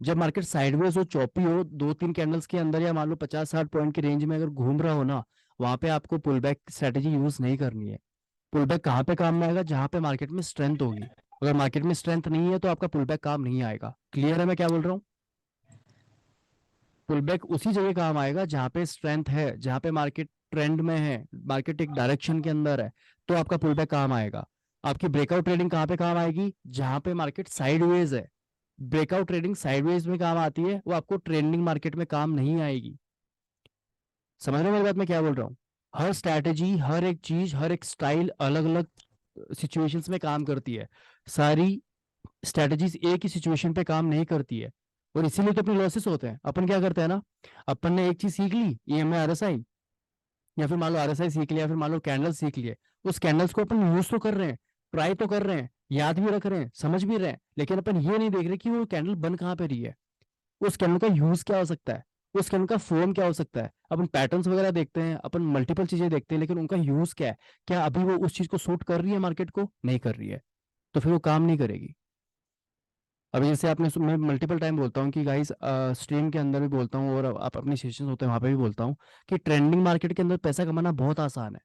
Speaker 1: जब मार्केट साइडवेज हो, चौपी हो, 2-3 कैंडल्स के अंदर, या मान लो 50-60 पॉइंट की रेंज में अगर घूम रहा हो ना, वहां पे आपको पुल बैक स्ट्रेटेजी यूज नहीं करनी है। पुल बैक कहाँ पे काम में आएगा, जहां पे मार्केट में स्ट्रेंथ होगी। अगर मार्केट में स्ट्रेंथ नहीं है तो आपका पुल बैक काम नहीं आएगा। क्लियर है मैं क्या बोल रहा हूँ। पुल बैक उसी जगह काम आएगा जहां पे स्ट्रेंथ है, जहां पे मार्केट ट्रेंड में है, मार्केट एक डायरेक्शन के अंदर है, तो आपका पुल बैक काम आएगा। आपकी ब्रेकआउट ट्रेडिंग कहाँ पे काम आएगी, जहां पे मार्केट साइडवेज है। ब्रेकआउट ट्रेडिंग साइडवेज में काम आती है, वो आपको ट्रेंडिंग मार्केट में काम नहीं आएगी। समझ रहे हो मेरी बात मैं क्या बोल रहा हूँ। हर स्ट्रैटेजी, हर एक चीज, हर एक स्टाइल अलग अलग सिचुएशंस में काम करती है। सारी स्ट्रैटेजीज एक ही सिचुएशन पे काम नहीं करती है, और इसीलिए तो अपने लॉसेस होते हैं। अपन क्या करते हैं ना, अपन ने एक चीज सीख ली, ईएमए आरएसआई, या फिर मान लो आरएसआई सीख लिया, फिर मान लो कैंडल सीख लिए, उस कैंडल्स को अपन यूज तो कर रहे हैं, ट्राई तो कर रहे हैं, याद भी रख रहे हैं, समझ भी रहे हैं, लेकिन अपन ये नहीं देख रहे कि वो कैंडल बन कहाँ पे रही है, उस कैंडल का यूज क्या हो सकता है, उस कैंडल का फॉर्म क्या हो सकता है। अपन पैटर्न्स वगैरह देखते हैं, अपन मल्टीपल चीजें देखते हैं, लेकिन उनका यूज क्या है, क्या अभी वो उस चीज को सूट कर रही है, मार्केट को नहीं कर रही है, तो फिर वो काम नहीं करेगी। अभी जैसे मैं मल्टीपल टाइम बोलता हूँ कि गाइस, स्ट्रीम के अंदर भी बोलता हूँ, और आप अपनी सेशंस होते हैं वहां पे भी बोलता हूँ कि ट्रेंडिंग मार्केट के अंदर पैसा कमाना बहुत आसान है।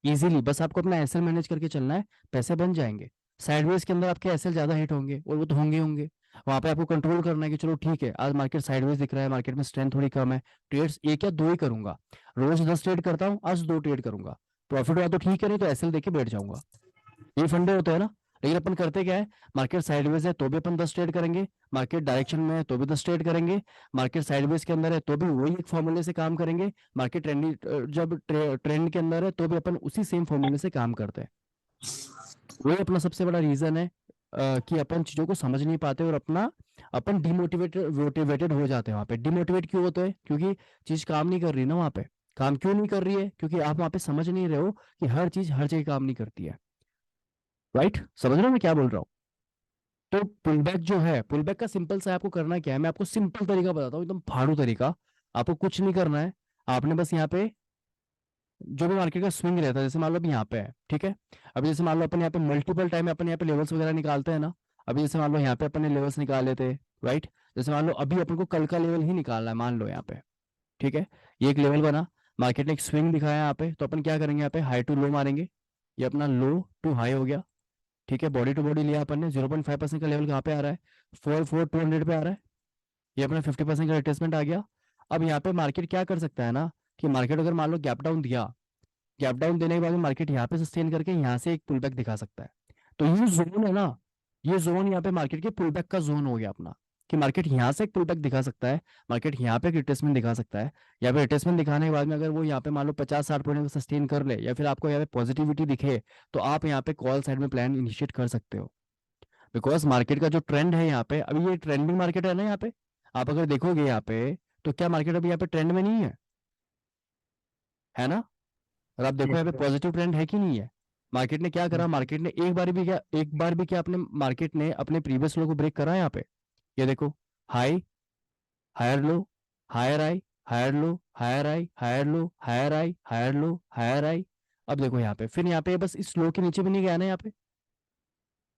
Speaker 1: इजीली। बस आपको अपना एसएल मैनेज करके चलना है, पैसे बन जाएंगे। साइडवेज के अंदर आपके एसएल ज्यादा हिट होंगे, और वो तो होंगे ही होंगे। वहां पे आपको कंट्रोल करना है कि चलो ठीक है, आज मार्केट साइडवेज दिख रहा है, मार्केट में स्ट्रेंथ थोड़ी कम है, ट्रेड्स एक या दो ही करूंगा। रोज 10 ट्रेड करता हूँ, आज 2 ट्रेड करूंगा। प्रॉफिट हुआ तो ठीक है, नहीं तो एसएल देके बैठ जाऊंगा। ये फंडे होते हैं ना। लेकिन अपन करते क्या है, मार्केट साइडवेज है तो भी अपन 10 ट्रेड करेंगे, मार्केट डायरेक्शन में है तो भी 10 ट्रेड करेंगे, मार्केट साइडवेज के अंदर है तो भी वही एक फॉर्मूले से काम करेंगे, मार्केट जब ट्रेंड के अंदर है तो भी अपन उसी सेम फॉर्मूले से काम करते हैं। वही अपना सबसे बड़ा रीजन है कि अपन चीजों को समझ नहीं पाते, और अपन डिमोटिवेटेड हो जाते हैं। वहां पे डिमोटिवेट क्यों होते हैं? क्योंकि चीज काम नहीं कर रही ना वहां पे। काम क्यों नहीं कर रही है? क्योंकि आप वहां पे समझ नहीं रहे हो कि हर चीज हर जगह काम नहीं करती है। राइट? समझ रहे हो मैं क्या बोल रहा हूँ? तो पुल बैक जो है, पुल बैक का सिंपल सा आपको करना क्या है, मैं आपको सिंपल तरीका बताता हूँ, एकदम फाड़ू तरीका। आपको कुछ नहीं करना है, आपने बस यहाँ पे जो भी मार्केट का स्विंग रहता है, जैसे मान लो अभी यहाँ पे है, ठीक है। अभी जैसे मान लो अपन यहाँ पे मल्टीपल टाइम अपन यहाँ पे लेवल्स वगैरह निकालते हैं ना। अभी जैसे मान लो यहाँ पे अपन ने लेवल्स निकाले थे, राइट। जैसे मान लो अभी अपन को कल का लेवल ही निकालना है, मान लो यहाँ पे, ठीक है। ये एक लेवल बना, मार्केट ने एक स्विंग दिखाया यहाँ पे, तो अपन क्या करेंगे, यहाँ पे हाई टू लो मारेंगे। ये अपना लो टू हाई हो गया, ठीक है। बॉडी टू बॉडी लिया अपन ने, 0.5% का लेवल कहाँ पे आ रहा है, 44200 पे आ रहा है। ये अपना 50% का रिट्रेसमेंट आ गया। अब यहाँ पे मार्केट क्या कर सकता है ना, कि मार्केट अगर मान लो गैप डाउन दिया, गैप डाउन देने के बाद मार्केट यहाँ पे सस्टेन करके यहाँ से एक पुल बैक दिखा सकता है। तो ये जोन है ना, ये जोन यहाँ पे मार्केट के पुल बैक का जोन हो गया अपना, कि मार्केट यहाँ से एक पुल बैक दिखा सकता है, मार्केट यहाँ पे एक रिट्रेसमेंट दिखा सकता है। यहाँ पे रिट्रेसमेंट दिखाने के बाद में अगर वो यहाँ पे मान लो 50-60 पॉइंट सस्टेन कर ले, या फिर आपको यहाँ पे पॉजिटिविटी दिखे, तो आप यहाँ पे कॉल साइड में प्लान इनिशिएट कर सकते हो। बिकॉज मार्केट का जो ट्रेंड है यहाँ पे, अभी ये ट्रेंडिंग मार्केट है ना यहाँ पे, आप अगर देखोगे यहाँ पे, तो क्या मार्केट अभी यहाँ पे ट्रेंड में नहीं है ना? और आप देखो
Speaker 2: Yes,
Speaker 1: यहाँ पे
Speaker 2: sir.
Speaker 1: पॉजिटिव ट्रेंड है कि नहीं है? मार्केट ने क्या करा, मार्केट ने एक बार भी क्या अपने मार्केट ने अपने प्रीवियस लो को ब्रेक करा है यहाँ पे? ये देखो, हाई, हायर लो, हायर आई, हायर लो, हायर आई, हायर लो, हायर आई, हायर लो, हायर आई। अब देखो यहाँ पे, फिर यहाँ पे बस इस लो के नीचे भी नहीं गया ना यहाँ पे।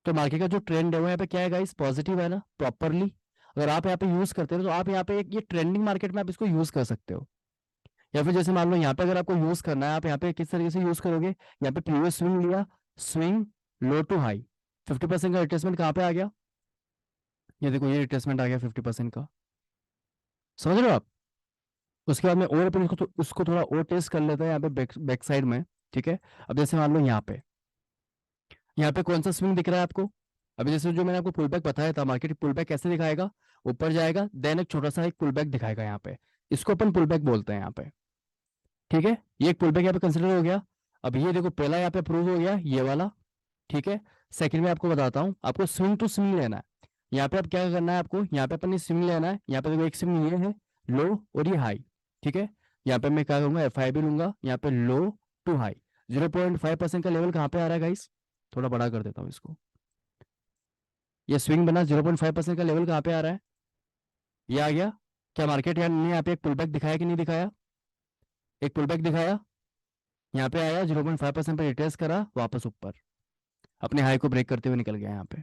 Speaker 1: तो मार्केट का जो ट्रेंड है वो यहाँ पे क्या है गाइस, पॉजिटिव है ना प्रॉपरली। अगर आप यहाँ पे यूज करते हो तो आप यहाँ पे ये ट्रेंडिंग मार्केट में आप इसको यूज कर सकते हो। या फिर जैसे मान लो यहाँ पे अगर आपको यूज करना है, आप यहाँ पे किस तरीके से यूज करोगे, यहाँ पे प्रीवियस स्विंग लिया, स्विंग लो टू हाई, 50% का रिट्रेसमेंट कहाँ पे आ गया, ये देखो ये रिट्रेसमेंट आ गया 50% का। समझ रहे हो आप? उसके बाद में और अपन उसको थोड़ा और टेस्ट कर लेते हैं यहाँ पे बैक साइड में, ठीक है। अब जैसे मान लो यहाँ पे कौन सा स्विंग दिख रहा है आपको? अभी जैसे जो मैंने आपको पुल बैक बताया था, मार्केट पुल बैक कैसे दिखाएगा, ऊपर जाएगा, देन एक छोटा सा एक पुल बैक दिखाएगा यहाँ पे, इसको अपन पुल बैक बोलते हैं यहाँ पे, ठीक है। ये एक पुल बैक यहाँ पे कंसिडर हो गया। अब ये देखो पहला यहाँ पे अप्रूव हो गया ये वाला, ठीक है। सेकंड में आपको बताता हूँ, आपको स्विंग टू स्विंग लेना है। यहाँ पे आप क्या करना है, आपको यहाँ पे अपन ने स्विंग लेना है। यहाँ पे देखो एक स्विंग ये है लो और ये हाई, ठीक है। यहाँ पे मैं क्या करूंगा, FIB लूंगा, यहाँ पे लो टू हाई, 0.5% का लेवल कहाँ पे आ रहा है गाइस, थोड़ा बड़ा कर देता हूँ इसको। ये स्विंग बना, 0.5% का लेवल कहाँ पे आ रहा है, ये आ गया। क्या मार्केट ने यहाँ पे एक पुल बैक दिखाया कि नहीं दिखाया? एक पुल बैक दिखाया, यहाँ पे आया, 0.5% पे रिट्रेस करा, वापस ऊपर अपने हाई को ब्रेक करते हुए निकल गया। यहाँ पे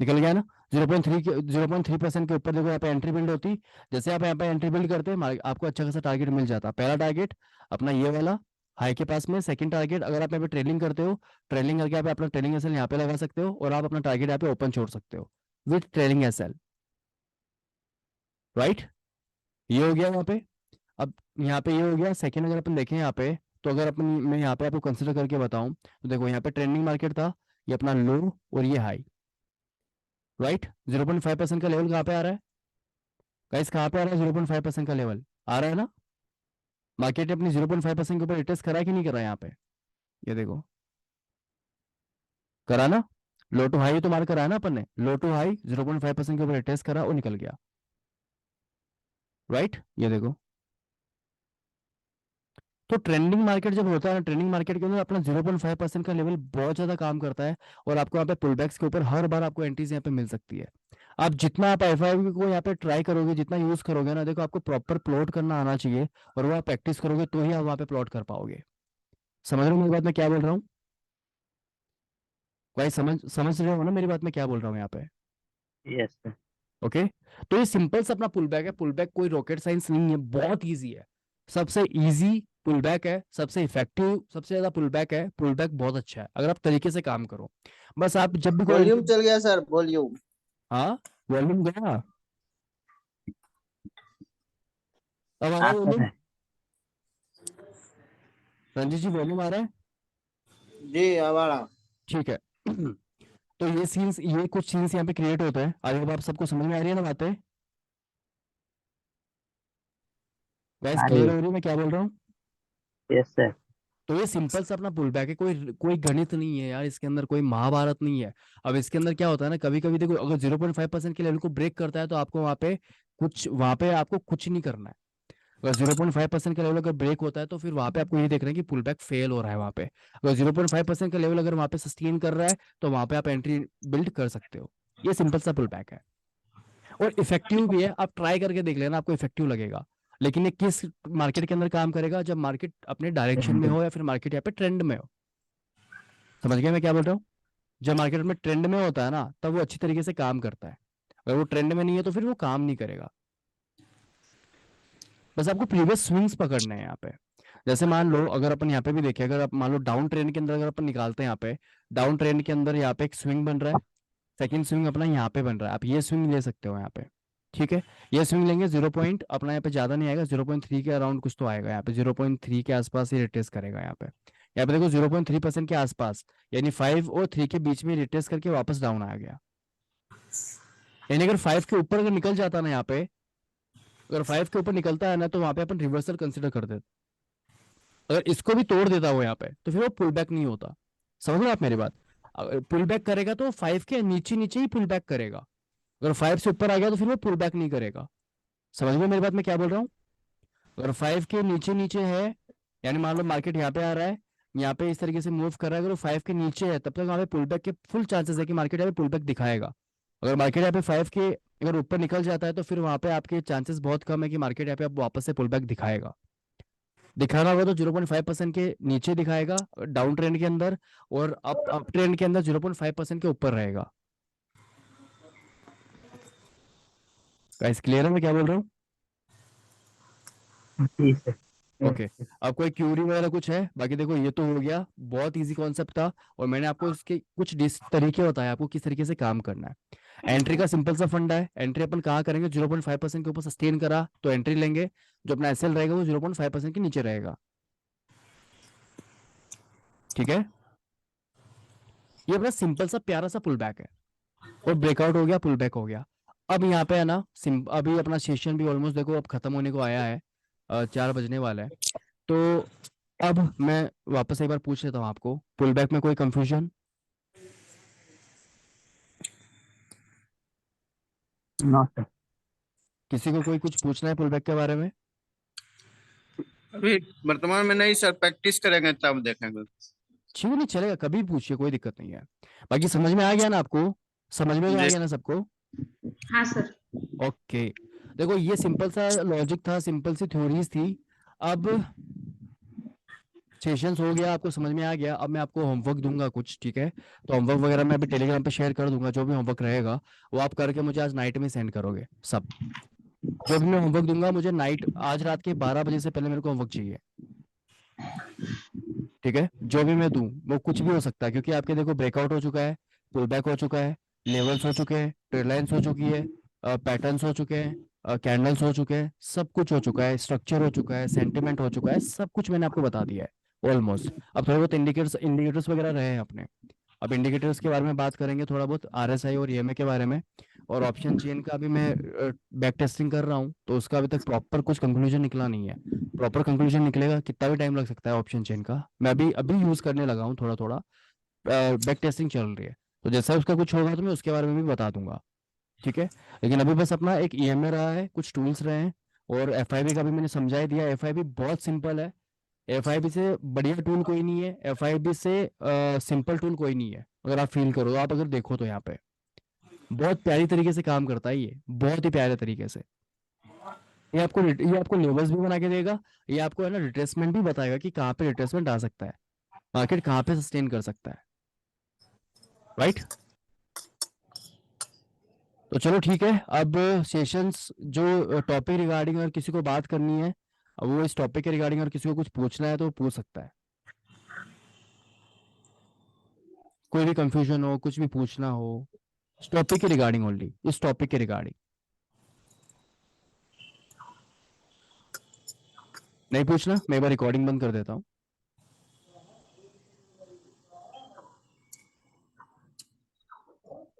Speaker 1: निकल गया ना, 0.3% के ऊपर देखो यहाँ पे एंट्री बिल्ड होती। जैसे आप यहाँ पे एंट्री बिल्ड करते हैं, आपको अच्छा खासा टारगेट मिल जाता। पहला टारगेट अपना ये वाला हाई के पास में, सेकंड टारगेट अगर आप यहाँ पे ट्रेलिंग करते हो, ट्रेलिंग करके आप अपना ट्रेलिंग एसएल यहाँ पे लगा सकते हो, और आप अपना टारगेट यहाँ पे ओपन छोड़ सकते हो विथ ट्रेलिंग एसएल, राइट। ये हो गया यहाँ पे। अब यहाँ पे ये हो गया सेकंड। अगर अपन देखें यहाँ पे, तो अगर अपन मैं यहाँ पे आपको कंसिडर करके बताऊं, तो देखो यहाँ पे ट्रेंडिंग मार्केट था, ये अपना लो और ये हाई, राइट। 0.5% का लेवल कहाँ पे आ रहा है गाइस, कहाँ पे आ रहा है 0.5% का लेवल आ रहा है ना। मार्केट ने अपनी 0.5% के ऊपर रिटेस्ट करा कि नहीं करा? यहाँ पे ये देखो, करा ना। लो टू हाई तो मार करा है ना अपन ने, लो टू हाई 0.5% के ऊपर रिटेस्ट करा और निकल गया, राइट। ये देखो, तो ट्रेंडिंग मार्केट जब होता है ना, ट्रेंडिंग मार्केट के अंदर अपना 0.5% का लेवल बहुत ज्यादा काम करता है, और आपको यहाँ पे पुलबैक्स के ऊपर हर बार आपको एंट्रीज यहाँ पे मिल सकती है। आप जितना आप FIB को यहाँ पे ट्राई करोगे, जितना यूज करोगे ना, देखो आपको प्रॉपर प्लॉट करना आना चाहिए, और वो आप प्रैक्टिस करोगे तो ही आप वहाँ पे प्लॉट कर पाओगे। समझ रहे हो मेरी बात मैं क्या बोल रहा हूँ भाई? समझ रहे हो ना मेरी बात मैं क्या बोल रहा हूँ यहाँ पे?
Speaker 2: Yes, sir.
Speaker 1: ओके। तो ये सिंपल सा अपना पुल बैक है। पुल बैक कोई रॉकेट साइंस नहीं है, बहुत ईजी है, सबसे ईजी पुल बैक है सबसे इफेक्टिव, सबसे ज्यादा पुल बैक है, पुल बैक बहुत अच्छा है अगर आप तरीके से काम करो। बस आप जब भी कोई
Speaker 4: वॉल्यूम चल गया सर, वॉल्यूम।
Speaker 1: हाँ वॉल्यूम गया, अब आ रहा है
Speaker 2: आता
Speaker 1: वॉल्यूम?
Speaker 2: है।
Speaker 1: रंजीत जी वॉल्यूम आ रहा है?
Speaker 4: जी आवारा।
Speaker 1: ठीक है। तो ये सीन्स, ये कुछ सीन्स यहाँ पे क्रिएट होते हैं। आगे अब आप सबको समझ में आ रही है ना बातें? गाइस
Speaker 2: आ रही
Speaker 1: क्लियर
Speaker 2: है।
Speaker 1: हो रही है मैं क्या बोल रहा हूँ?
Speaker 2: Yes sir.
Speaker 1: तो ये सिंपल सा अपना पुल बैक है, कोई कोई गणित नहीं है यार इसके अंदर, कोई महाभारत नहीं है। अब इसके अंदर क्या होता है ना, कभी कभी देखो अगर 0.5% के लेवल को ब्रेक करता है तो आपको वहां पे आपको कुछ नहीं करना है। अगर 0.5% का लेवल अगर ब्रेक होता है तो फिर वहां पे आपको ये देखना है कि पुल बैक फेल हो रहा है वहां पे। अगर 0.5% का लेवल अगर वहां पे सस्टेन कर रहा है तो वहां पे आप एंट्री बिल्ड कर सकते हो। ये सिंपल सा पुल बैक है और इफेक्टिव भी है। आप ट्राई करके देख लेना, आपको इफेक्टिव लगेगा। लेकिन ये किस मार्केट के अंदर काम करेगा? जब मार्केट अपने डायरेक्शन में हो या फिर मार्केट यहाँ पे ट्रेंड में हो। समझ गए मैं क्या बोल रहा हूँ? जब मार्केट में ट्रेंड में होता है ना तब वो अच्छी तरीके से काम करता है। अगर वो ट्रेंड में नहीं है तो फिर वो काम नहीं करेगा। बस आपको प्रीवियस स्विंग्स पकड़ने हैं यहाँ पे। जैसे मान लो अगर अपन यहाँ पे भी देखें, अगर आप मान लो डाउन ट्रेंड के अंदर अगर अपन निकालते हैं यहाँ पे, डाउन ट्रेंड के अंदर यहाँ पे एक स्विंग बन रहा है, सेकंड स्विंग अपना यहाँ पे बन रहा है, आप ये स्विंग ले सकते हो यहाँ पे। ठीक है, ये स्विंग लेंगे 0 पॉइंट अपना यहाँ पे ज्यादा नहीं आएगा, 0.3 के अराउंड कुछ तो आएगा यहाँ पे, 0.3 के आसपास ये रिटेस्ट करेगा यहाँ पे। यहाँ पे देखो 0.3% के आसपास, यानी 5 और 3 के बीच में रिटेस्ट करके वापस डाउन आ गया। यानी अगर 5 के ऊपर अगर निकल जाता ना यहाँ पे, अगर 5 के ऊपर निकलता है ना तो वहां पे अपन रिवर्सल कंसिडर कर देते। अगर इसको भी तोड़ देता वो यहाँ पे तो फिर वो पुल बैक नहीं होता। समझ रहे हो आप मेरी बात? अगर पुल बैक करेगा तो 5 के नीचे नीचे ही पुल बैक करेगा। अगर 5 से ऊपर आ गया तो फिर वो पुल बैक नहीं करेगा। समझ में मेरी बात मैं क्या बोल रहा हूँ? अगर 5 के नीचे नीचे है, यानी मान लो मार्केट यहाँ पे आ रहा है, यहाँ पे इस तरीके से मूव कर रहा है, अगर वो 5 के नीचे है तब तक वहाँ पे पुल बैक के फुल चांसेस है कि मार्केट यहाँ पे पुल बैक दिखाएगा। अगर मार्केट यहाँ पे 5 के अगर ऊपर निकल जाता है तो फिर वहाँ पे आपके चांसेस बहुत कम है कि मार्केट यहाँ पे आप वापस से पुल बैक दिखाएगा। दिखाना होगा तो 0.5% के नीचे दिखाएगा डाउन ट्रेंड के अंदर, और अप ट्रेंड के अंदर 0.5% के ऊपर रहेगा। गाइस क्लियर है मैं क्या बोल रहा हूँ?
Speaker 2: जी सर।
Speaker 1: ओके। अब कोई क्यूरी वगैरह कुछ है? बाकी देखो ये तो हो गया, बहुत इजी कॉन्सेप्ट था और मैंने आपको इसके कुछ तरीके बताए आपको किस तरीके से काम करना है। एंट्री का सिंपल सा फंडा है, एंट्री अपन कहाँ करेंगे? 0.5% के ऊपर सस्टेन करा तो एंट्री लेंगे, जो अपना एसएल रहेगा वो 0.5% के नीचे रहेगा। ठीक है, ये अपना सिंपल सा प्यारा सा पुल बैक है, और ब्रेकआउट हो गया, पुल बैक हो गया। अब यहाँ पे है ना अभी अपना सेशन भी ऑलमोस्ट देखो अब खत्म होने को आया है, 4 बजने वाला है। तो अब मैं वापस एक बार पूछ लेता हूँ आपको, पुल बैक में कोई कंफ्यूजन?
Speaker 2: No sir.
Speaker 1: किसी को कोई कुछ पूछना है पुल बैक के बारे में?
Speaker 4: अभी वर्तमान में नहीं सर, प्रैक्टिस करेंगे तब देखेंगे।
Speaker 1: ठीक है, नहीं चलेगा, कभी भी पूछिए, कोई दिक्कत नहीं है। बाकी समझ में आ गया ना आपको? समझ में आ
Speaker 4: जी
Speaker 1: गया ना सबको?
Speaker 8: हाँ सर।
Speaker 1: ओके। देखो ये सिंपल सा लॉजिक था, सिंपल सी थ्योरीज थी। अब सेशंस हो गया, आपको समझ में आ गया। अब मैं आपको होमवर्क दूंगा कुछ, ठीक है? तो होमवर्क वगैरह मैं अभी टेलीग्राम पे शेयर कर दूंगा, जो भी होमवर्क रहेगा वो आप करके मुझे आज नाइट में सेंड करोगे सब। जो भी मैं होमवर्क दूंगा मुझे नाइट, आज रात के 12 बजे से पहले मेरे को होमवर्क चाहिए। ठीक है, जो भी मैं दूं वो कुछ भी हो सकता है, क्योंकि आपके देखो ब्रेकआउट हो चुका है, पुल बैक हो चुका है, लेवल्स हो चुके हैं, ट्रेड लाइन्स हो चुकी है, पैटर्न्स हो चुके हैं, कैंडल्स हो चुके हैं, सब कुछ हो चुका है, स्ट्रक्चर हो चुका है, सेंटिमेंट हो चुका है, सब कुछ मैंने आपको बता दिया है ऑलमोस्ट। अब थोड़े बहुत इंडिकेटर्स इंडिकेटर्स वगैरह रहे हैं अपने। अब इंडिकेटर्स के बारे में बात करेंगे थोड़ा बहुत, आरएसआई और ईएमए के बारे में। और ऑप्शन चेन का भी मैं बैक टेस्टिंग कर रहा हूँ, तो उसका अभी तक प्रॉपर कुछ कंक्लूजन निकला नहीं है। प्रॉपर कंक्लूजन निकलेगा, कितना भी टाइम लग सकता है ऑप्शन चेन का। मैं अभी अभी यूज करने लगा हूँ थोड़ा थोड़ा, बैक टेस्टिंग चल रही है। तो जैसा उसका कुछ होगा तो मैं उसके बारे में भी बता दूंगा। ठीक है, लेकिन अभी बस अपना एक ईएमए रहा है, कुछ टूल्स रहे हैं, और एफआईबी का भी मैंने समझा ही दिया। एफआईबी बहुत सिंपल है, एफआईबी से बढ़िया टूल कोई नहीं है, एफआईबी से सिंपल टूल कोई नहीं है। अगर आप फील करो, आप अगर देखो तो यहाँ पे बहुत प्यारी तरीके से काम करता है ये, बहुत ही प्यारे तरीके से। ये आपको लेवल्स भी बना के देगा, ये आपको है ना रिट्रेसमेंट भी बताएगा कि कहाँ पे रिट्रेसमेंट आ सकता है, मार्केट कहाँ पे सस्टेन कर सकता है। राइट? तो चलो ठीक है, अब सेशंस जो टॉपिक रिगार्डिंग अगर किसी को बात करनी है अब वो इस टॉपिक के रिगार्डिंग अगर किसी को कुछ पूछना है तो वो पूछ सकता है, कोई भी कंफ्यूजन हो, कुछ भी पूछना हो इस टॉपिक के रिगार्डिंग, ओनली इस टॉपिक के रिगार्डिंग। नहीं पूछना, मैं एक बार रिकॉर्डिंग बंद कर देता हूँ।